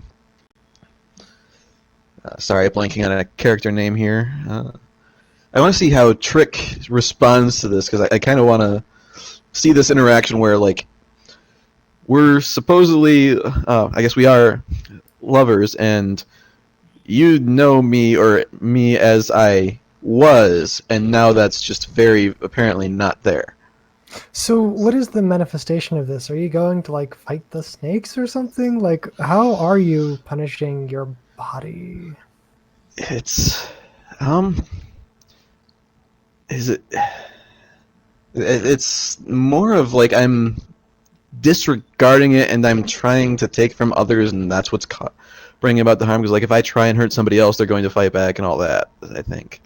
sorry, blanking on a character name here. I want to see how Trick responds to this, because I kind of want to see this interaction where, like, we're supposedly, I guess we are lovers, and you know me, or me as I was, and now that's just very apparently not there. So what is the manifestation of this? Are you going to like fight the snakes or something? Like, how are you punishing your body? It's, is it? It's more of like I'm disregarding it, and I'm trying to take from others, and that's what's bringing about the harm. Because like if I try and hurt somebody else, they're going to fight back and all that. I think.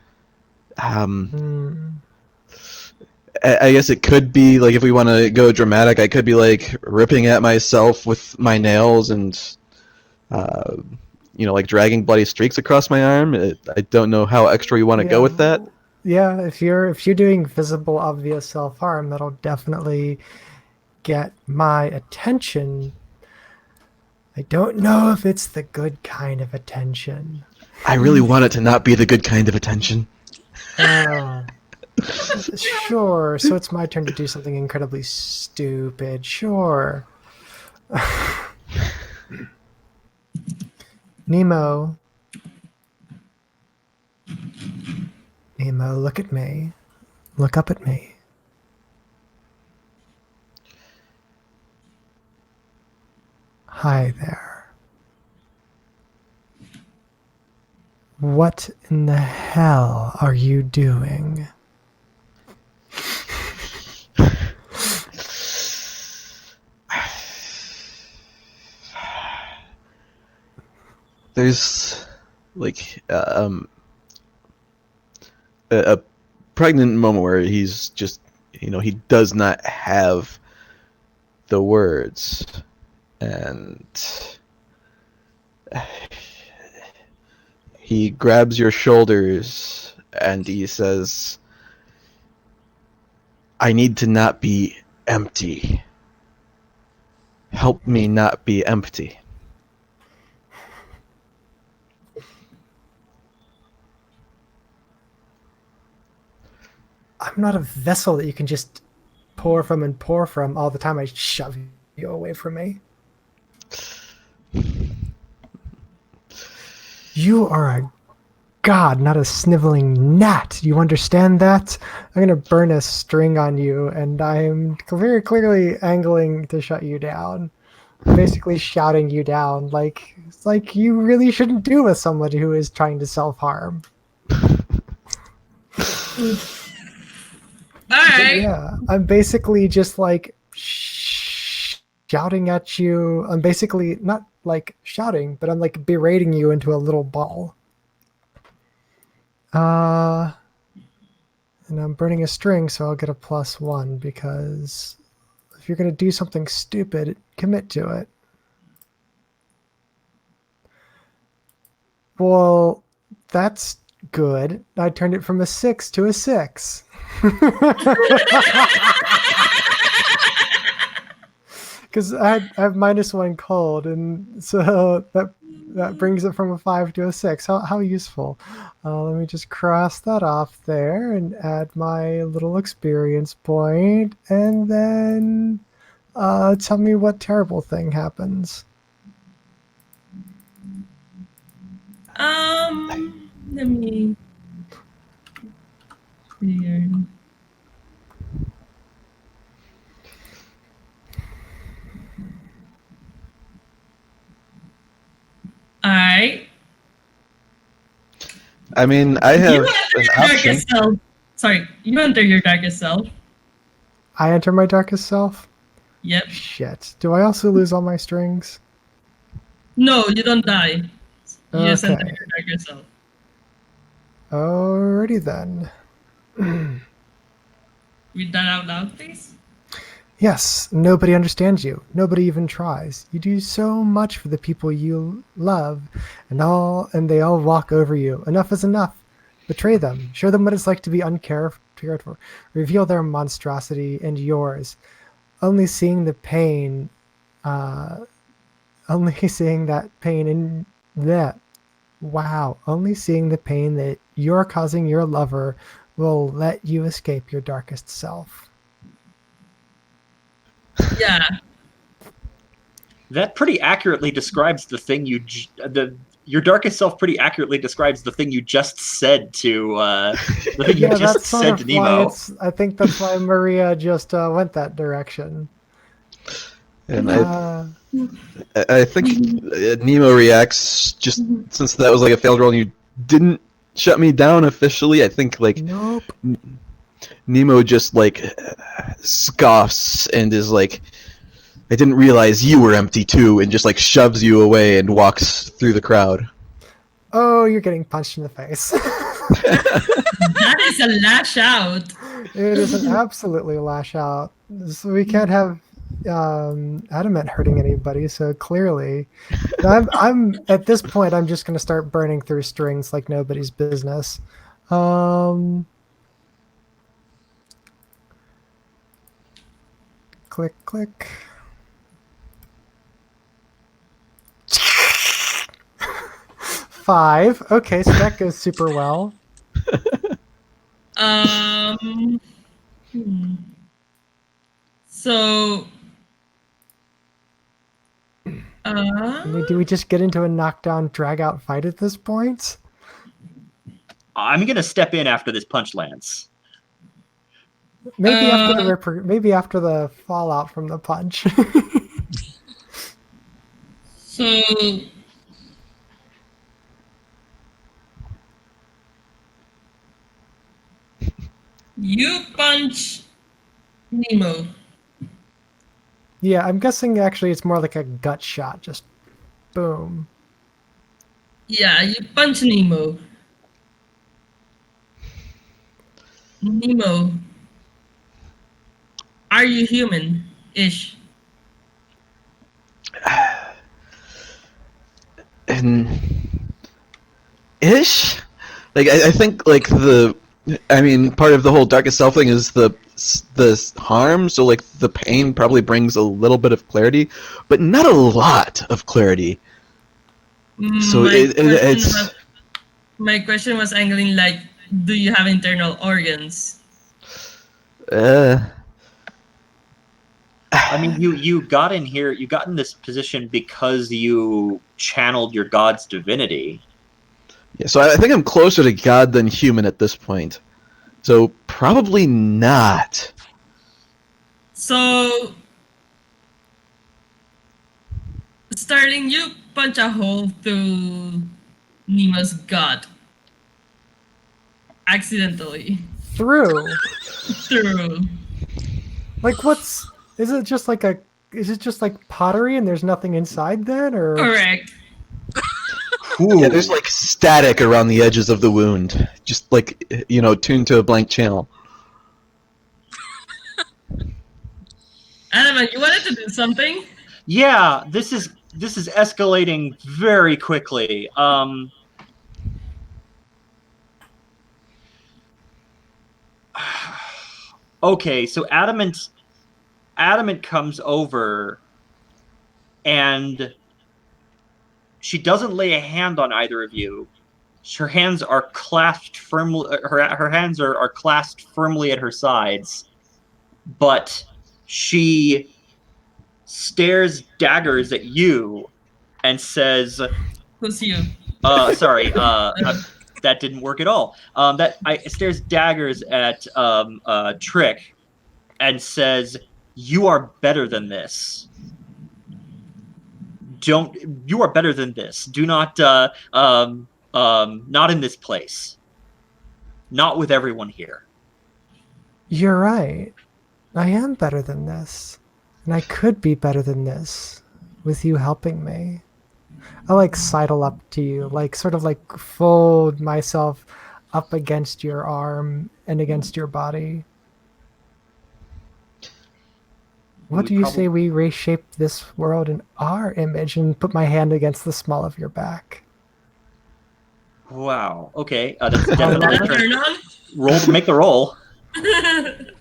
I guess it could be like, if we want to go dramatic, I could be like ripping at myself with my nails and, like dragging bloody streaks across my arm. I don't know how extra you want to go with that. Yeah, if you're doing visible, obvious self-harm, that'll definitely get my attention. I don't know if it's the good kind of attention. I really want it to not be the good kind of attention. Sure, so it's my turn to do something incredibly stupid. Sure. Nemo, look at me. Look up at me. Hi there. What in the hell are you doing? There's like a pregnant moment where he's just, he does not have the words, and he grabs your shoulders and he says, I need to not be empty. Help me not be empty. I'm not a vessel that you can just pour from all the time. I shove you away from me. You are a god, not a sniveling gnat. You understand that? I'm going to burn a string on you, and I'm very clearly angling to shut you down. Basically shouting you down, like you really shouldn't do with somebody who is trying to self-harm. Alright. Yeah, I'm basically just like shouting at you. I'm basically not like shouting, but I'm like berating you into a little ball. And I'm burning a string, so I'll get a +1, because if you're going to do something stupid, commit to it. Well, that's good. I turned it from a 6 to a 6. Because I have -1 cold, and so that brings it from a 5 to a 6. How useful. Let me just cross that off there and add my little experience point, and then tell me what terrible thing happens. Let me figure. Alright. I mean, I have You enter an your option. darkest self. Sorry, you enter your darkest self. I enter my darkest self? Yep. Shit. Do I also lose all my strings? No, you don't die. You just enter Okay. your darkest self. Alrighty then. Read that out loud, please. Yes, nobody understands you. Nobody even tries. You do so much for the people you love, and they all walk over you. Enough is enough. Betray them. Show them what it's like to be uncared for. Reveal their monstrosity and yours. Only seeing the pain, only seeing that pain in that. Wow. Only seeing the pain that you're causing your lover will let you escape your darkest self. Yeah. That pretty accurately describes the thing your darkest self pretty accurately describes the thing you just said to the thing you Yeah, just that's sort said to of why Nemo. I think that's why Maria just went that direction. And Uh, I think Nemo reacts just since that was like a failed roll and you didn't shut me down officially. I think like nope. Nemo just like scoffs and is like, I didn't realize you were empty too, and just like shoves you away and walks through the crowd. Oh, you're getting punched in the face. That is a lash out. It is an absolutely lash out. So we can't have Adamant hurting anybody. So clearly, I'm at this point. I'm just going to start burning through strings like nobody's business. Click, click. Five. Okay, so that goes super well. Hmm. So, Do we just get into a knockdown, drag out fight at this point? I'm gonna step in after this punch lands. Maybe maybe after the fallout from the punch. so you punch Nemo. Yeah, I'm guessing actually it's more like a gut shot, just boom. Yeah, you punch Nemo. Nemo, are you human-ish? And ish, like I think like part of the whole darkest self thing is the harm. So like the pain probably brings a little bit of clarity, but not a lot of clarity. So My question was angling like, do you have internal organs? I mean, you got in here, you got in this position because you channeled your god's divinity. Yeah, so I think I'm closer to God than human at this point. So probably not. So, Sterling, you punch a hole through Nemo's gut. Accidentally. Through. Through. Like is it just like pottery and there's nothing inside then, or Correct. Yeah, there's like static around the edges of the wound, just like tuned to a blank channel. Adam, you wanted to do something? Yeah, this is escalating very quickly. Okay, so Adamant comes over and she doesn't lay a hand on either of you. Her hands are clasped firmly. Her hands are clasped firmly at her sides, but she stares daggers at you and says, Who's you? Sorry, that didn't work at all. Stares daggers at Trick and says, "You are better than this. You are better than this. Do not, not in this place. Not with everyone here." you're right. I am better than this. And I could be better than this with you helping me. I like sidle up to you, like sort of like fold myself up against your arm and against your body. What do you say we reshape this world in our image and put my hand against the small of your back? Wow. Okay. That's Is definitely that a turn on? roll. Make the roll.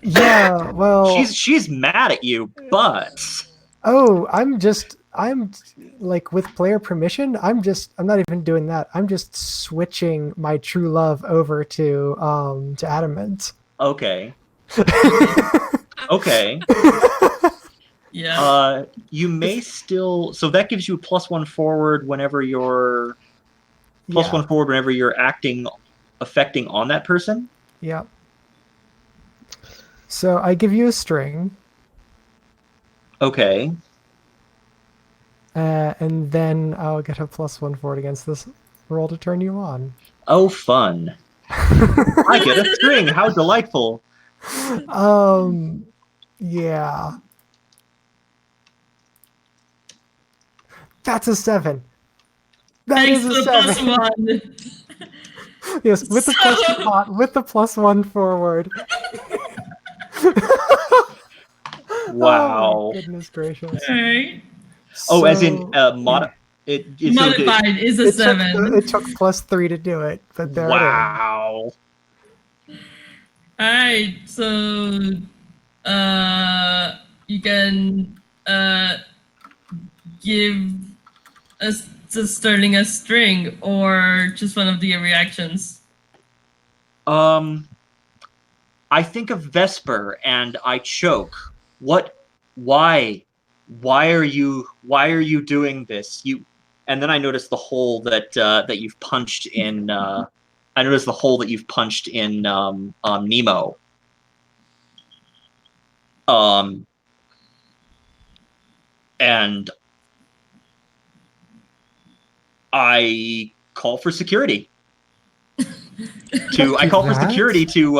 Yeah, well, She's mad at you, but oh, I'm like with player permission, I'm not even doing that. I'm just switching my true love over to adamant. okay. Okay. Yeah. You may still. So that gives you a +1 forward whenever you're Yeah, acting, affecting on that person. yeah. So I give you a string, Okay. and then I'll get a +1 forward against this roll to turn you on. Oh, fun. I get a string. How delightful. um, yeah. That's a 7. That Thanks is a to the 7. +1. Yes, with the +1 forward. Oh my Wow. goodness gracious. Alright. Oh, as in So Modified is a 7. it took +3 to do it, but there it is. wow. Alright, so you can give us to Sterling a string or just one of the reactions. I think of Vesper and I choke. What? Why? Why are you doing this? And then I notice the hole that you've punched in. I notice the hole that you've punched in Nemo. And I call for security. I call for security to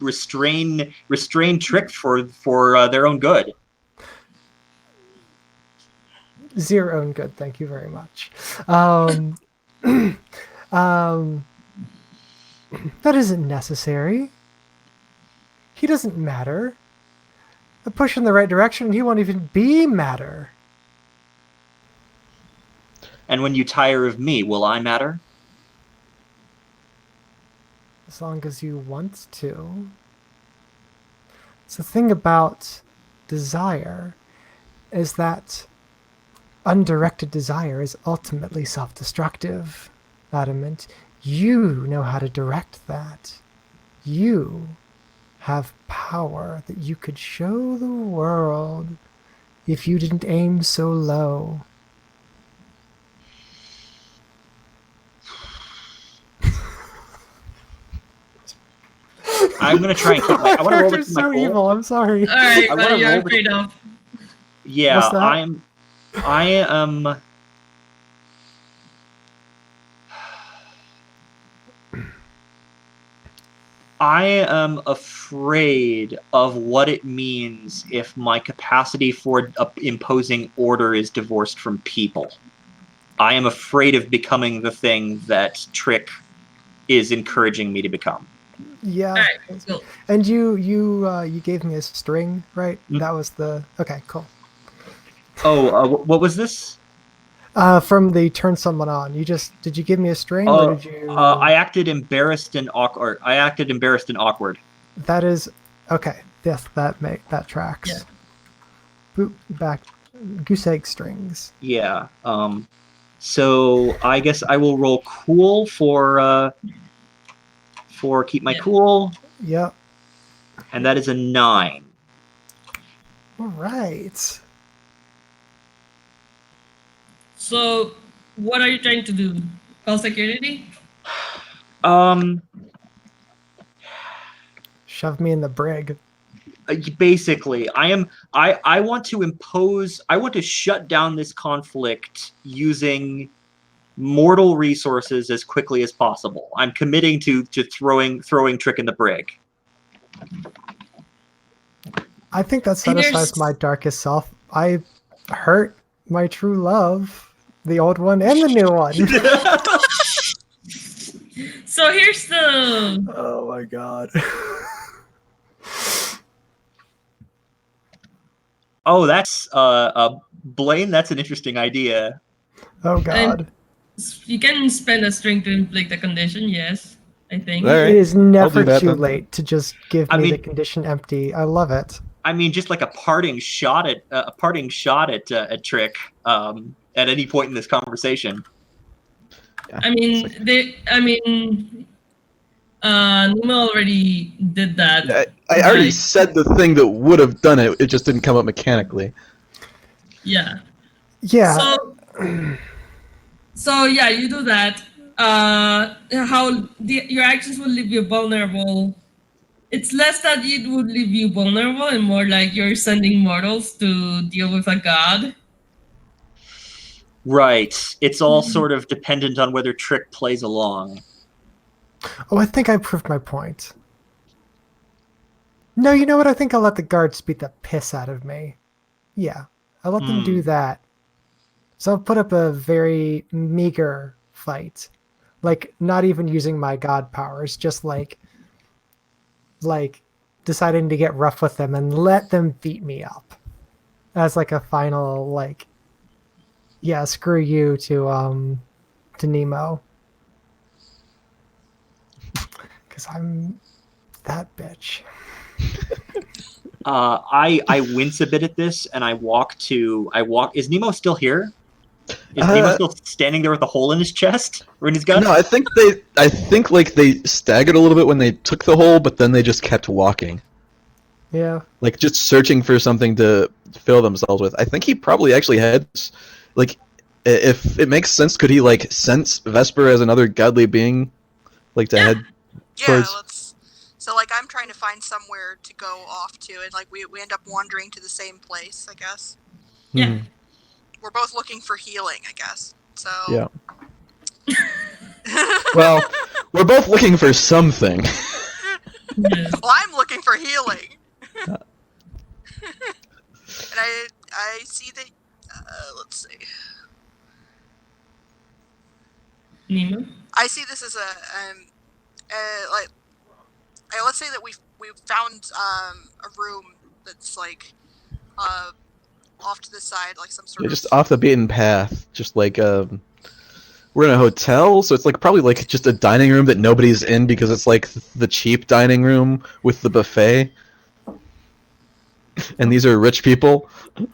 restrain Trick for their own good. Zero own good, thank you very much. That isn't necessary. He doesn't matter. A push in the right direction, he won't even be matter. And when you tire of me, will I matter? As long as you want to. So the thing about desire is that undirected desire is ultimately self-destructive. Adamant, you know how to direct that. You have power that you could show the world if you didn't aim so low. I'm gonna try and keep my. I want to roll this in my so cool. evil. I'm sorry. Alright, I what wanna are you roll afraid of? Yeah, What's that? I am. I am afraid of what it means if my capacity for imposing order is divorced from people. I am afraid of becoming the thing that Trick is encouraging me to become. Yeah. Alright, cool. And you gave me a string, right? Mm. That was the okay, cool. Oh, what was this? From the turn someone on. Did you give me a string or did you? I acted embarrassed and awkward. That is okay. Yes, that tracks. Yeah. Boop back. Goose egg strings. Yeah. So I guess I will roll cool for keep my cool, Yep. and that is a 9. All right. So, what are you trying to do? Call security? Shove me in the brig. Basically, I want to shut down this conflict using mortal resources as quickly as possible. I'm committing to throwing Trick in the brig. I think that satisfies my darkest self. I hurt my true love, the old one and the new one. So here's the... Oh my god. Oh, that's Blaine. That's an interesting idea. Oh god. You can spend a string to inflict a condition, yes, I think. All right. It is I'll never do that too then. late to just give I me the mean- condition empty. I love it. I mean, just like a parting shot at a Trick at any point in this conversation. Yeah, I mean, it's like- Nemo already did that. Yeah, I already said the thing that would have done it. It just didn't come up mechanically. Yeah. Yeah. So yeah, you do that. Your actions will leave you vulnerable. It's less that it would leave you vulnerable and more like you're sending mortals to deal with a god. Right. It's all sort of dependent on whether Trick plays along. Oh, I think I proved my point. No, you know what? I think I'll let the guards beat the piss out of me. Yeah, I'll let them do that. So I'll put up a very meager fight. Like, not even using my god powers, just like deciding to get rough with them and let them beat me up. As like a final, like, yeah, screw you to Nemo. Because I'm that bitch. I wince a bit at this, and I walk. Is Nemo still here? Is Nemo still standing there with a hole in his chest or in his gut? No, I think like they staggered a little bit when they took the hole, but then they just kept walking, Yeah. like just searching for something to fill themselves with. I think he probably actually had, like, if it makes sense, could he like sense Vesper as another godly being, like to head towards? So like I'm trying to find somewhere to go off to, and like we end up wandering to the same place, I guess. Yeah. We're both looking for healing, I guess. So Yeah. Well, we're both looking for something. Yes. Well, I'm looking for healing. And I see that let's see. Nemo? I see this as like let's say that we've found a room that's like off to the side, like some sort Yeah, of just off the beaten path. Just like we're in a hotel, so it's like probably like just a dining room that nobody's in because it's like the cheap dining room with the buffet. And these are rich people. Okay.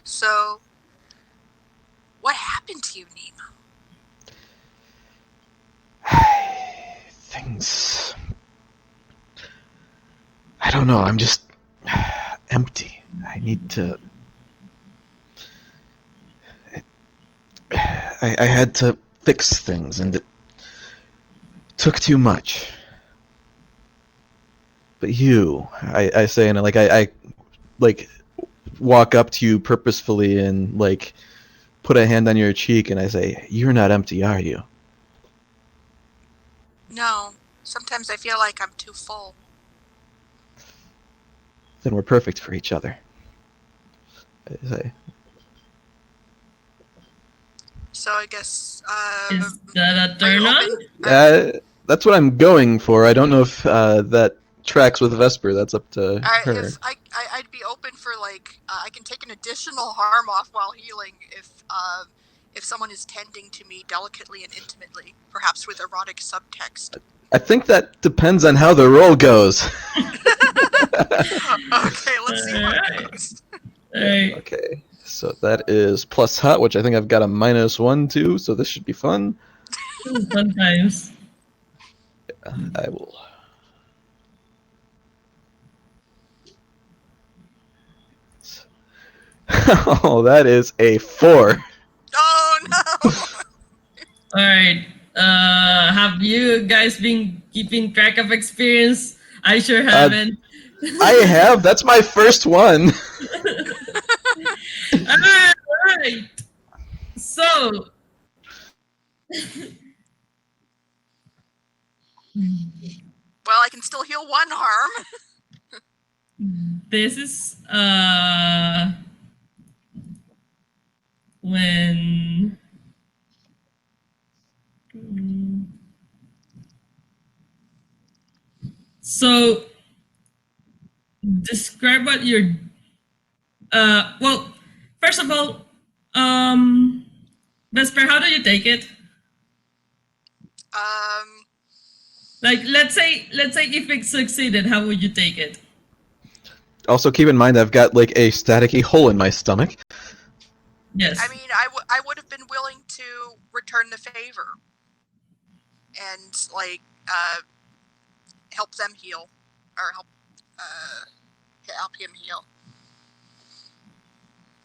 So what happened to you, Nemo? Things. I don't know. I'm just empty. I need to. I had to fix things, and it took too much. But you, I say, and like I like walk up to you purposefully and like put a hand on your cheek, and I say, "You're not empty, are you?" No. Sometimes I feel like I'm too full. Then we're perfect for each other. I say. So I guess Is that a are turn you on? open? That's what I'm going for. I don't know if that tracks with Vesper. That's up to her. If I'd be open for like I can take an additional harm off while healing if someone is tending to me delicately and intimately, perhaps with erotic subtext. I think that depends on how the roll goes. Okay, let's see what Alright. goes. Alright. Okay, so that is plus hot, which I think I've got a -1 too, so this should be fun. Sometimes. I will. Oh, that is a 4. Oh no! Alright. Have you guys been keeping track of experience? I sure haven't. I have. That's my first one. Alright. So. Well, I can still heal one harm. This is when so describe what you're well, first of all, Um, Vesper, how do you take it? Like, let's say if it succeeded, how would you take it? Also, keep in mind I've got like a staticky hole in my stomach. Yes. I mean, I would have been willing to return the favor and like help them heal or help him heal,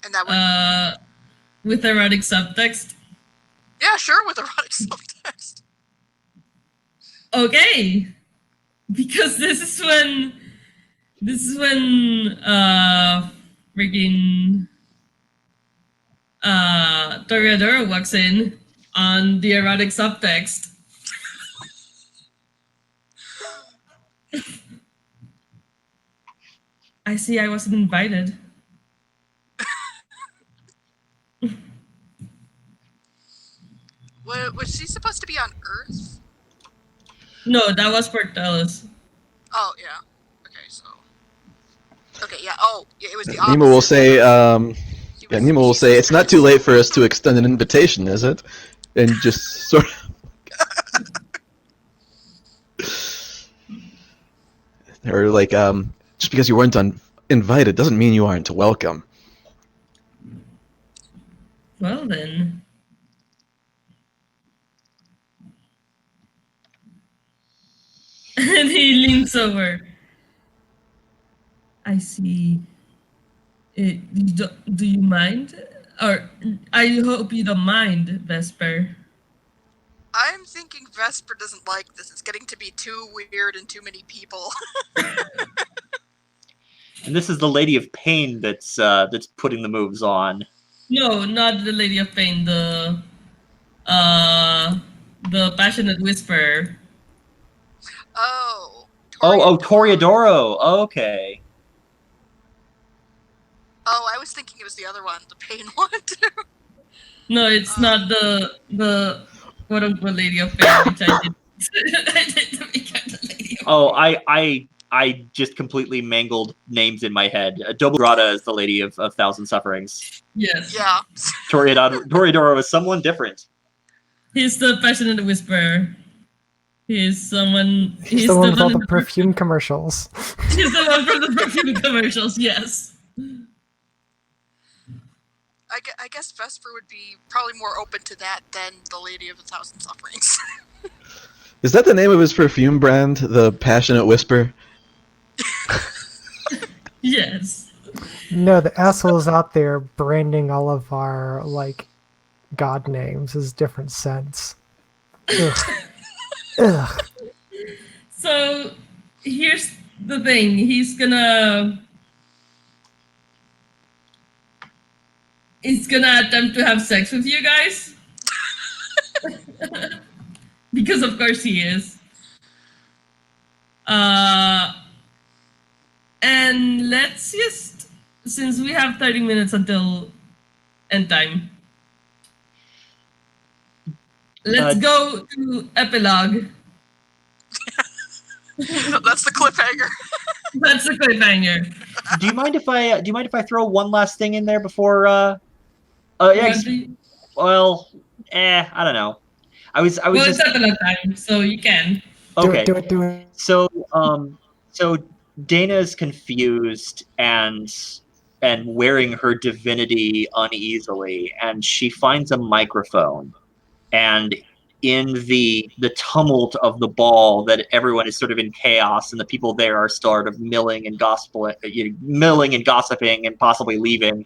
and that would With erotic subtext. yeah, sure, with erotic subtext. Okay, because this is when freaking Toreador walks in on the erotic subtext. I see I wasn't invited. Was she supposed to be on Earth? No, that was Portellus. Oh yeah. Okay, so. Okay, yeah. Oh, yeah, it was the opposite. Nemo will say, He was Nemo will say, Jesus it's not too late for us to extend an invitation, is it? And just sort of... or like, just because you weren't invited doesn't mean you aren't welcome. Well then. And he leans over. I see. Do you mind? Or I hope you don't mind, Vesper. I'm thinking Vesper doesn't like this. It's getting to be too weird and too many people. And this is the Lady of Pain that's putting the moves on. No, not the Lady of Pain. The passionate whisperer. Oh. Toreadoro. Okay. Oh, I was thinking it was the other one, the pain one too. No, it's not the quote unquote Lady of Pain, which I did. I did make her the Lady of Oh, I just completely mangled names in my head. Dobograda is the Lady of Thousand Sufferings. Yes. Yeah. Toreadoro is someone different. He's the passionate whisperer. He's the one with all the perfume commercials. He's the one from the perfume commercials, yes. I guess Vesper would be probably more open to that than the Lady of a Thousand Sufferings. Is that the name of his perfume brand? The Passionate Whisper? Yes. No, the assholes out there branding all of our, like, god names as different scents. Ugh. Ugh. So, here's the thing. He's gonna attempt to have sex with you guys. Because of course he is. And let's just, since we have 30 minutes until end time, let's go to epilogue. That's the cliffhanger. That's the cliffhanger. Do you mind if I throw one last thing in there before? Well, I don't know. I was well, just. It's epilogue time, so you can. Okay. Do it. So Dana is confused and wearing her divinity uneasily, and she finds a microphone, and in the tumult of the ball, that everyone is sort of in chaos, and the people there are sort of milling and gossiping and possibly leaving,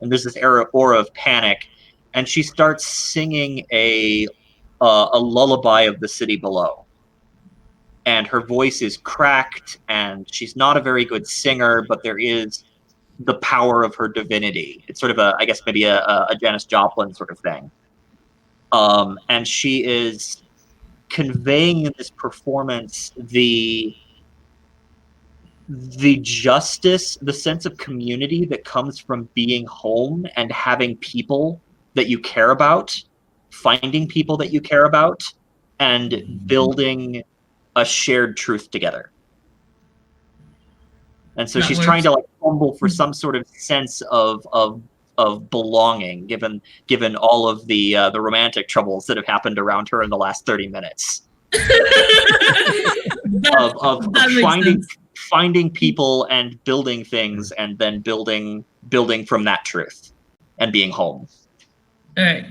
and there's this aura of panic, and she starts singing a lullaby of the city below. And her voice is cracked, and she's not a very good singer, but there is the power of her divinity. It's sort of I guess maybe a Janis Joplin sort of thing. And she is conveying in this performance the justice, the sense of community that comes from being home and having people that you care about, finding people that you care about, and building a shared truth together. And so she's trying to like fumble for some sort of sense of of belonging, given all of the romantic troubles that have happened around her in the last 30 minutes. of finding people and building things, and then building from that truth and being home. All right.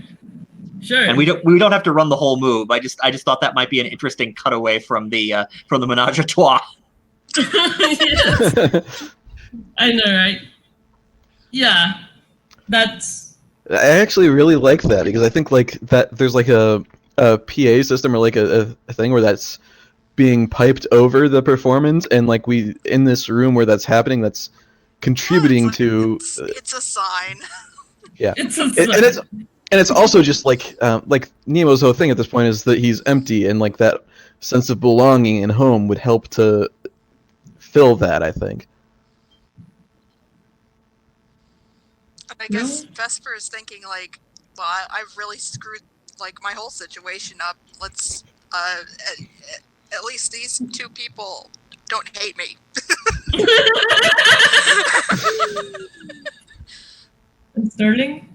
Sure. And we don't have to run the whole move. I just thought that might be an interesting cutaway from the menage a trois. Yes. I know, right? Yeah. That's. I actually really like that, because I think like that there's like a PA system, or like a thing where that's being piped over the performance, and like we in this room where that's happening, that's contributing to. It's a sign. Yeah, It's a sign. And it's also just like Nemo's whole thing at this point is that he's empty, and like that sense of belonging and home would help to fill that, I think. I guess Vesper is thinking like, well, I've really screwed like my whole situation up. Let's at least these two people don't hate me. Sterling?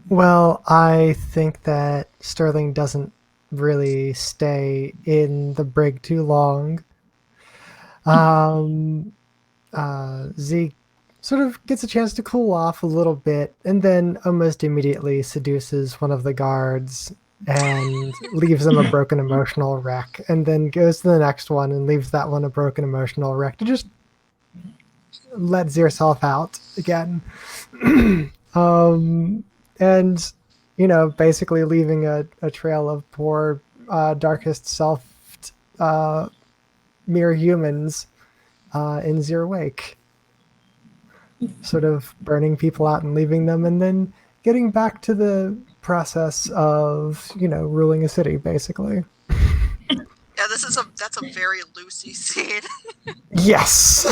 Well, I think that Sterling doesn't really stay in the brig too long. Zeke sort of gets a chance to cool off a little bit, and then almost immediately seduces one of the guards and leaves them a broken emotional wreck, and then goes to the next one and leaves that one a broken emotional wreck to just let yourself out again. And, you know, basically leaving a trail of poor, darkest self mere humans in your wake. Sort of burning people out and leaving them, and then getting back to the process of, you know, ruling a city, basically. Yeah, that's a very Lucy scene. Yes.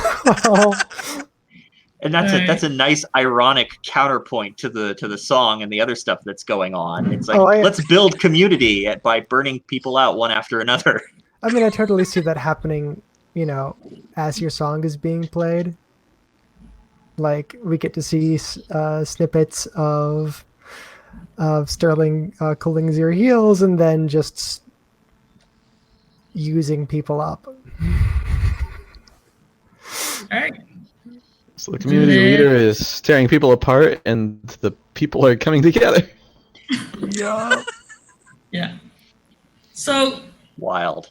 And that's a nice ironic counterpoint to the song and the other stuff that's going on. It's like, let's build community by burning people out one after another. I mean, I totally see that happening, you know, as your song is being played. Like, we get to see snippets of Sterling cooling your heels and then just using people up. All right. So the community leader is tearing people apart, and the people are coming together. Yeah. Yeah. So wild.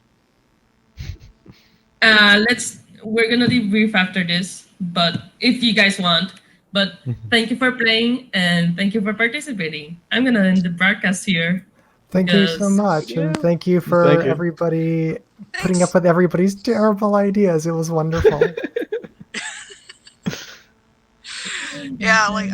We're gonna debrief after this, but if you guys want. But thank you for playing, and thank you for participating. I'm gonna end the broadcast here. Thank you so much, and thank you for everybody putting up with everybody's terrible ideas. It was wonderful. Yeah, like